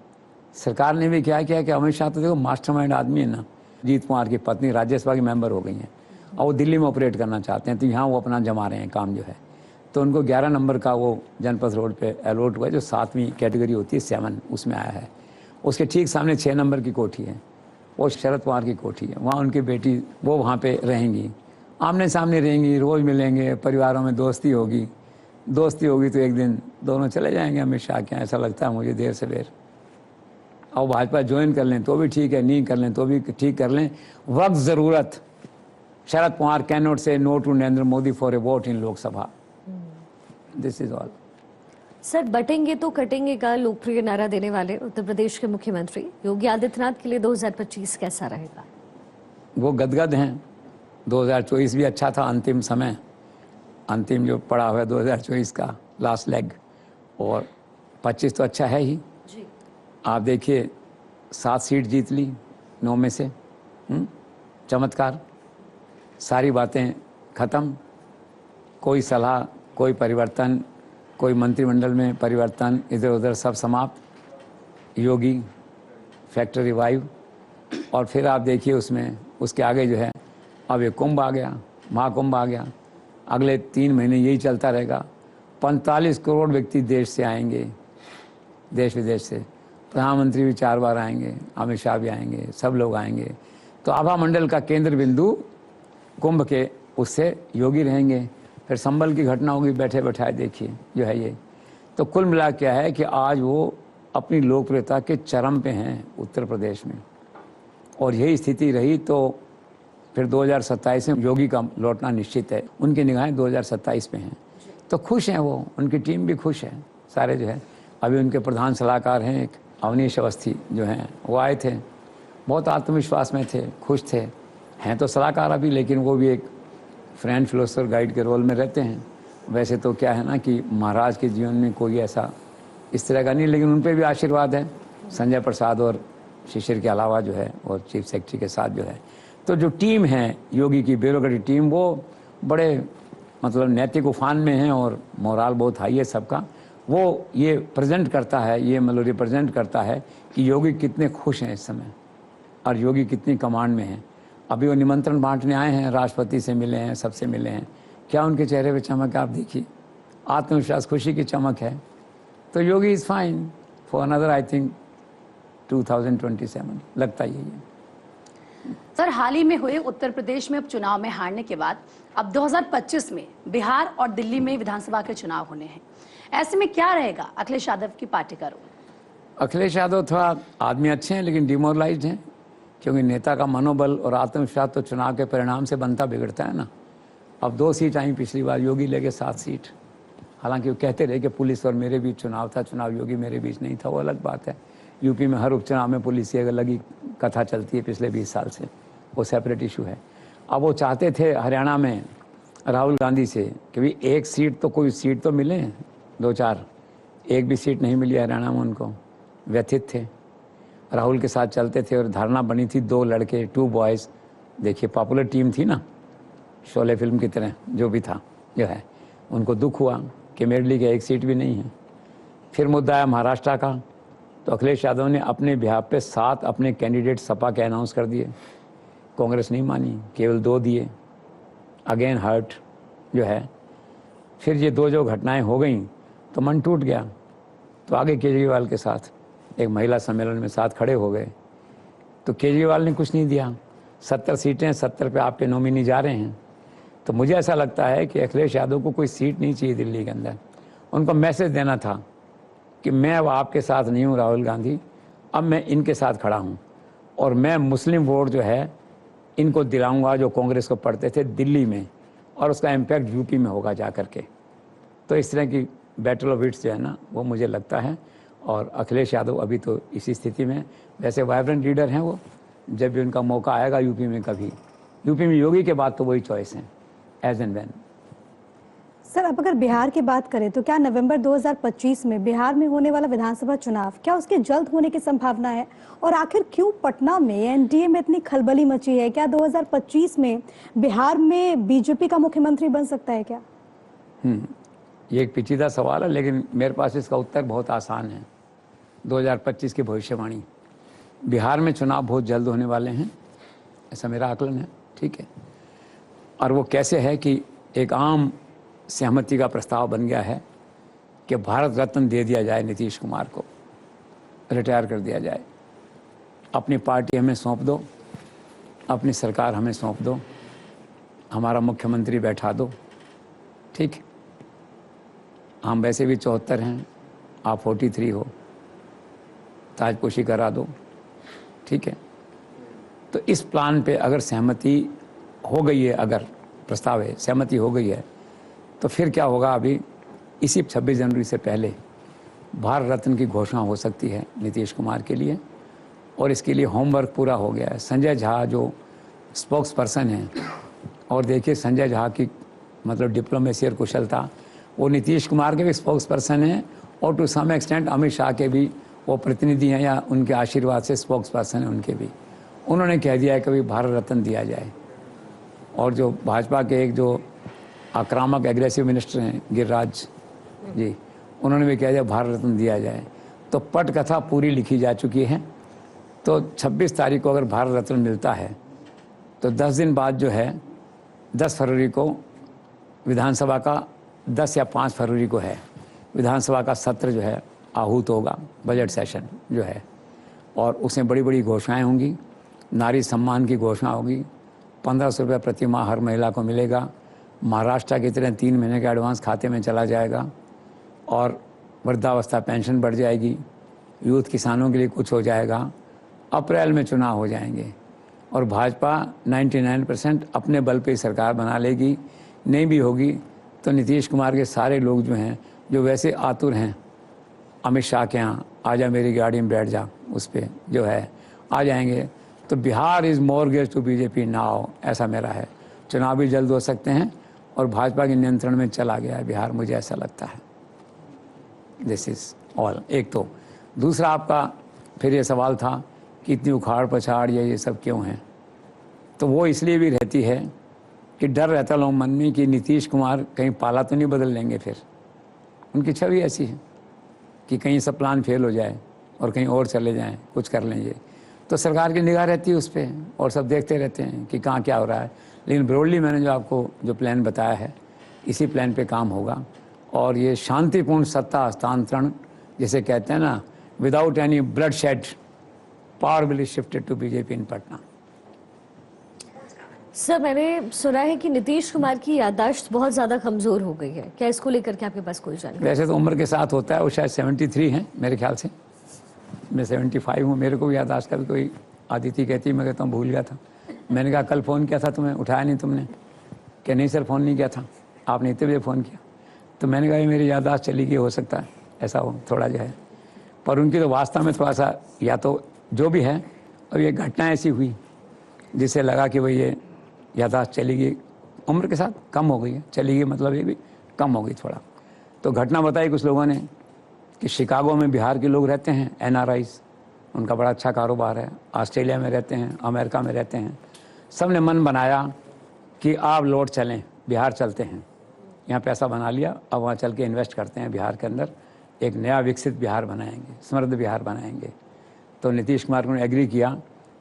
सरकार ने भी क्या किया कि अमित शाह तो देखो मास्टरमाइंड आदमी है ना, अजीत पवार की पत्नी राज्यसभा की मेंबर हो गई हैं और वो दिल्ली में ऑपरेट करना चाहते हैं, तो यहाँ वो अपना जमा रहे हैं काम जो है। तो उनको 11 नंबर का वो जनपथ रोड पे अलॉट हुआ, जो 7वीं कैटेगरी होती है 7, उसमें आया है। उसके ठीक सामने 6 नंबर की कोठी है, वो शरद पवार की कोठी है, वहाँ उनकी बेटी वो वहाँ पे रहेंगी, आमने सामने रहेंगी, रोज़ मिलेंगे, परिवारों में दोस्ती होगी तो एक दिन दोनों चले जाएंगे अमित शाह के यहाँ, ऐसा लगता है मुझे देर से देर। और भाजपा ज्वाइन कर लें तो भी ठीक है, नहीं कर लें तो भी ठीक कर लें, वक्त ज़रूरत। Sharad Pawar can not say no to Narendra Modi for a vote in Lok Sabha, this is all. Sir, बटेंगे तो कटेंगे का लोकप्रिय नारा देने वाले उत्तर प्रदेश के मुख्यमंत्री योगी आदित्यनाथ के लिए 2025 कैसा रहेगा? वो गदगद हैं। 2024 भी अच्छा था, अंतिम समय, अंतिम जो पड़ा हुआ है 2024 का लास्ट लेग, और 25 तो अच्छा है ही जी। आप देखिए 7 सीट जीत ली 9 में से, चमत्कार। सारी बातें खत्म, कोई सलाह, कोई परिवर्तन, कोई मंत्रिमंडल में परिवर्तन, इधर उधर सब समाप्त। योगी फैक्टर रिवाइव। और फिर आप देखिए उसमें उसके आगे जो है अब ये कुंभ आ गया, महाकुंभ आ गया, अगले 3 महीने यही चलता रहेगा। 45 करोड़ व्यक्ति देश से आएंगे, देश विदेश से। प्रधानमंत्री भी 4 बार आएंगे, अमित शाह भी आएंगे, सब लोग आएंगे। तो आभा मंडल का केंद्र बिंदु कुंभ के उससे योगी रहेंगे। फिर संभल की घटना होगी, बैठे बैठाए देखिए जो है ये। तो कुल मिला क्या है कि आज वो अपनी लोकप्रियता के चरम पे हैं उत्तर प्रदेश में, और यही स्थिति रही तो फिर 2027 में योगी का लौटना निश्चित है। उनकी निगाहें 2027 में हैं, तो खुश हैं वो, उनकी टीम भी खुश है सारे जो है। अभी उनके प्रधान सलाहकार हैं एक अवनीश अवस्थी जो हैं, वो आए थे, बहुत आत्मविश्वास में थे, खुश थे। हैं तो सलाहकार अभी, लेकिन वो भी एक फ्रेंड, फिलोसोफर, गाइड के रोल में रहते हैं। वैसे तो क्या है ना कि महाराज के जीवन में कोई ऐसा इस तरह का नहीं, लेकिन उन पर भी आशीर्वाद है संजय प्रसाद और शिशिर के अलावा जो है, और चीफ सेक्रेटरी के साथ जो है। तो जो टीम है योगी की, ब्यूरोक्रेटिक टीम, वो बड़े मतलब नैतिक उफान में है और मोराल बहुत हाई है सबका। वो ये प्रेजेंट करता है, ये मतलब रिप्रेजेंट करता है कि योगी कितने खुश हैं इस समय और योगी कितनी कमांड में है। अभी वो निमंत्रण बांटने आए हैं, राष्ट्रपति से मिले हैं, सबसे मिले हैं, क्या उनके चेहरे पे चमक है आप देखिए, आत्मविश्वास, खुशी की चमक है। तो Yogi is fine for another I think 2027, लगता ही है। सर, हाल ही में हुए उत्तर प्रदेश में उपचुनाव में हारने के बाद अब 2025 में बिहार और दिल्ली में विधानसभा के चुनाव होने हैं। ऐसे में क्या रहेगा अखिलेश यादव की पार्टी का रोल? अखिलेश यादव थोड़ा आदमी अच्छे हैं लेकिन डिमोरलाइज्ड हैं, क्योंकि नेता का मनोबल और आत्मविश्वास तो चुनाव के परिणाम से बनता बिगड़ता है ना। अब 2 सीट आई, पिछली बार योगी लेके 7 सीट। हालांकि वो कहते रहे कि पुलिस और मेरे बीच चुनाव था, चुनाव योगी मेरे बीच नहीं था, वो अलग बात है। यूपी में हर उपचुनाव में पुलिस की अलग ही कथा चलती है पिछले 20 साल से, वो सेपरेट इशू है। अब वो चाहते थे हरियाणा में राहुल गांधी से कि भाई एक सीट तो, कोई सीट तो मिले, 2-4, एक भी सीट नहीं मिली हरियाणा में उनको। व्यथित थे, राहुल के साथ चलते थे और धारणा बनी थी 2 लड़के 2 बॉयज़। देखिए पॉपुलर टीम थी ना, शोले फिल्म की तरह जो भी था जो है। उनको दुख हुआ कि मेरे लिए एक सीट भी नहीं है। फिर मुद्दा आया महाराष्ट्र का, तो अखिलेश यादव ने अपने बिहार पे 7 अपने कैंडिडेट सपा के अनाउंस कर दिए। कांग्रेस नहीं मानी, केवल 2 दिए। अगेन हर्ट जो है। फिर ये 2 जो घटनाएं हो गई तो मन टूट गया, तो आगे केजरीवाल के साथ एक महिला सम्मेलन में साथ खड़े हो गए। तो केजरीवाल ने कुछ नहीं दिया। 70 सीटें, 70 पे आपके नॉमिनी जा रहे हैं। तो मुझे ऐसा लगता है कि अखिलेश यादव को कोई सीट नहीं चाहिए दिल्ली के अंदर। उनको मैसेज देना था कि मैं अब आपके साथ नहीं हूँ राहुल गांधी, अब मैं इनके साथ खड़ा हूँ और मैं मुस्लिम वोट जो है इनको दिलाऊंगा जो कांग्रेस को पढ़ते थे दिल्ली में, और उसका इम्पैक्ट यूपी में होगा जा करके। तो इस तरह की बैटल ऑफ विट्स जो है ना, वो मुझे लगता है। और अखिलेश यादव अभी तो इसी स्थिति में, वैसे वाइब्रेंट लीडर हैं वो, जब भी उनका मौका आएगा यूपी में, कभी यूपी में योगी के बाद तो वही चॉइस है एज एंड व्हेन। सर, अब अगर बिहार की बात करें तो क्या नवंबर 2025 में बिहार में होने वाला विधानसभा चुनाव, क्या उसके जल्द होने की संभावना है? और आखिर क्यों पटना में एनडीए में इतनी खलबली मची है? क्या 2025 में बिहार में बीजेपी का मुख्यमंत्री बन सकता है क्या? ये एक पेचीदा सवाल है, लेकिन मेरे पास इसका उत्तर बहुत आसान है। 2025 की भविष्यवाणी, बिहार में चुनाव बहुत जल्द होने वाले हैं, ऐसा मेरा आकलन है, ठीक है। और वो कैसे है कि एक आम सहमति का प्रस्ताव बन गया है कि भारत रत्न दे दिया जाए नीतीश कुमार को, रिटायर कर दिया जाए। अपनी पार्टी हमें सौंप दो, अपनी सरकार हमें सौंप दो, हमारा मुख्यमंत्री बैठा दो, ठीक। हम वैसे भी 74 हैं, आप 43 हो, ताजपोशी करा दो, ठीक है। तो इस प्लान पे अगर सहमति हो गई है, अगर प्रस्ताव है, सहमति हो गई है, तो फिर क्या होगा? अभी इसी 26 जनवरी से पहले भारत रत्न की घोषणा हो सकती है नीतीश कुमार के लिए, और इसके लिए होमवर्क पूरा हो गया है। संजय झा जो स्पोक्स पर्सन हैं, और देखिए संजय झा की मतलब डिप्लोमेसी और कुशलता, वो नीतीश कुमार के भी स्पोक्स पर्सन हैं और to some extent Amit Shah के भी वो प्रतिनिधि हैं या उनके आशीर्वाद से स्पोक्स पर्सन हैं उनके भी। उन्होंने कह दिया है कि भाई भारत रत्न दिया जाए। और जो भाजपा के एक जो आक्रामक एग्रेसिव मिनिस्टर हैं गिरिराज जी, उन्होंने भी कह दिया भारत रत्न दिया जाए। तो पटकथा पूरी लिखी जा चुकी है। तो 26 तारीख को अगर भारत रत्न मिलता है तो 10 दिन बाद जो है 10 फरवरी को विधानसभा का, 10 या 5 फरवरी को है विधानसभा का सत्र जो है आहूत होगा, बजट सेशन जो है, और उसमें बड़ी बड़ी घोषणाएं होंगी। नारी सम्मान की घोषणा होगी, 1500 रुपये प्रति माह हर महिला को मिलेगा। महाराष्ट्र की तरह 3 महीने का एडवांस खाते में चला जाएगा, और वृद्धावस्था पेंशन बढ़ जाएगी। यूथ किसानों के लिए कुछ हो जाएगा। अप्रैल में चुनाव हो जाएंगे और भाजपा 99% अपने बल पे सरकार बना लेगी। नहीं भी होगी तो नीतीश कुमार के सारे लोग जो हैं, जो वैसे आतुर हैं अमित शाह के यहाँ, आजा मेरी गाड़ी में बैठ जा, उस पर जो है आ जाएंगे। तो Bihar is mortgage to BJP now, ऐसा मेरा है। चुनाव भी जल्द हो सकते हैं और भाजपा के नियंत्रण में चला गया है बिहार, मुझे ऐसा लगता है। This is all. एक तो दूसरा आपका फिर ये सवाल था कि इतनी उखाड़ पछाड़ ये सब क्यों है, तो वो इसलिए भी रहती है कि डर रहता लोग मन में कि नीतीश कुमार कहीं पाला तो नहीं बदल लेंगे। फिर उनकी छवि ऐसी है कि कहीं सब प्लान फेल हो जाए और कहीं और चले जाएं, कुछ कर लेंगे। तो सरकार की निगाह रहती है उस पर और सब देखते रहते हैं कि कहाँ क्या हो रहा है। लेकिन ब्रॉडली मैंने जो आपको जो प्लान बताया है, इसी प्लान पे काम होगा। और ये शांतिपूर्ण सत्ता हस्तांतरण जिसे कहते हैं ना, without any bloodshed, power will shifted to BJP in Patna. Sir, मैंने सुना है कि नीतीश कुमार की याददाश्त बहुत ज्यादा कमजोर हो गई है। क्या इसको लेकर के आपके पास कोई जानकारी? वैसे तो उम्र के साथ होता है, वो शायद 73 हैं मेरे ख्याल से, मैं 75 हूँ। मेरे को भी याददाश्त कभी कोई आदिति कहती, मैं कहता हूँ भूल गया था। मैंने कहा कल फ़ोन किया था तुम्हें, उठाया नहीं तुमने। क्या नहीं सर फ़ोन नहीं किया था, आपने इतने बजे फ़ोन किया। तो मैंने कहा मेरी याददाश्त चली गई, हो सकता है ऐसा हो थोड़ा जो है। पर उनकी तो वास्तव में थोड़ा सा, या तो जो भी है, और ये घटना ऐसी हुई जिससे लगा कि भाई ये याददाश्त चली गई, उम्र के साथ कम हो गई है, चली गई मतलब ये भी कम हो गई थोड़ा। तो घटना बताई कुछ लोगों ने कि शिकागो में बिहार के लोग रहते हैं, NRIs, उनका बड़ा अच्छा कारोबार है, ऑस्ट्रेलिया में रहते हैं, अमेरिका में रहते हैं। सब ने मन बनाया कि आप लौट चलें, बिहार चलते हैं, यहाँ पैसा बना लिया, अब वहाँ चल के इन्वेस्ट करते हैं बिहार के अंदर, एक नया विकसित बिहार बनाएंगे, समृद्ध बिहार बनाएंगे। तो नीतीश कुमार ने एग्री किया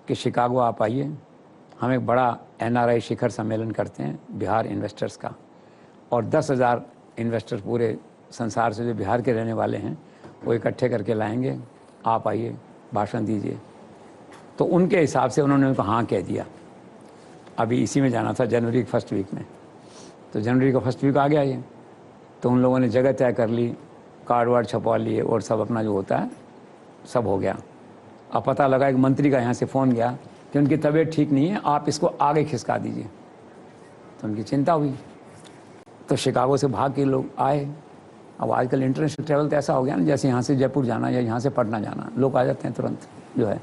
कि शिकागो आप आइए, हम एक बड़ा NRI शिखर सम्मेलन करते हैं बिहार इन्वेस्टर्स का, और 10,000 इन्वेस्टर पूरे संसार से जो बिहार के रहने वाले हैं वो इकट्ठे करके लाएंगे, आप आइए भाषण दीजिए। तो उनके हिसाब से उन्होंने उनको हाँ कह दिया। अभी इसी में जाना था जनवरी के फर्स्ट वीक में, तो जनवरी का फर्स्ट वीक आ गया ये। तो उन लोगों ने जगह तय कर ली, कार्ड वार्ड छपवा लिए और सब अपना जो होता है सब हो गया। अब पता लगा एक मंत्री का यहाँ से फ़ोन गया कि उनकी तबीयत ठीक नहीं है, आप इसको आगे खिसका दीजिए। तो उनकी चिंता हुई, तो शिकागो से भाग के लोग आए। अब आजकल इंटरनेशनल ट्रैवल तो ऐसा हो गया ना, जैसे यहाँ से जयपुर जाना या यहाँ से पटना जाना, लोग आ जाते हैं तुरंत जो है।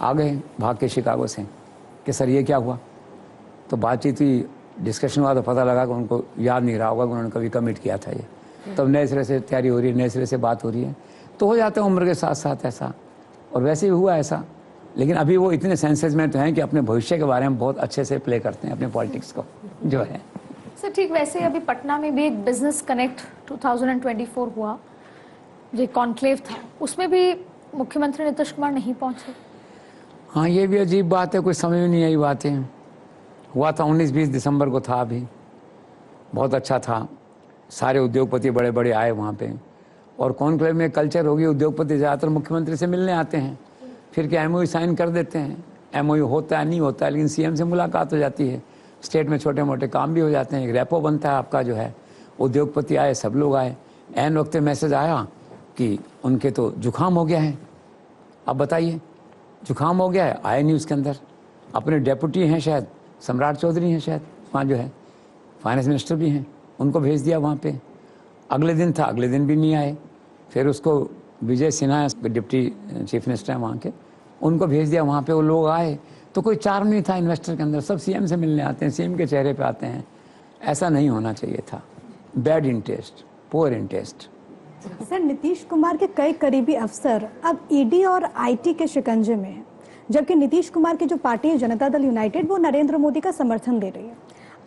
आ गए भाग के शिकागो से कि सर ये क्या हुआ। तो बातचीत हुई, डिस्कशन हुआ, तो पता लगा कि उनको याद नहीं रहा होगा कि उन्होंने कभी कमिट किया था ये। तब नए सिरे से तैयारी हो रही है, नए सिरे से बात हो रही है, तो हो जाता है उम्र के साथ साथ ऐसा। और वैसे ही हुआ ऐसा, लेकिन अभी वो इतने सेंसेस में तो हैं कि अपने भविष्य के बारे में बहुत अच्छे से प्ले करते हैं अपने पॉलिटिक्स को जो है। सर ठीक वैसे अभी पटना में भी एक बिजनेस कनेक्ट 2024 हुआ, जो कॉन्क्लेव था, उसमें भी मुख्यमंत्री नीतीश कुमार नहीं पहुंचे। हाँ, ये भी अजीब बात है, कोई समझ में नहीं आई बातें। हुआ था 19-20 दिसंबर को था, अभी बहुत अच्छा था, सारे उद्योगपति बड़े बड़े आए वहाँ पे। और कॉन्क्लेव में कल्चर होगी, उद्योगपति ज़्यादातर मुख्यमंत्री से मिलने आते हैं, फिर क्या MOU साइन कर देते हैं। MOU होता है नहीं होता है, लेकिन CM से मुलाकात हो जाती है, स्टेट में छोटे मोटे काम भी हो जाते हैं, एक रेपो बनता है आपका जो है। उद्योगपति आए, सब लोग आए। ऐन वक्त मैसेज आया कि उनके तो जुकाम हो गया है। अब बताइए, जुकाम हो गया है, आए न्यूज़ के अंदर। अपने डेपुटी हैं शायद, सम्राट चौधरी हैं शायद वहाँ जो है, फाइनेंस मिनिस्टर भी हैं, उनको भेज दिया वहाँ पे। अगले दिन था, अगले दिन भी नहीं आए। फिर उसको Vijay Sinha deputy chief minister हैं वहाँ के, उनको भेज दिया वहाँ पे। वो लोग आए तो कोई चार्म नहीं था इन्वेस्टर के अंदर, सब CM से मिलने आते हैं, CM के चेहरे पे आते हैं। ऐसा नहीं होना चाहिए था। Bad in taste, poor in taste. Sir, Nitish Kumar के कई करीबी अफसर अब ED और IT के शिकंजे में हैं, जबकि नीतीश कुमार की जो पार्टी है जनता दल यूनाइटेड, वो नरेंद्र मोदी का समर्थन दे रही है।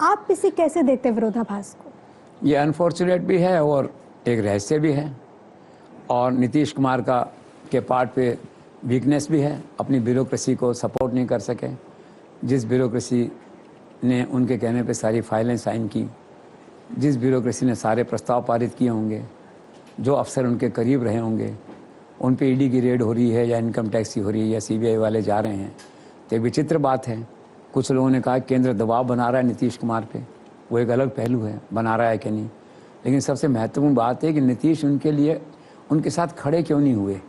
आप इसे कैसे देखते हैं विरोधाभास को? ये अनफॉर्चुनेट भी है और एक रहस्य भी है, और नीतीश कुमार का के पार्ट पे वीकनेस भी है, अपनी ब्यूरोक्रेसी को सपोर्ट नहीं कर सके। जिस ब्यूरोक्रेसी ने उनके कहने पे सारी फाइलें साइन की, जिस ब्यूरोक्रेसी ने सारे प्रस्ताव पारित किए होंगे, जो अफसर उनके करीब रहे होंगे, उन पे ED की रेड हो रही है या इनकम टैक्स की हो रही है या CBI वाले जा रहे हैं। तो एक विचित्र बात है। कुछ लोगों ने कहा केंद्र दबाव बना रहा है नीतीश कुमार पे, वो एक अलग पहलू है, बना रहा है कि नहीं। लेकिन सबसे महत्वपूर्ण बात है कि नीतीश उनके लिए, उनके साथ खड़े क्यों नहीं हुए।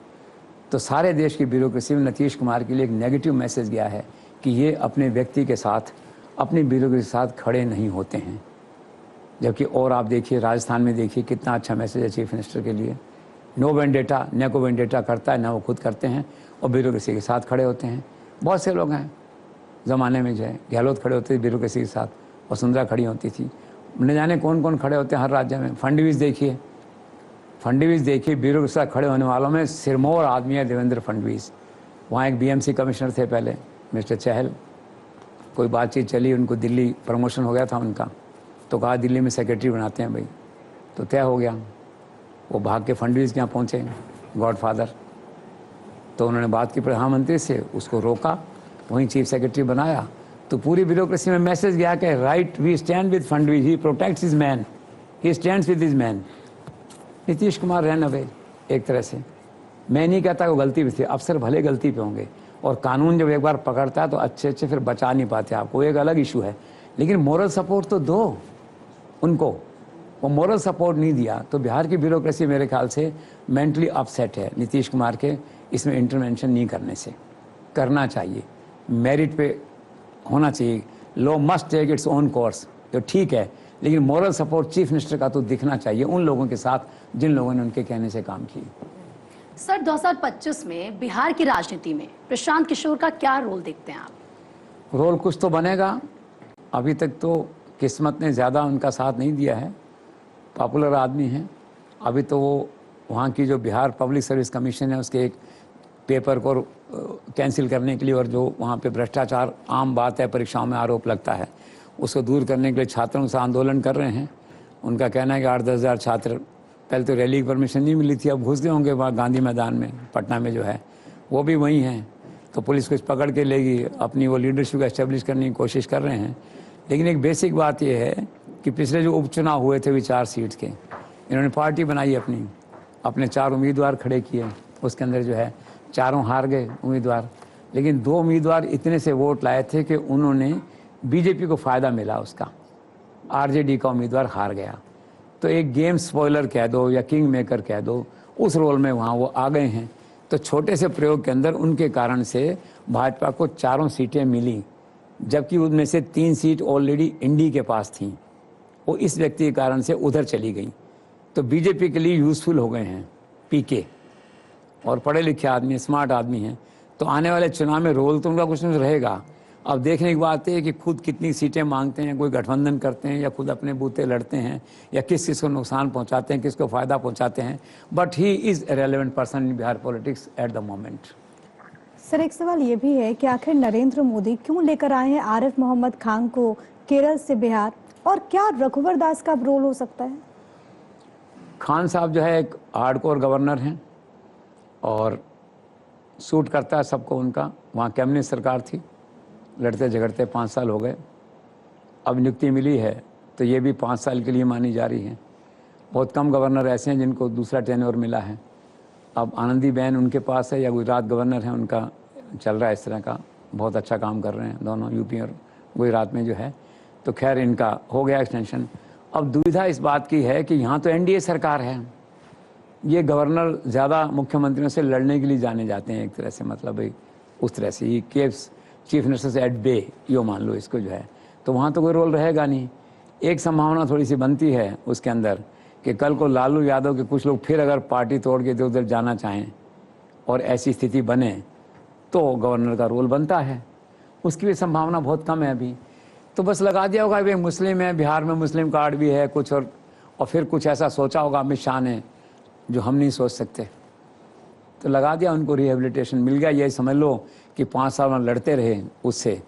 तो सारे देश की ब्यूरोक्रेसी में नीतीश कुमार के लिए एक नेगेटिव मैसेज गया है कि ये अपने व्यक्ति के साथ, अपनी ब्यूरोक्रेसी के साथ खड़े नहीं होते हैं। जबकि और आप देखिए, राजस्थान में देखिए कितना अच्छा मैसेज है चीफ मिनिस्टर के लिए। नो वेंडेटा, न को वेंडेटा करता है, ना वो खुद करते हैं, और ब्यूरोक्रेसी के साथ खड़े होते हैं। बहुत से लोग हैं ज़माने में जो है, गहलोत खड़े होते थे ब्यूरोक्रेसी के साथ, वसुंधरा खड़ी होती थी, न जाने कौन कौन खड़े होते हैं हर राज्य में। फडणवीस देखिए, ब्यूरोक्रेसी के साथ खड़े होने वालों में सिरमौर आदमी है देवेंद्र फडणवीस। वहाँ एक BMC कमिश्नर थे पहले, मिस्टर चहल। कोई बातचीत चली, उनको दिल्ली प्रमोशन हो गया था उनका, तो कहा दिल्ली में सेक्रेटरी बनाते हैं भाई, तो तय हो गया। वो भाग के फडणवीस के यहाँ पहुँचे, गॉडफादर। तो उन्होंने बात की प्रधानमंत्री से, उसको रोका, वहीं चीफ सेक्रेटरी बनाया। तो पूरी ब्यूरोक्रेसी में मैसेज गया कि right, we stand with Fadnavis, he protects his man, he stands with his man. Nitish Kumar ran away एक तरह से। मैं नहीं कहता वो गलती भी थी, अफसर भले गलती पे होंगे, और कानून जब एक बार पकड़ता है तो अच्छे अच्छे फिर बचा नहीं पाते आपको, एक अलग इशू है। लेकिन मोरल सपोर्ट तो दो उनको, वो मोरल सपोर्ट नहीं दिया तो बिहार की ब्यूरोक्रेसी मेरे ख्याल से मेंटली अपसेट है नीतीश कुमार के इसमें इंटरवेंशन नहीं करने से। करना चाहिए, मेरिट पे होना चाहिए, law must take its own course, तो ठीक है, लेकिन मोरल सपोर्ट चीफ मिनिस्टर का तो दिखना चाहिए उन लोगों के साथ जिन लोगों ने उनके कहने से काम किया। सर 2025 में बिहार की राजनीति में प्रशांत किशोर का क्या रोल देखते हैं आप? रोल कुछ तो बनेगा, अभी तक तो किस्मत ने ज़्यादा उनका साथ नहीं दिया है, पॉपुलर आदमी हैं। अभी तो वो वहाँ की जो बिहार पब्लिक सर्विस कमीशन है उसके एक पेपर को कैंसिल करने के लिए, और जो वहाँ पे भ्रष्टाचार आम बात है, परीक्षाओं में आरोप लगता है, उसको दूर करने के लिए छात्रों से आंदोलन कर रहे हैं। उनका कहना है कि 8-10 हज़ार छात्र, पहले तो रैली की परमिशन नहीं मिली थी, अब घुस गए होंगे वहाँ गांधी मैदान में, पटना में जो है वो भी वहीं हैं, तो पुलिस कुछ पकड़ के लेगी, अपनी वो लीडरशिप एस्टेब्लिश करने की कोशिश कर रहे हैं। लेकिन एक बेसिक बात यह है कि पिछले जो उपचुनाव हुए थे 4 सीट्स के, इन्होंने पार्टी बनाई अपने 4 उम्मीदवार खड़े किए, उसके अंदर जो है 4 हार गए उम्मीदवार, लेकिन 2 उम्मीदवार इतने से वोट लाए थे कि उन्होंने बीजेपी को फ़ायदा मिला उसका, आरजेडी का उम्मीदवार हार गया। तो एक गेम स्पॉइलर कह दो या किंग मेकर कह दो, उस रोल में वहाँ वो आ गए हैं। तो छोटे से प्रयोग के अंदर उनके कारण से भाजपा को 4 सीटें मिली, जबकि उनमें से 3 सीट ऑलरेडी इंडी के पास थीं, वो इस व्यक्ति के कारण से उधर चली गई। तो बीजेपी के लिए यूज़फुल हो गए हैं पीके, और पढ़े लिखे आदमी, स्मार्ट आदमी हैं, तो आने वाले चुनाव में रोल तो उनका कुछ न रहेगा। अब देखने की बात है कि खुद कितनी सीटें मांगते हैं, कोई गठबंधन करते हैं या खुद अपने बूते लड़ते हैं, या किस किस को नुकसान पहुंचाते हैं, किसको फ़ायदा पहुंचाते हैं, but he is A relevant person in Bihar politics at the moment. Sir एक सवाल ये भी है कि आखिर नरेंद्र मोदी क्यों लेकर आए हैं आरिफ मोहम्मद खान को केरल से बिहार, और क्या रघुवर दास का रोल हो सकता है? खान साहब जो है एक हार्डकोर गवर्नर हैं और सूट करता है सबको उनका। वहाँ कम्युनिस्ट सरकार थी, लड़ते झगड़ते 5 साल हो गए, अब नियुक्ति मिली है तो ये भी 5 साल के लिए मानी जा रही है। बहुत कम गवर्नर ऐसे हैं जिनको दूसरा टेन्योर मिला है। अब आनंदीबेन उनके पास है, या गुजरात गवर्नर है उनका, चल रहा है इस तरह का, बहुत अच्छा काम कर रहे हैं दोनों, यूपी और गुजरात में जो है। तो खैर इनका हो गया एक्सटेंशन। अब दुविधा इस बात की है कि यहाँ तो एनडीए सरकार है, ये गवर्नर ज़्यादा मुख्यमंत्रियों से लड़ने के लिए जाने जाते हैं एक तरह से, मतलब उस तरह से ये केप्स चीफ मिनिस्टर से एट बे, यो मान लो इसको जो है, तो वहाँ तो कोई रोल रहेगा नहीं। एक संभावना थोड़ी सी बनती है उसके अंदर कि कल को लालू यादव के कुछ लोग फिर अगर पार्टी तोड़ के इधर उधर जाना चाहें और ऐसी स्थिति बने तो गवर्नर का रोल बनता है, उसकी भी संभावना बहुत कम है अभी। तो बस लगा दिया होगा कि मुस्लिम है, बिहार में मुस्लिम कार्ड भी है कुछ, और फिर कुछ ऐसा सोचा होगा अमित शाह ने जो हम नहीं सोच सकते, तो लगा दिया, उनको रिहेबिलिटेशन मिल गया। ये समझ लो कि 5 साल में लड़ते रहे, उससे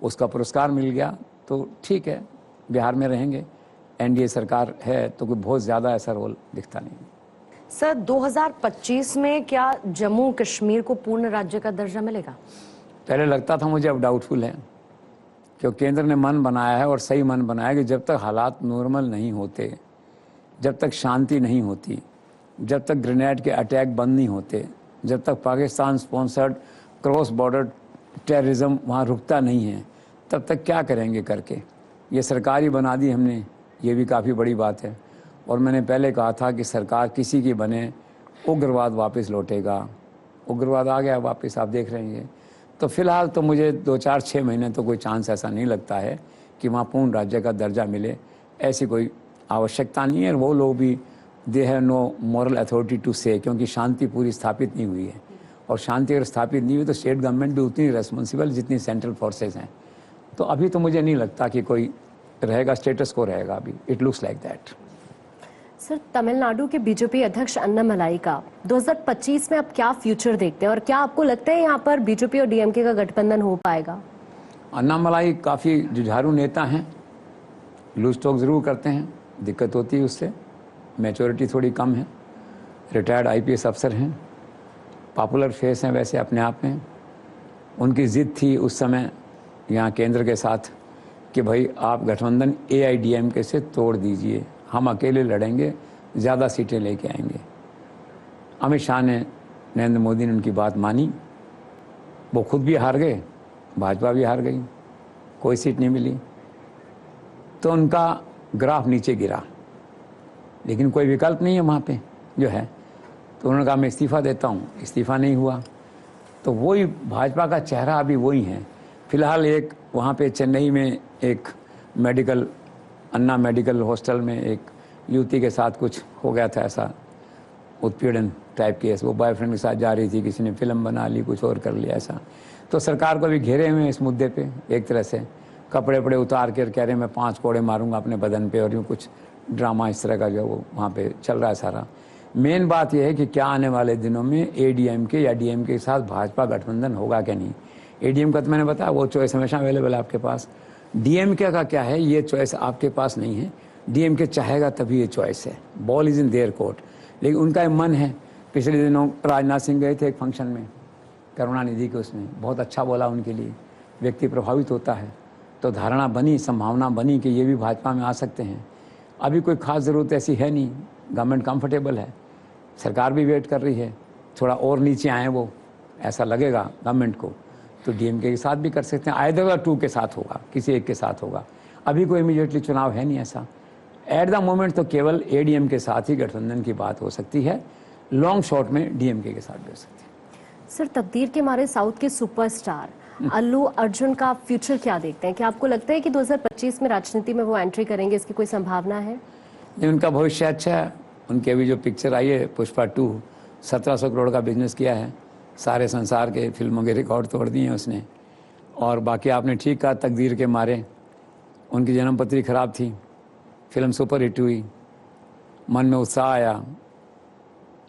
उसका पुरस्कार मिल गया, तो ठीक है, बिहार में रहेंगे, एनडीए सरकार है तो कोई बहुत ज़्यादा ऐसा रोल दिखता नहीं। सर 2025 में क्या जम्मू कश्मीर को पूर्ण राज्य का दर्जा मिलेगा? पहले लगता था मुझे, अब डाउटफुल है, क्योंकि केंद्र ने मन बनाया है और सही मन बनाया कि जब तक हालात नॉर्मल नहीं होते, जब तक शांति नहीं होती, जब तक ग्रेनेड के अटैक बंद नहीं होते, जब तक Pakistan sponsored cross border terrorism वहाँ रुकता नहीं है, तब तक क्या करेंगे करके। ये सरकार ही बना दी हमने, ये भी काफ़ी बड़ी बात है। और मैंने पहले कहा था कि सरकार किसी की बने, उग्रवाद वापस लौटेगा, उग्रवाद आ गया वापस, आप देख रहे हैं। तो फिलहाल तो मुझे 2-4-6 महीने तो कोई चांस ऐसा नहीं लगता है कि वहाँ पूर्ण राज्य का दर्जा मिले, ऐसी कोई आवश्यकता नहीं है। वो लोग भी they have no moral authority to say, क्योंकि शांति पूरी स्थापित नहीं हुई है, और शांति अगर स्थापित नहीं हुई तो स्टेट गवर्नमेंट भी उतनी रेस्पॉन्सिबल जितनी सेंट्रल फोर्सेज हैं। तो अभी तो मुझे नहीं लगता कि कोई रहेगा, स्टेटस को रहेगा अभी, it looks like that. Sir Tamil Nadu के बीजेपी अध्यक्ष अन्नामलाई का 2025 में आप क्या फ्यूचर देखते हैं, और क्या आपको लगता है यहाँ पर बीजेपी और डीएमके का गठबंधन हो पाएगा? अन्नामलाई काफ़ी जुझारू नेता हैं, लूज टॉक ज़रूर करते हैं, दिक्कत होती है उससे, मैच्योरिटी थोड़ी कम है, रिटायर्ड आईपीएस अफसर हैं, पॉपुलर फेस हैं वैसे अपने आप में। उनकी ज़िद थी उस समय यहाँ केंद्र के साथ कि भाई आप गठबंधन एआईडीएमके से तोड़ दीजिए, हम अकेले लड़ेंगे, ज़्यादा सीटें लेके आएंगे। अमित शाह ने, नरेंद्र मोदी ने उनकी बात मानी वो खुद भी हार गए, भाजपा भी हार गई, कोई सीट नहीं मिली, तो उनका ग्राफ नीचे गिरा। लेकिन कोई विकल्प नहीं है वहाँ पे जो है, तो उन्होंने कहा मैं इस्तीफ़ा देता हूँ, इस्तीफ़ा नहीं हुआ। तो वही भाजपा का चेहरा अभी वही है। फिलहाल एक वहाँ पे चेन्नई में एक मेडिकल, अन्ना मेडिकल हॉस्टल में एक युवती के साथ कुछ हो गया था, ऐसा उत्पीड़न टाइप केस। वो बॉयफ्रेंड के साथ जा रही थी, किसी ने फिल्म बना ली, कुछ और कर लिया ऐसा। तो सरकार को भी घेरे हुए हैं इस मुद्दे पे, एक तरह से कपड़े वपड़े उतार कर कह रहे हैं मैं 5 कोड़े मारूंगा अपने बदन पे, और यूँ कुछ ड्रामा इस तरह का जो वो वहाँ पे चल रहा है सारा। मेन बात यह है कि क्या आने वाले दिनों में ADMK या DMK के साथ भाजपा गठबंधन होगा क्या नहीं। ADMK का तो मैंने बताया वो चॉइस हमेशा अवेलेबल है आपके पास। DMK का क्या है, ये चॉइस आपके पास नहीं है। DMK चाहेगा तभी ये चॉइस है, ball is in their court. लेकिन उनका मन है। पिछले दिनों राजनाथ सिंह गए थे एक फंक्शन में, करुणानिधि के, उसमें बहुत अच्छा बोला उनके लिए, व्यक्ति प्रभावित होता है। तो धारणा बनी, संभावना बनी कि ये भी भाजपा में आ सकते हैं। अभी कोई खास ज़रूरत ऐसी है नहीं, गवर्नमेंट कंफर्टेबल है, सरकार भी वेट कर रही है, थोड़ा और नीचे आए वो, ऐसा लगेगा गवर्नमेंट को तो DMK के साथ भी कर सकते हैं, आइदर 2 के साथ होगा, किसी एक के साथ होगा। अभी कोई इमीडिएटली चुनाव है नहीं ऐसा। एट द मोमेंट तो केवल ADM के साथ ही गठबंधन की बात हो सकती है, लॉन्ग शॉट में DMK के साथ भी हो सकती है। सर, तकदीर के मारे साउथ के सुपरस्टार अल्लू अर्जुन का फ्यूचर क्या देखते हैं? क्या आपको लगता है कि 2025 में राजनीति में वो एंट्री करेंगे, इसकी कोई संभावना है? नहीं, उनका भविष्य अच्छा है। उनकी अभी जो पिक्चर आई है पुष्पा 2, 1700 करोड़ का बिजनेस किया है, सारे संसार के फिल्मों के रिकॉर्ड तोड़ दिए हैं उसने। और बाकी आपने ठीक कहा, तकदीर के मारे उनकी जन्मपत्री खराब थी, फिल्म सुपर हिट हुई, मन में उत्साह आया,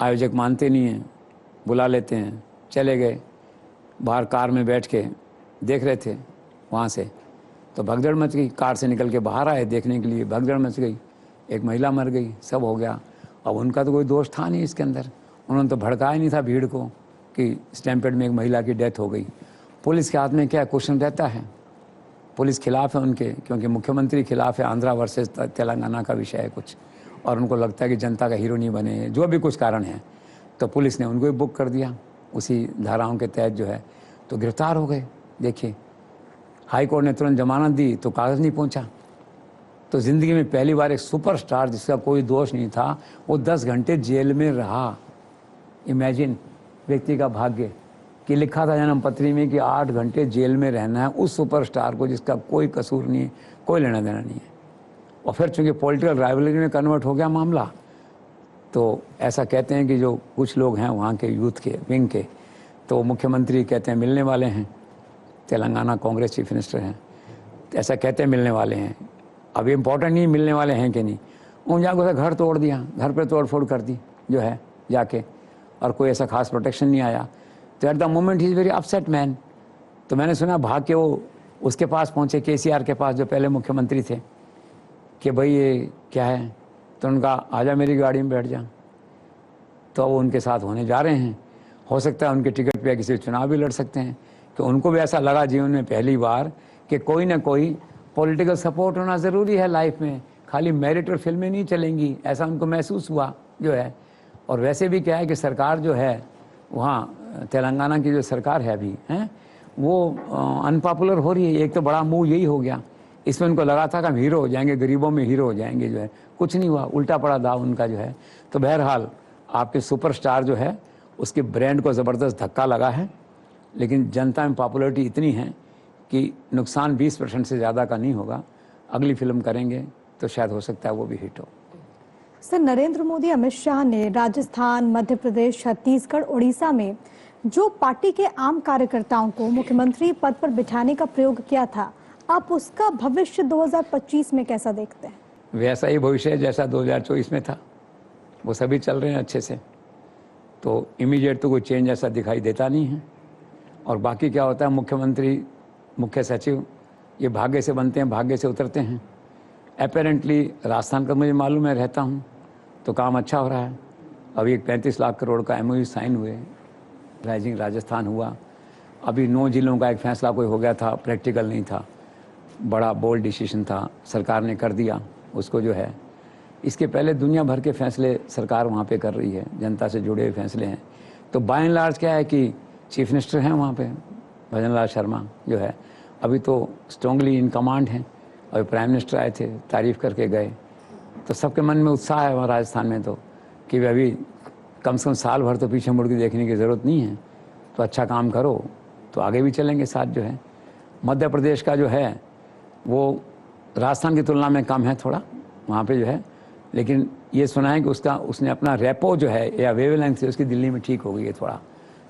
आयोजक मानते नहीं हैं, बुला लेते हैं, चले गए, बाहर कार में बैठ के देख रहे थे वहाँ से, तो भगदड़ मच गई। कार से निकल के बाहर आए देखने के लिए, भगदड़ मच गई, एक महिला मर गई, सब हो गया। अब उनका तो कोई दोष था नहीं इसके अंदर, उन्होंने तो भड़काया नहीं था भीड़ को कि स्टैम्पेड में एक महिला की डेथ हो गई। पुलिस के हाथ में क्या क्वेश्चन रहता है, पुलिस खिलाफ है उनके, क्योंकि मुख्यमंत्री खिलाफ है, आंध्रा वर्सेस तेलंगाना का विषय है कुछ, और उनको लगता है कि जनता का हीरो नहीं बने, जो भी कुछ कारण है, तो पुलिस ने उनको ही बुक कर दिया उसी धाराओं के तहत जो है, तो गिरफ्तार हो गए। देखिए, हाई कोर्ट ने तुरंत जमानत दी तो कागज़ नहीं पहुंचा। तो ज़िंदगी में पहली बार एक सुपरस्टार जिसका कोई दोष नहीं था, वो 10 घंटे जेल में रहा। इमेजिन व्यक्ति का भाग्य कि लिखा था जन्मपत्री में कि 8 घंटे जेल में रहना है उस सुपरस्टार को जिसका कोई कसूर नहीं है, कोई लेना देना नहीं है। और फिर चूंकि पॉलिटिकल राइवलरी में कन्वर्ट हो गया मामला, तो ऐसा कहते हैं कि जो कुछ लोग हैं वहाँ के यूथ के विंग के, तो मुख्यमंत्री कहते हैं मिलने वाले हैं, तेलंगाना कांग्रेस चीफ मिनिस्टर हैं, ऐसा कहते हैं मिलने वाले हैं। अब इम्पोर्टेंट नहीं मिलने वाले हैं कि नहीं, उन जाकर घर तोड़ दिया, घर पे तोड़ फोड़ कर दी जो है जाके, और कोई ऐसा खास प्रोटेक्शन नहीं आया। तो eight the moment he is very upset man. तो मैंने सुना भाग के वो उसके पास पहुँचे, KCR के पास, जो पहले मुख्यमंत्री थे, कि भाई ये क्या है, तो उनका आजा मेरी गाड़ी में बैठ जा। तो वो उनके साथ होने जा रहे हैं, हो सकता है उनके टिकट पे किसी चुनाव भी लड़ सकते हैं। तो उनको भी ऐसा लगा जीवन में पहली बार कि कोई ना कोई पॉलिटिकल सपोर्ट होना ज़रूरी है लाइफ में, खाली मेरिट और फिल्में नहीं चलेंगी, ऐसा उनको महसूस हुआ जो है। और वैसे भी क्या है कि सरकार जो है वहाँ तेलंगाना की जो सरकार है अभी है वो अनपॉपुलर हो रही है। एक तो बड़ा मूव यही हो गया, इसमें उनको लगा था कि हम हीरो हो जाएंगे, गरीबों में हीरो हो जाएंगे, जो है कुछ नहीं हुआ, उल्टा पड़ा दाव उनका जो है। तो बहरहाल आपके सुपरस्टार जो है उसके ब्रांड को ज़बरदस्त धक्का लगा है, लेकिन जनता में पॉपुलरिटी इतनी है कि नुकसान 20% से ज़्यादा का नहीं होगा। अगली फिल्म करेंगे तो शायद हो सकता है वो भी हिट हो। सर, नरेंद्र मोदी अमित शाह ने राजस्थान, मध्य प्रदेश, छत्तीसगढ़, उड़ीसा में जो पार्टी के आम कार्यकर्ताओं को मुख्यमंत्री पद पर बिठाने का प्रयोग किया था, आप उसका भविष्य 2025 में कैसा देखते हैं? वैसा ही भविष्य है जैसा 2024 में था, वो सभी चल रहे हैं अच्छे से, तो इमीडिएट तो कोई चेंज ऐसा दिखाई देता नहीं है। और बाकी क्या होता है, मुख्यमंत्री, मुख्य सचिव, ये भाग्य से बनते हैं, भाग्य से उतरते हैं। अपेरेंटली राजस्थान का मुझे मालूम है, रहता हूँ, तो काम अच्छा हो रहा है। अभी एक 35 लाख करोड़ का MOU साइन हुए, राइजिंग राजस्थान हुआ। अभी 9 जिलों का एक फैसला कोई हो गया था, प्रैक्टिकल नहीं था, बड़ा बोल्ड डिसीजन था, सरकार ने कर दिया उसको जो है। इसके पहले दुनिया भर के फैसले सरकार वहाँ पे कर रही है, जनता से जुड़े हुए फैसले हैं। तो बाय एंड लार्ज क्या है कि चीफ मिनिस्टर हैं वहाँ पे, भजनलाल शर्मा जो है अभी तो स्ट्रांगली इन कमांड हैं। अभी प्राइम मिनिस्टर आए थे, तारीफ करके गए, तो सबके मन में उत्साह है वहाँ राजस्थान में तो कि अभी कम से कम साल भर तो पीछे मुड़ के देखने की ज़रूरत नहीं है, तो अच्छा काम करो तो आगे भी चलेंगे साथ जो है। मध्य प्रदेश का जो है वो राजस्थान की तुलना में कम है थोड़ा वहाँ पे जो है, लेकिन ये सुना है कि उसने अपना रेपो जो है या वेवलेंथ से उसकी दिल्ली में ठीक हो गई है थोड़ा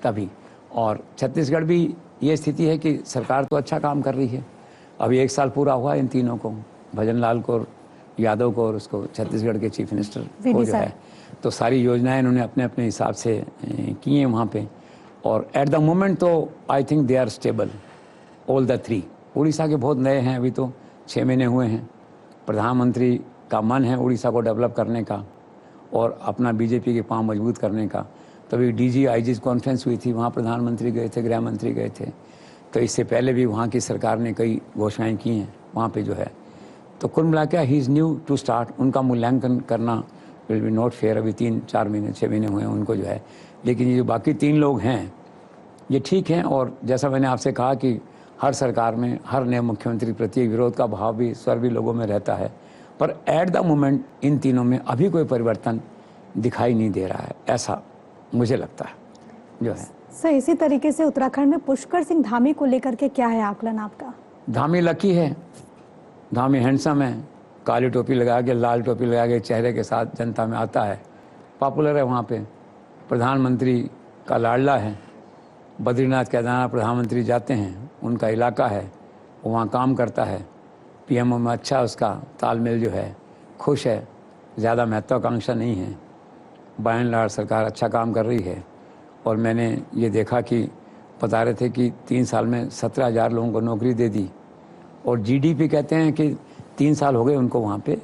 तभी। और छत्तीसगढ़ भी ये स्थिति है कि सरकार तो अच्छा काम कर रही है। अभी 1 साल पूरा हुआ इन तीनों को, भजनलाल को, यादव को और उसको छत्तीसगढ़ के चीफ मिनिस्टर को जो है, तो सारी योजनाएं इन्होंने अपने अपने हिसाब से की हैं वहाँ पे। और एट द मोमेंट तो I think they are stable all the 3। Orissa के बहुत नए हैं, अभी तो 6 महीने हुए हैं। प्रधानमंत्री का मन है उड़ीसा को डेवलप करने का और अपना बीजेपी के पांव मजबूत करने का। तभी डीजी आईजी कॉन्फ्रेंस हुई थी, वहाँ प्रधानमंत्री गए थे, गृह मंत्री गए थे। तो इससे पहले भी वहाँ की सरकार ने कई घोषणाएं की हैं वहाँ पे जो है। तो कुल मिला के he is new to start. उनका मूल्यांकन करना विल बी नॉट फेयर। अभी 3-4 महीने 6 महीने हुए हैं उनको जो है, लेकिन ये जो बाकी 3 लोग हैं ये ठीक हैं। और जैसा मैंने आपसे कहा कि हर सरकार में हर नए मुख्यमंत्री प्रति एक विरोध का भाव भी, स्वर भी लोगों में रहता है, पर एट द मोमेंट इन तीनों में अभी कोई परिवर्तन दिखाई नहीं दे रहा है, ऐसा मुझे लगता है जो है। सर इसी तरीके से उत्तराखंड में पुष्कर सिंह धामी को लेकर के क्या है आकलन आपका? धामी लकी है, धामी हैंडसम है, काली टोपी लगा के, लाल टोपी लगा के चेहरे के साथ जनता में आता है, पॉपुलर है वहाँ पे, प्रधानमंत्री का लाडला है। बद्रीनाथ केदारनाथ प्रधानमंत्री जाते हैं, उनका इलाका है, वो वहाँ काम करता है। पीएमओ में अच्छा उसका तालमेल जो है, खुश है, ज़्यादा महत्वाकांक्षा नहीं है। बाय एंड लार्ज सरकार अच्छा काम कर रही है। और मैंने ये देखा कि बता रहे थे कि 3 साल में 17,000 लोगों को नौकरी दे दी। और जीडीपी कहते हैं कि 3 साल हो गए उनको वहाँ पे,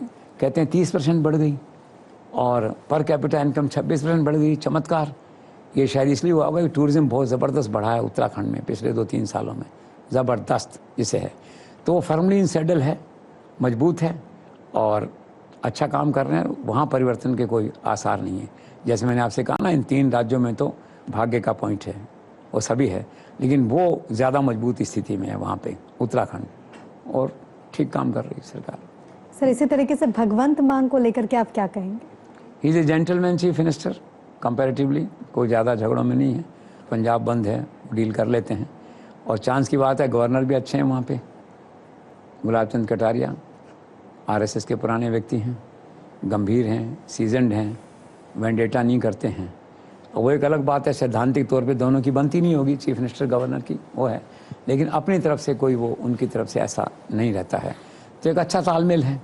कहते हैं 30% बढ़ गई। और पर कैपिटा इनकम 26% बढ़ गई। चमत्कार। ये शायद इसलिए हुआ होगा कि टूरिज्म बहुत ज़बरदस्त बढ़ा है उत्तराखंड में पिछले 2-3 सालों में, ज़बरदस्त जिसे है। तो वो फर्मली इन सेटल है, मजबूत है और अच्छा काम कर रहे हैं। वहाँ परिवर्तन के कोई आसार नहीं है। जैसे मैंने आपसे कहा ना, इन 3 राज्यों में तो भाग्य का पॉइंट है, वो सभी है, लेकिन वो ज़्यादा मजबूत स्थिति में है वहाँ पे उत्तराखंड, और ठीक काम कर रही है सरकार। सर इसी तरीके से भगवंत मान को लेकर के आप क्या कहेंगे? ही is A gentleman chief minister comparatively, कोई ज़्यादा झगड़ों में नहीं है। पंजाब बंद है, डील कर लेते हैं। और चांस की बात है, गवर्नर भी अच्छे हैं वहाँ पे, गुलाब चंद कटारिया आरएसएस के पुराने व्यक्ति हैं, गंभीर हैं, सीजनड हैं, वेंडेटा नहीं करते हैं। और वो एक अलग बात है, सैद्धांतिक तौर पे दोनों की बनती नहीं होगी, चीफ मिनिस्टर गवर्नर की, वो है, लेकिन अपनी तरफ से कोई वो उनकी तरफ से ऐसा नहीं रहता है। तो एक अच्छा तालमेल है,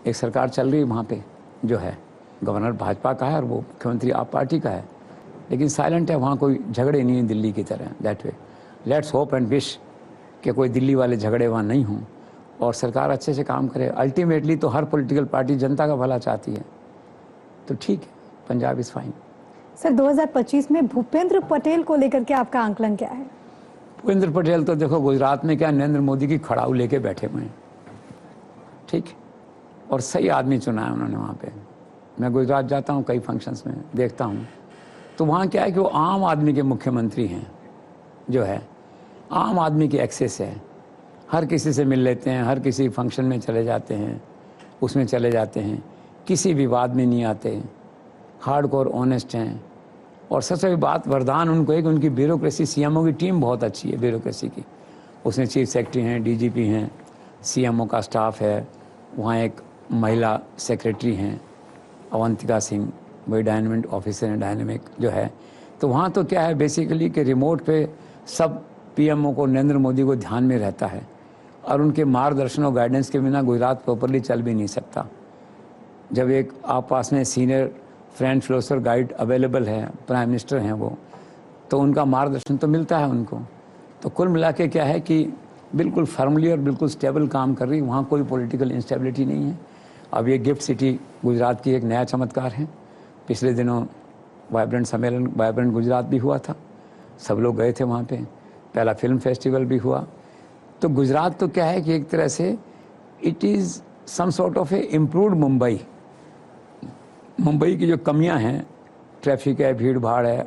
एक सरकार चल रही है वहाँ पे जो है। गवर्नर भाजपा का है और वो मुख्यमंत्री आप पार्टी का है, लेकिन साइलेंट है, वहाँ कोई झगड़े नहीं है दिल्ली की तरह। That way let's hope and wish कि कोई दिल्ली वाले झगड़े वहाँ नहीं हों और सरकार अच्छे से काम करे। अल्टीमेटली तो हर पॉलिटिकल पार्टी जनता का भला चाहती है, तो ठीक है, पंजाब इज़ फाइन। सर 2025 में भूपेंद्र पटेल को लेकर के आपका आंकलन क्या है? भूपेंद्र पटेल तो देखो गुजरात में क्या नरेंद्र मोदी की खड़ाऊ लेके बैठे हुए हैं, ठीक, और सही आदमी चुना है उन्होंने वहाँ पे। मैं गुजरात जाता हूँ, कई फंक्शंस में देखता हूँ, तो वहाँ क्या है कि वो आम आदमी के मुख्यमंत्री हैं जो है, आम आदमी की एक्सेस है, हर किसी से मिल लेते हैं, हर किसी फंक्शन में चले जाते हैं, उसमें चले जाते हैं, किसी विवाद में नहीं आते, हार्डकोर ऑनेस्ट हैं। और सबसे बड़ी बात, वरदान उनको है कि उनकी ब्यूरोक्रेसी, सीएमओ की टीम बहुत अच्छी है ब्यूरोक्रेसी की। उसमें चीफ सेक्रेटरी हैं, डीजीपी हैं, सीएमओ का स्टाफ है, वहाँ एक महिला सेक्रेटरी हैं अवंतिका सिंह, वही डायनेमिक ऑफिसर हैं, डायनेमिक जो है। तो वहाँ तो क्या है बेसिकली कि रिमोट पे सब पीएमओ को, नरेंद्र मोदी को ध्यान में रहता है, और उनके मार्गदर्शन और गाइडेंस के बिना गुजरात प्रॉपरली चल भी नहीं सकता। जब एक आप पास में senior friend, philosopher, guide available है, प्राइम मिनिस्टर हैं वो, तो उनका मार्गदर्शन तो मिलता है उनको। तो कुल मिला के क्या है कि बिल्कुल फर्मली और बिल्कुल स्टेबल काम कर रही, वहाँ कोई पॉलिटिकल इंस्टेबिलिटी नहीं है। अब ये गिफ्ट सिटी गुजरात की एक नया चमत्कार है। पिछले दिनों वाइब्रेंट सम्मेलन, वाइब्रेंट गुजरात भी हुआ था, सब लोग गए थे वहाँ पे, पहला फिल्म फेस्टिवल भी हुआ। तो गुजरात तो क्या है कि एक तरह से it is some sort of a improved Mumbai. Mumbai की जो कमियां हैं, ट्रैफिक है, भीड़ भाड़ है,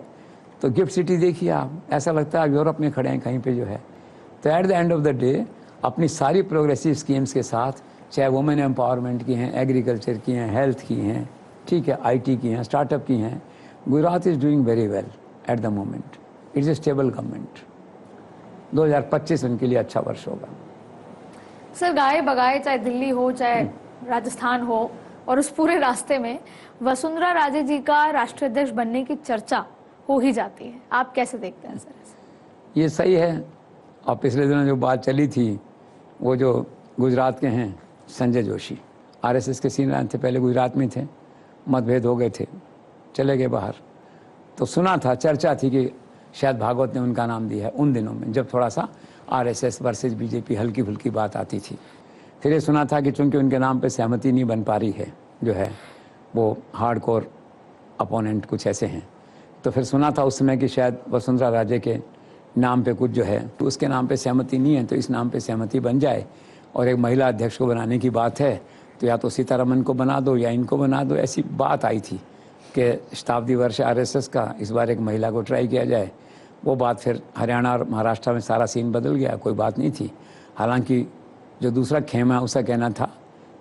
तो गिफ्ट सिटी देखिए आप, ऐसा लगता है आप यूरोप में खड़े हैं कहीं पे जो है। तो at the end of the day अपनी सारी प्रोग्रेसिव स्कीम्स के साथ, चाहे वुमेन एम्पावरमेंट की हैं, एग्रीकल्चर की हैं, हेल्थ की हैं, ठीक है, आईटी की हैं, स्टार्टअप की हैं, Gujarat is doing very well at the moment. It's a stable government. 2025 उनके लिए अच्छा वर्ष होगा। सर गाए बगाए चाहे दिल्ली हो चाहे राजस्थान हो, और उस पूरे रास्ते में वसुंधरा राजे जी का राष्ट्रीय अध्यक्ष बनने की चर्चा हो ही जाती है। आप कैसे देखते हैं सर? ये सही है। और पिछले दिनों जो बात चली थी, वो जो गुजरात के हैं संजय जोशी, आरएसएस के सीनियर थे, पहले गुजरात में थे, मतभेद हो गए थे, चले गए बाहर। तो सुना था, चर्चा थी कि शायद भागवत ने उनका नाम दिया है उन दिनों में, जब थोड़ा सा आरएसएस वर्सेस बीजेपी हल्की फुल्की बात आती थी। फिर ये सुना था कि चूंकि उनके नाम पे सहमति नहीं बन पा रही है, जो है वो हार्डकोर अपोनेंट कुछ ऐसे हैं, तो फिर सुना था उस समय कि शायद वसुंधरा राजे के नाम पे कुछ जो है, तो उसके नाम पे सहमति नहीं है, तो इस नाम पे सहमति बन जाए और एक महिला अध्यक्ष को बनाने की बात है, तो या तो सीतारमन को बना दो या इनको बना दो। ऐसी बात आई थी कि शताब्दी वर्ष आरएसएस का, इस बार एक महिला को ट्राई किया जाए। वो बात फिर हरियाणा और महाराष्ट्र में सारा सीन बदल गया, कोई बात नहीं थी। हालांकि जो दूसरा खेमा है उसका कहना था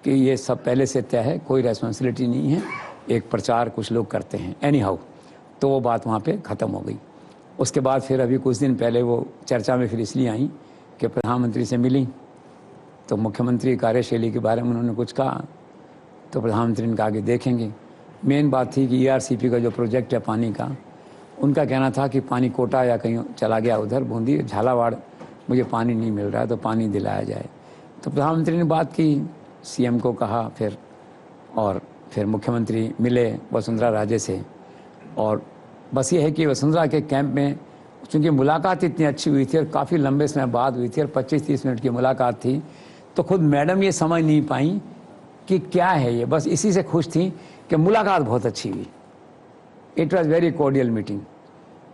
कि ये सब पहले से तय है, कोई रेस्पॉन्सिबिलिटी नहीं है, एक प्रचार कुछ लोग करते हैं एनी हाउ। तो वो बात वहाँ पे ख़त्म हो गई। उसके बाद फिर अभी कुछ दिन पहले वो चर्चा में फिर इसलिए आई कि प्रधानमंत्री से मिली, तो मुख्यमंत्री कार्यशैली के बारे में उन्होंने कुछ कहा, तो प्रधानमंत्री ने कहा कि देखेंगे। मेन बात थी कि ईआरसीपी का जो प्रोजेक्ट है पानी का, उनका कहना था कि पानी कोटा या कहीं चला गया उधर बूंदी झालावाड़, मुझे पानी नहीं मिल रहा है, तो पानी दिलाया जाए। तो प्रधानमंत्री ने बात की, सीएम को कहा फिर, और फिर मुख्यमंत्री मिले वसुंधरा राजे से। और बस ये है कि वसुंधरा के कैंप में चूँकि मुलाकात इतनी अच्छी हुई थी और काफ़ी लंबे समय बाद हुई थी और 25-30 मिनट की मुलाकात थी, तो खुद मैडम ये समझ नहीं पाई कि क्या है ये, बस इसी से खुश थी कि मुलाकात बहुत अच्छी हुई। It was very cordial meeting.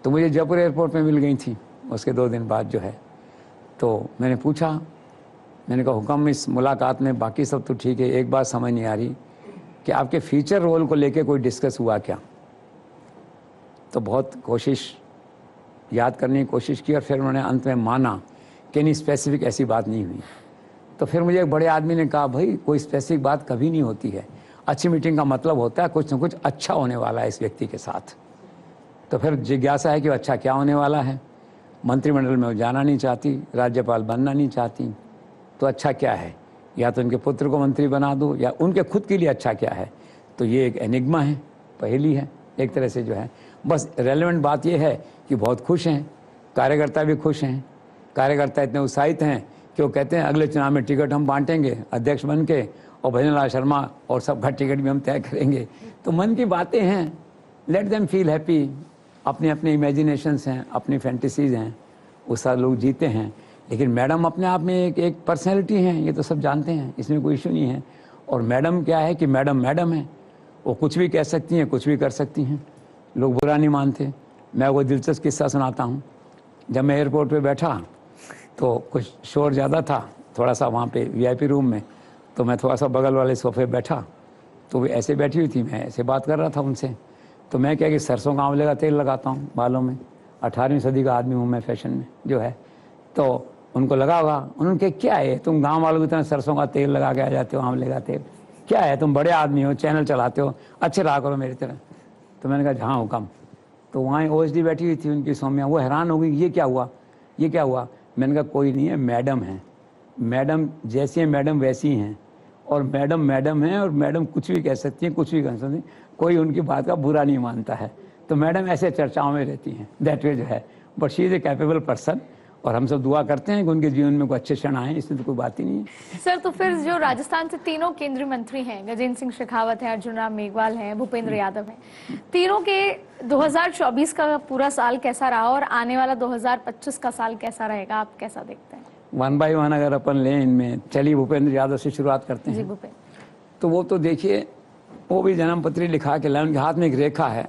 तो मुझे जयपुर एयरपोर्ट में मिल गई थी उसके 2 दिन बाद जो है। तो मैंने पूछा, मैंने कहा हुक्म इस मुलाकात में बाकी सब तो ठीक है, एक बात समझ नहीं आ रही कि आपके फ्यूचर रोल को लेके कोई डिस्कस हुआ क्या। तो बहुत कोशिश याद करने की कोशिश की और फिर उन्होंने अंत में माना कि नहीं, स्पेसिफिक ऐसी बात नहीं हुई। तो फिर मुझे एक बड़े आदमी ने कहा, भाई कोई स्पेसिफिक बात कभी नहीं होती है, अच्छी मीटिंग का मतलब होता है कुछ न कुछ अच्छा होने वाला है इस व्यक्ति के साथ। तो फिर जिज्ञासा है कि अच्छा क्या होने वाला है। मंत्रिमंडल में वो जाना नहीं चाहती, राज्यपाल बनना नहीं चाहती, तो अच्छा क्या है, या तो उनके पुत्र को मंत्री बना दो या उनके खुद के लिए अच्छा क्या है। तो ये एक एनिग्मा है, पहेली है एक तरह से जो है। बस रेलेवेंट बात यह है कि बहुत खुश हैं, कार्यकर्ता भी खुश हैं, कार्यकर्ता इतने उत्साहित हैं कि वो कहते हैं अगले चुनाव में टिकट हम बांटेंगे अध्यक्ष बन के, और भजन लाल शर्मा और सबका टिकट भी हम तय करेंगे। तो मन की बातें हैं, लेट देम फील हैप्पी। अपने अपने इमेजिनेशंस हैं, अपनी फैंटेसीज हैं, उस साथ लोग जीते हैं। लेकिन मैडम अपने आप में एक पर्सनैलिटी हैं, ये तो सब जानते हैं, इसमें कोई इशू नहीं है। और मैडम क्या है कि मैडम है, वो कुछ भी कह सकती हैं, कुछ भी कर सकती हैं, लोग बुरा नहीं मानते। मैं वो दिलचस्प किस्सा सुनाता हूँ। जब मैं एयरपोर्ट पे बैठा तो कुछ शोर ज़्यादा था थोड़ा सा वहाँ पे वीआईपी रूम में, तो मैं थोड़ा सा बगल वाले सोफे बैठा, तो वो ऐसे बैठी हुई थी, मैं ऐसे बात कर रहा था उनसे। तो मैं क्या कि सरसों का आंवले का तेल लगाता हूँ बालों में, 18वीं सदी का आदमी हूँ मैं फैशन में जो है। तो उनको लगा होगा, उन्होंने कहा क्या है तुम गाँव वालों की तरह सरसों का तेल लगा के आ जाते हो, आंवले का तेल, क्या है तुम बड़े आदमी हो, चैनल चलाते हो, अच्छे रहा करो मेरी तरह। तो मैंने कहा हाँ हुक्म। तो वहाँ ओएसडी बैठी हुई थी उनकी सौम्या, वो हैरान हो गई, ये क्या हुआ, ये क्या हुआ। मैंने कहा कोई नहीं है, मैडम है, मैडम जैसी है मैडम वैसी हैं, और मैडम है, और मैडम कुछ भी कह सकती हैं, कुछ भी कह सकती हैं, कोई उनकी बात का बुरा नहीं मानता है। तो मैडम ऐसे चर्चाओं में रहती हैं, दैट वे जो है। But she is a capable person, और हम सब दुआ करते हैं कि उनके जीवन में कोई अच्छे क्षण आए, इसमें तो कोई बात ही नहीं है। सर तो फिर जो राजस्थान से तीनों केंद्रीय मंत्री हैं, गजेंद्र सिंह शेखावत हैं, अर्जुन राम मेघवाल हैं, भूपेंद्र यादव हैं, तीनों के 2024 का पूरा साल कैसा रहा और आने वाला 2025 का साल कैसा रहेगा, आप कैसा देखते हैं? 1 by 1 अगर अपन लें इनमें, चलिए भूपेंद्र यादव से शुरुआत करते हैं। जी भूपेंद्र। तो वो तो देखिए, वो भी जन्मपत्री लिखा के लाए, उनके हाथ में एक रेखा है,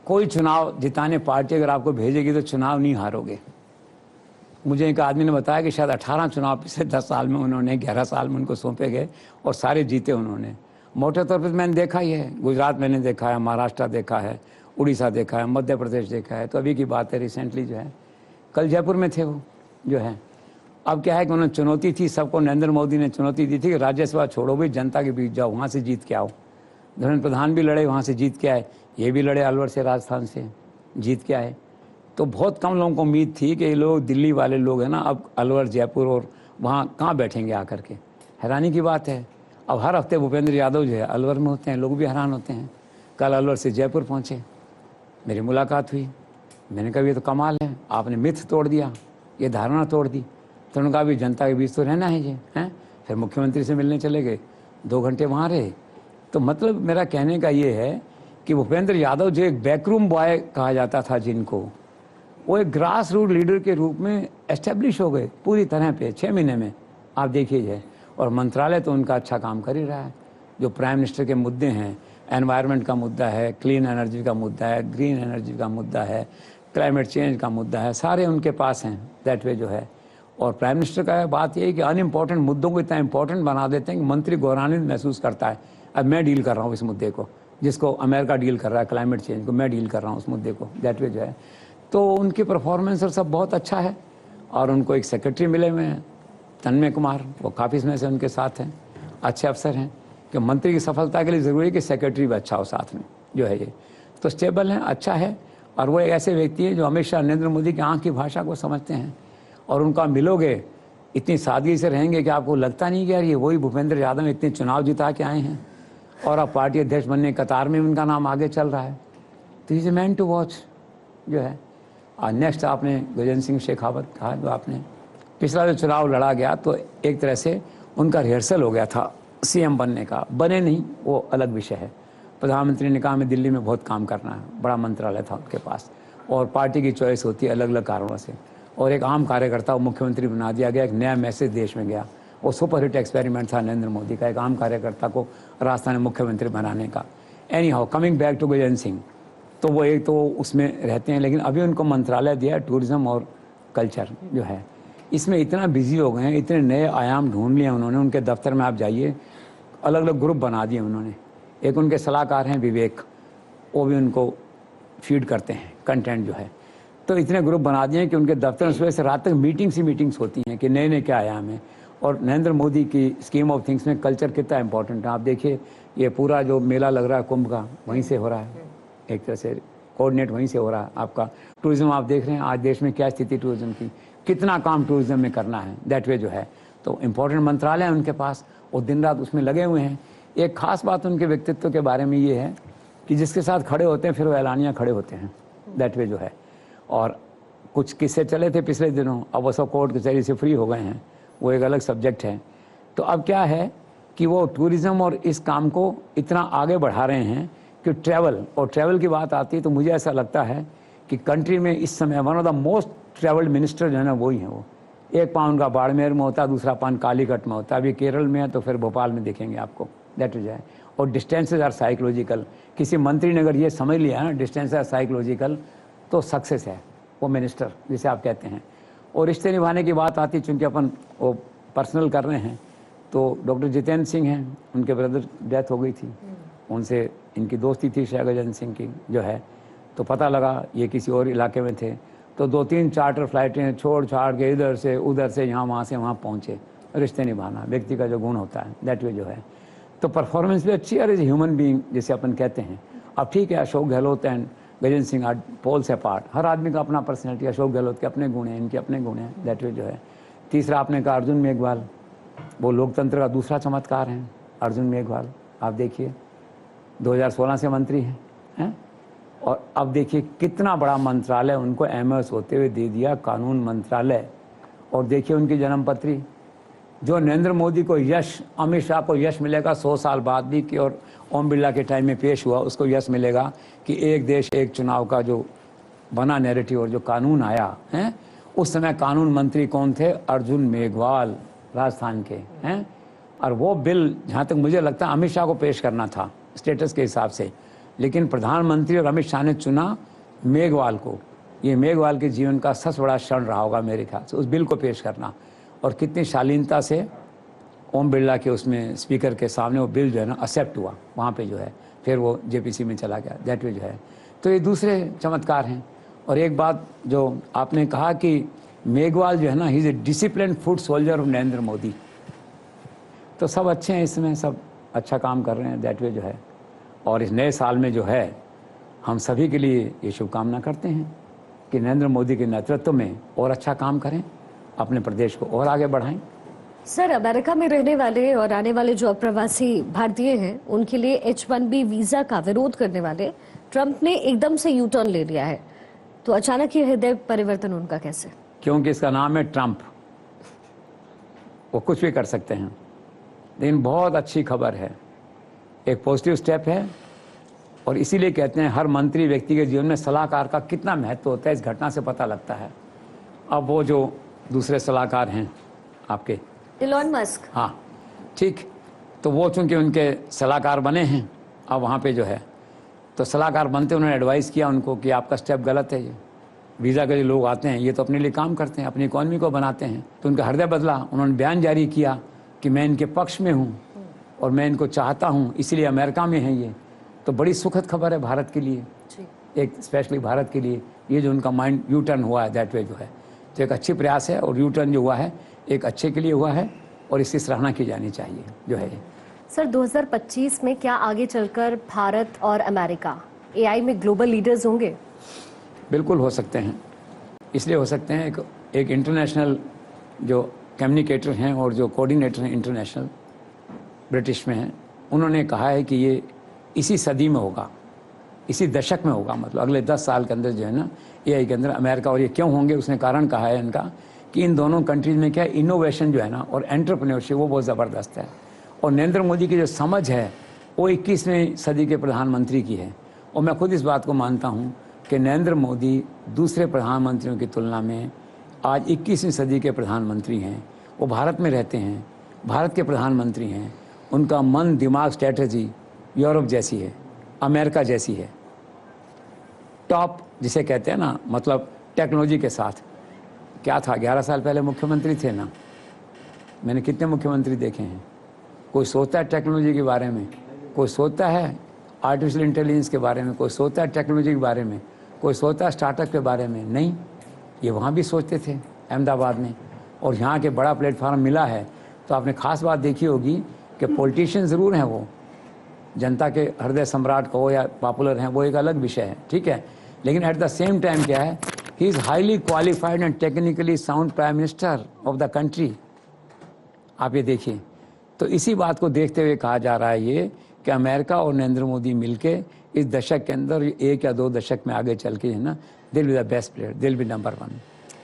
कोई चुनाव जिताने पार्टी अगर आपको भेजेगी तो चुनाव नहीं हारोगे। मुझे एक आदमी ने बताया कि शायद 18 चुनाव पिछले 10 साल में उन्होंने, 11 साल में उनको सौंपे गए और सारे जीते उन्होंने। मोटे तौर पर मैंने देखा ही है, गुजरात मैंने देखा है, महाराष्ट्र देखा है, उड़ीसा देखा है, मध्य प्रदेश देखा है। तो अभी की बात है रिसेंटली जो है, कल जयपुर में थे वो जो है। अब क्या है कि उन्होंने चुनौती थी सबको, नरेंद्र मोदी ने चुनौती दी थी कि राज्यसभा छोड़ो भाई, जनता के बीच जाओ, वहाँ से जीत के आओ। धर्मेंद्र प्रधान भी लड़े, वहाँ से जीत के आए, ये भी लड़े अलवर से, राजस्थान से जीत के आए। तो बहुत कम लोगों को उम्मीद थी कि ये लोग दिल्ली वाले लोग हैं ना, अब अलवर जयपुर और वहाँ कहाँ बैठेंगे आकर के। हैरानी की बात है, अब हर हफ्ते भूपेंद्र यादव जो है अलवर में होते हैं, लोग भी हैरान होते हैं। कल अलवर से जयपुर पहुँचे, मेरी मुलाकात हुई, मैंने कहा ये तो कमाल है, आपने मिथ तोड़ दिया, ये धारणा तोड़ दी। तो उन्होंने कहा भी जनता के बीच तो रहना है ये हैं। फिर मुख्यमंत्री से मिलने चले गए, 2 घंटे वहाँ रहे। तो मतलब मेरा कहने का ये है कि भूपेंद्र यादव जो एक बैकरूम बॉय कहा जाता था जिनको, वो एक ग्रास रूट लीडर के रूप में एस्टेब्लिश हो गए पूरी तरह पे 6 महीने में, आप देखिए जाए। और मंत्रालय तो उनका अच्छा काम कर ही रहा है। जो प्राइम मिनिस्टर के मुद्दे हैं, एनवायरनमेंट का मुद्दा है, क्लीन एनर्जी का मुद्दा है, ग्रीन एनर्जी का मुद्दा है, क्लाइमेट चेंज का मुद्दा है, सारे उनके पास हैं दैट वे जो है। और प्राइम मिनिस्टर का बात यह है कि अनइम्पॉर्टेंट मुद्दों को इतना इंपॉर्टेंट बना देते हैं कि मंत्री गौरवान्वित महसूस करता है, अब मैं डील कर रहा हूँ इस मुद्दे को, जिसको अमेरिका डील कर रहा है क्लाइमेट चेंज को, मैं डील कर रहा हूँ उस मुद्दे को दैट वे जो है। तो उनकी परफॉर्मेंस और सब बहुत अच्छा है। और उनको एक सेक्रेटरी मिले हुए हैं तन्मय कुमार, वो काफ़ी समय से उनके साथ हैं, अच्छे अफसर हैं। कि मंत्री की सफलता के लिए ज़रूरी है कि सेक्रेटरी भी अच्छा हो साथ में जो है ये। तो स्टेबल है, अच्छा है। और वो एक ऐसे व्यक्ति हैं जो हमेशा नरेंद्र मोदी की आँख की भाषा को समझते हैं। और उनका मिलोगे इतनी सादगी से रहेंगे कि आपको लगता नहीं कि यार ये वही भूपेंद्र यादव इतने चुनाव जिता के आए हैं और अब पार्टी अध्यक्ष बनने कतार में उनका नाम आगे चल रहा है। तो is a man to watch जो है। और नेक्स्ट आपने गजेंद्र सिंह शेखावत कहा, जो आपने पिछला जो चुनाव लड़ा गया तो एक तरह से उनका रिहर्सल हो गया था सीएम बनने का, बने नहीं वो अलग विषय है। प्रधानमंत्री ने कहा मैं दिल्ली में बहुत काम करना है, बड़ा मंत्रालय था उनके पास, और पार्टी की चॉइस होती है अलग अलग कारणों से। और एक आम कार्यकर्ता को मुख्यमंत्री बना दिया गया, एक नया मैसेज देश में गया। वो सुपरहिट एक्सपेरिमेंट था नरेंद्र मोदी का, एक आम कार्यकर्ता को राजस्थान में मुख्यमंत्री बनाने का। Anyhow coming back to Gajendra Singh, तो वो एक तो उसमें रहते हैं, लेकिन अभी उनको मंत्रालय दिया टूरिज्म और कल्चर जो है। इसमें इतना बिजी हो गए हैं, इतने नए आयाम ढूंढ लिए उन्होंने। उनके दफ्तर में आप जाइए, अलग अलग ग्रुप बना दिए उन्होंने। एक उनके सलाहकार हैं विवेक, वो भी उनको फीड करते हैं कंटेंट जो है। तो इतने ग्रुप बना दिए कि उनके दफ्तर में सुबह से रात तक मीटिंग्स होती हैं कि नए नए क्या आयाम है। और नरेंद्र मोदी की स्कीम ऑफ थिंग्स में कल्चर कितना इंपॉर्टेंट है। आप देखिए ये पूरा जो मेला लग रहा है कुंभ का, वहीं से हो रहा है, एक तरह से कोऑर्डिनेट वहीं से हो रहा है। आपका टूरिज्म आप देख रहे हैं आज देश में क्या स्थिति टूरिज्म की, कितना काम टूरिज्म में करना है दैट वे जो है। तो इम्पोर्टेंट मंत्रालय है उनके पास, वो दिन रात उसमें लगे हुए हैं। एक खास बात उनके व्यक्तित्व के बारे में ये है कि जिसके साथ खड़े होते हैं फिर वो ऐलानिया खड़े होते हैं दैट वे जो है। और कुछ किस्से चले थे पिछले दिनों, अब वो सब कोर्ट कचहरी से फ्री हो गए हैं, वो एक अलग सब्जेक्ट है। तो अब क्या है कि वो टूरिज्म और इस काम को इतना आगे बढ़ा रहे हैं कि ट्रैवल की बात आती है तो मुझे ऐसा लगता है कि कंट्री में इस समय one of the most travelled minister जो है ना वही है। वो एक पाँव उनका बाड़मेर में होता है, दूसरा पान कालीकट में होता है, अभी केरल में है तो फिर भोपाल में देखेंगे आपको दैट इज है। और डिस्टेंसेज आर साइकोलॉजिकल, किसी मंत्री ने अगर ये समझ लिया ना डिस्टेंस आर साइकोलॉजिकल तो सक्सेस है वो मिनिस्टर जिसे आप कहते हैं। और रिश्ते निभाने की बात आती चूँकि अपन वो पर्सनल कर रहे हैं, तो डॉक्टर जितेंद्र सिंह हैं, उनके ब्रदर डेथ हो गई थी, उनसे इनकी दोस्ती थी शायद गजेंद्र सिंह की जो है। तो पता लगा ये किसी और इलाके में थे, तो 2-3 चार्टर फ्लाइटें छोड़ छाड़ के इधर से उधर से यहाँ वहाँ से वहाँ पहुँचे। रिश्ते निभाना व्यक्ति का जो गुण होता है दैट वे जो है। तो परफॉर्मेंस भी अच्छी है एज ए ह्यूमन बीइंग जिसे अपन कहते हैं। अब ठीक है Ashok Gehlot and Gajendra Singh are poles apart, हर आदमी का अपना पर्सनैलिटी, अशोक गहलोत के अपने गुण हैं, इनके अपने गुण हैं दैट वे जो है। तीसरा आपने कहा अर्जुन मेघवाल, वो लोकतंत्र का दूसरा चमत्कार हैं अर्जुन मेघवाल। आप देखिए 2016 से मंत्री हैं और अब देखिए कितना बड़ा मंत्रालय उनको एमएस होते हुए दे दिया, कानून मंत्रालय। और देखिए उनकी जन्मपत्री, जो नरेंद्र मोदी को यश, अमित शाह को यश मिलेगा 100 साल बाद भी कि, और ओम बिरला के टाइम में पेश हुआ उसको यश मिलेगा कि एक देश एक चुनाव का जो बना नैरेटिव और जो कानून आया है। उस समय कानून मंत्री कौन थे? अर्जुन मेघवाल राजस्थान के हैं। और वो बिल जहाँ तक मुझे लगता है अमित शाह को पेश करना था स्टेटस के हिसाब से, लेकिन प्रधानमंत्री और अमित शाह ने चुना मेघवाल को। ये मेघवाल के जीवन का सबसे बड़ा क्षण रहा होगा मेरे ख्याल से, उस बिल को पेश करना। और कितनी शालीनता से ओम बिरला के उसमें स्पीकर के सामने वो बिल जो है ना एक्सेप्ट हुआ वहाँ पे जो है, फिर वो जेपीसी में चला गया दैट वे जो है। तो ये दूसरे चमत्कार हैं। और एक बात जो आपने कहा कि मेघवाल जो है ना, he is a discipline foot soldier of Narendra Modi, तो सब अच्छे हैं इसमें, सब अच्छा काम कर रहे हैं दैट वे जो है। और इस नए साल में जो है हम सभी के लिए ये शुभकामना करते हैं कि नरेंद्र मोदी के नेतृत्व में और अच्छा काम करें, अपने प्रदेश को और आगे बढ़ाएं। सर, अमेरिका में रहने वाले और आने वाले जो अप्रवासी भारतीय हैं उनके लिए H-1B वीजा का विरोध करने वाले ट्रंप ने एकदम से यू टर्न ले लिया है, तो अचानक ये हृदय परिवर्तन उनका कैसे? क्योंकि इसका नाम है ट्रंप, वो कुछ भी कर सकते हैं। लेकिन बहुत अच्छी खबर है, एक पॉजिटिव स्टेप है। और इसीलिए कहते हैं हर मंत्री व्यक्ति के जीवन में सलाहकार का कितना महत्व होता है, इस घटना से पता लगता है। अब वो जो दूसरे सलाहकार हैं आपके इलॉन मस्क, हाँ ठीक, तो वो चूंकि उनके सलाहकार बने हैं अब वहाँ पे जो है, तो सलाहकार बनते उन्होंने एडवाइस किया उनको कि आपका स्टेप गलत है, ये वीज़ा के जो लोग आते हैं ये तो अपने लिए काम करते हैं, अपनी इकॉनमी को बनाते हैं। तो उनका हृदय बदला, उन्होंने बयान जारी किया कि मैं इनके पक्ष में हूँ और मैं इनको चाहता हूँ, इसलिए अमेरिका में है ये। तो बड़ी सुखद खबर है भारत के लिए, एक स्पेशली भारत के लिए, ये जो उनका माइंड यू टर्न हुआ है दैट वे जो है, तो एक अच्छी प्रयास है। और यू टर्न जो हुआ है एक अच्छे के लिए हुआ है और इसकी सराहना की जानी चाहिए जो है। सर 2025 में क्या आगे चलकर भारत और अमेरिका AI में ग्लोबल लीडर्स होंगे? बिल्कुल हो सकते हैं, इसलिए हो सकते हैं एक इंटरनेशनल जो कम्युनिकेटर हैं और जो कोऑर्डिनेटर हैं इंटरनेशनल ब्रिटिश में हैं, उन्होंने कहा है कि ये इसी सदी में होगा, इसी दशक में होगा, मतलब अगले 10 साल के अंदर जो है ना AI के अंदर अमेरिका। और ये क्यों होंगे, उसने कारण कहा है इनका कि इन दोनों कंट्रीज में क्या इनोवेशन जो है ना और एंटरप्रेन्योरशिप वो बहुत ज़बरदस्त है। और नरेंद्र मोदी की जो समझ है वो 21वीं सदी के प्रधानमंत्री की है। और मैं खुद इस बात को मानता हूँ कि नरेंद्र मोदी दूसरे प्रधानमंत्रियों की तुलना में आज 21वीं सदी के प्रधानमंत्री हैं। वो भारत में रहते हैं, भारत के प्रधानमंत्री हैं, उनका मन दिमाग स्ट्रैटेजी यूरोप जैसी है, अमेरिका जैसी है, टॉप जिसे कहते हैं ना, मतलब टेक्नोलॉजी के साथ। क्या था 11 साल पहले मुख्यमंत्री थे ना, मैंने कितने मुख्यमंत्री देखे हैं। कोई सोचता है टेक्नोलॉजी के बारे में, कोई सोचता है आर्टिफिशियल इंटेलिजेंस के बारे में, कोई सोचता है टेक्नोलॉजी के बारे में, कोई सोचता है स्टार्टअप के बारे में। नहीं, ये वहाँ भी सोचते थे अहमदाबाद में, और यहाँ के बड़ा प्लेटफार्म मिला है। तो आपने खास बात देखी होगी कि पॉलिटिशियन ज़रूर हैं, वो जनता के हृदय सम्राट कहो या पॉपुलर हैं, वो एक अलग विषय है, ठीक है। लेकिन एट द सेम टाइम क्या है, he is highly qualified and technically sound prime minister of the country. आप ये देखिए, तो इसी बात को देखते हुए कहा जा रहा है ये कि अमेरिका और नरेंद्र मोदी मिलके इस दशक के अंदर 1 या 2 दशक में आगे चल के है ना, दिल बी द बेस्ट प्लेयर, दिल बी नंबर 1।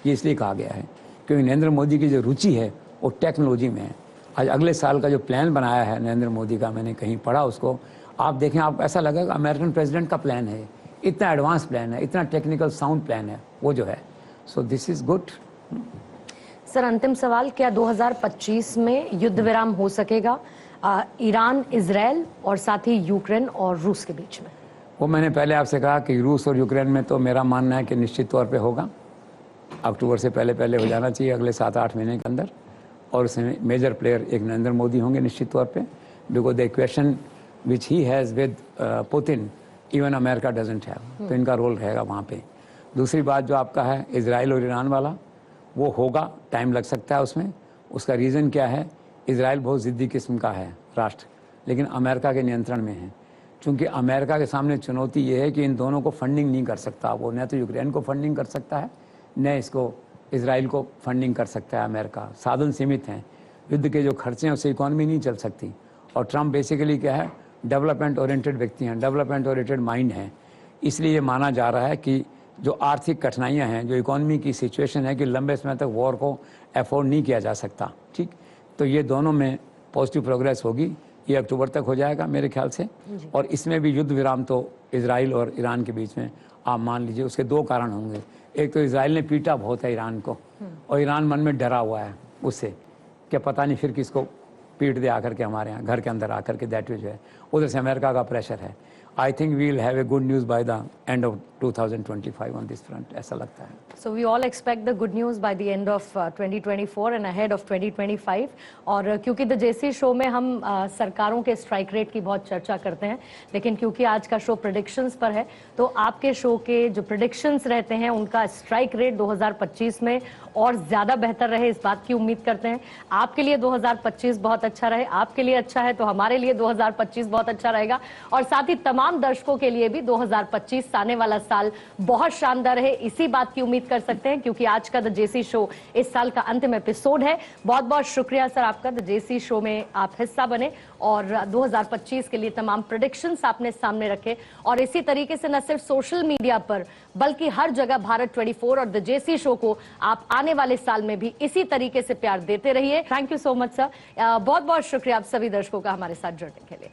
ये इसलिए कहा गया है क्योंकि नरेंद्र मोदी की जो रुचि है वो टेक्नोलॉजी में है। आज अगले साल का जो प्लान बनाया है नरेंद्र मोदी का, मैंने कहीं पढ़ा उसको, आप देखें, आप ऐसा लगेगा अमेरिकन प्रेसिडेंट का प्लान है। इतना एडवांस प्लान है, इतना टेक्निकल साउंड प्लान है वो जो है। So this is good. Sir अंतिम सवाल, क्या 2025 में युद्ध विराम हो सकेगा ईरान, इजराइल और साथ ही यूक्रेन और रूस के बीच में? वो मैंने पहले आपसे कहा कि रूस और यूक्रेन में तो मेरा मानना है कि निश्चित तौर पे होगा, अक्टूबर से पहले हो जाना चाहिए, अगले 7-8 महीने के अंदर। और उसमें मेजर प्लेयर एक नरेंद्र मोदी होंगे निश्चित तौर पे, because the equation which he has with Putin even America doesn't have, तो इनका रोल रहेगा वहाँ पे। दूसरी बात जो आपका है इजराइल और ईरान वाला, वो होगा, टाइम लग सकता है उसमें। उसका रीज़न क्या है, इजराइल बहुत ज़िद्दी किस्म का है राष्ट्र, लेकिन अमेरिका के नियंत्रण में है। चूँकि अमेरिका के सामने चुनौती ये है कि इन दोनों को फंडिंग नहीं कर सकता वो, न तो यूक्रेन को फंडिंग कर सकता है, न इसको इजराइल को फंडिंग कर सकता है अमेरिका। साधन सीमित हैं, युद्ध के जो खर्चे हैं उससे इकॉनमी नहीं चल सकती। और ट्रंप बेसिकली क्या है, डेवलपमेंट ओरिएंटेड व्यक्ति हैं, डेवलपमेंट ओरिएंटेड माइंड हैं। इसलिए ये माना जा रहा है कि जो आर्थिक कठिनाइयाँ हैं, जो इकॉनमी की सिचुएशन है कि लंबे समय तक वॉर को अफोर्ड नहीं किया जा सकता, ठीक। तो ये दोनों में पॉजिटिव प्रोग्रेस होगी, ये अक्टूबर तक हो जाएगा मेरे ख्याल से। और इसमें भी युद्ध विराम तो इजराइल और ईरान के बीच में आप मान लीजिए, उसके 2 कारण होंगे। एक तो इजराइल ने पीटा बहुत है ईरान को, और ईरान मन में डरा हुआ है उससे कि पता नहीं फिर किसको पीट दे आकर के हमारे यहाँ घर के अंदर आकर के, दैट जो है। उधर से अमेरिका का प्रेशर है। I think we will have a good news by the end of 2025 on this front, ऐसा लगता है। So we all expect the good news by the end of 2024 and ahead of 2025। और क्योंकि the JC show में हम सरकारों के strike rate की बहुत चर्चा करते हैं, लेकिन क्योंकि आज का शो प्रेडिक्शंस पर है, तो आपके शो के जो प्रेडिक्शंस रहते हैं उनका स्ट्राइक रेट 2025 में और ज्यादा बेहतर रहे, इस बात की उम्मीद करते हैं। आपके लिए 2025 बहुत अच्छा रहे, आपके लिए अच्छा है तो हमारे लिए 2025 बहुत अच्छा रहेगा, और साथ ही तमाम दर्शकों के लिए भी 2025 आने वाला साल बहुत शानदार रहे, इसी बात की उम्मीद कर सकते हैं, क्योंकि आज का द जेसी शो इस साल का अंतिम एपिसोड है। बहुत बहुत शुक्रिया सर आपका, द जेसी शो में आप हिस्सा बने और 2025 के लिए तमाम प्रेडिक्शंस आपने सामने रखे, और इसी तरीके से न सिर्फ सोशल मीडिया पर बल्कि हर जगह भारत 24 और द जेसी शो को आप आने वाले साल में भी इसी तरीके से प्यार देते रहिए। Thank you so much sir, बहुत बहुत शुक्रिया आप सभी दर्शकों का हमारे साथ जुड़ने के लिए।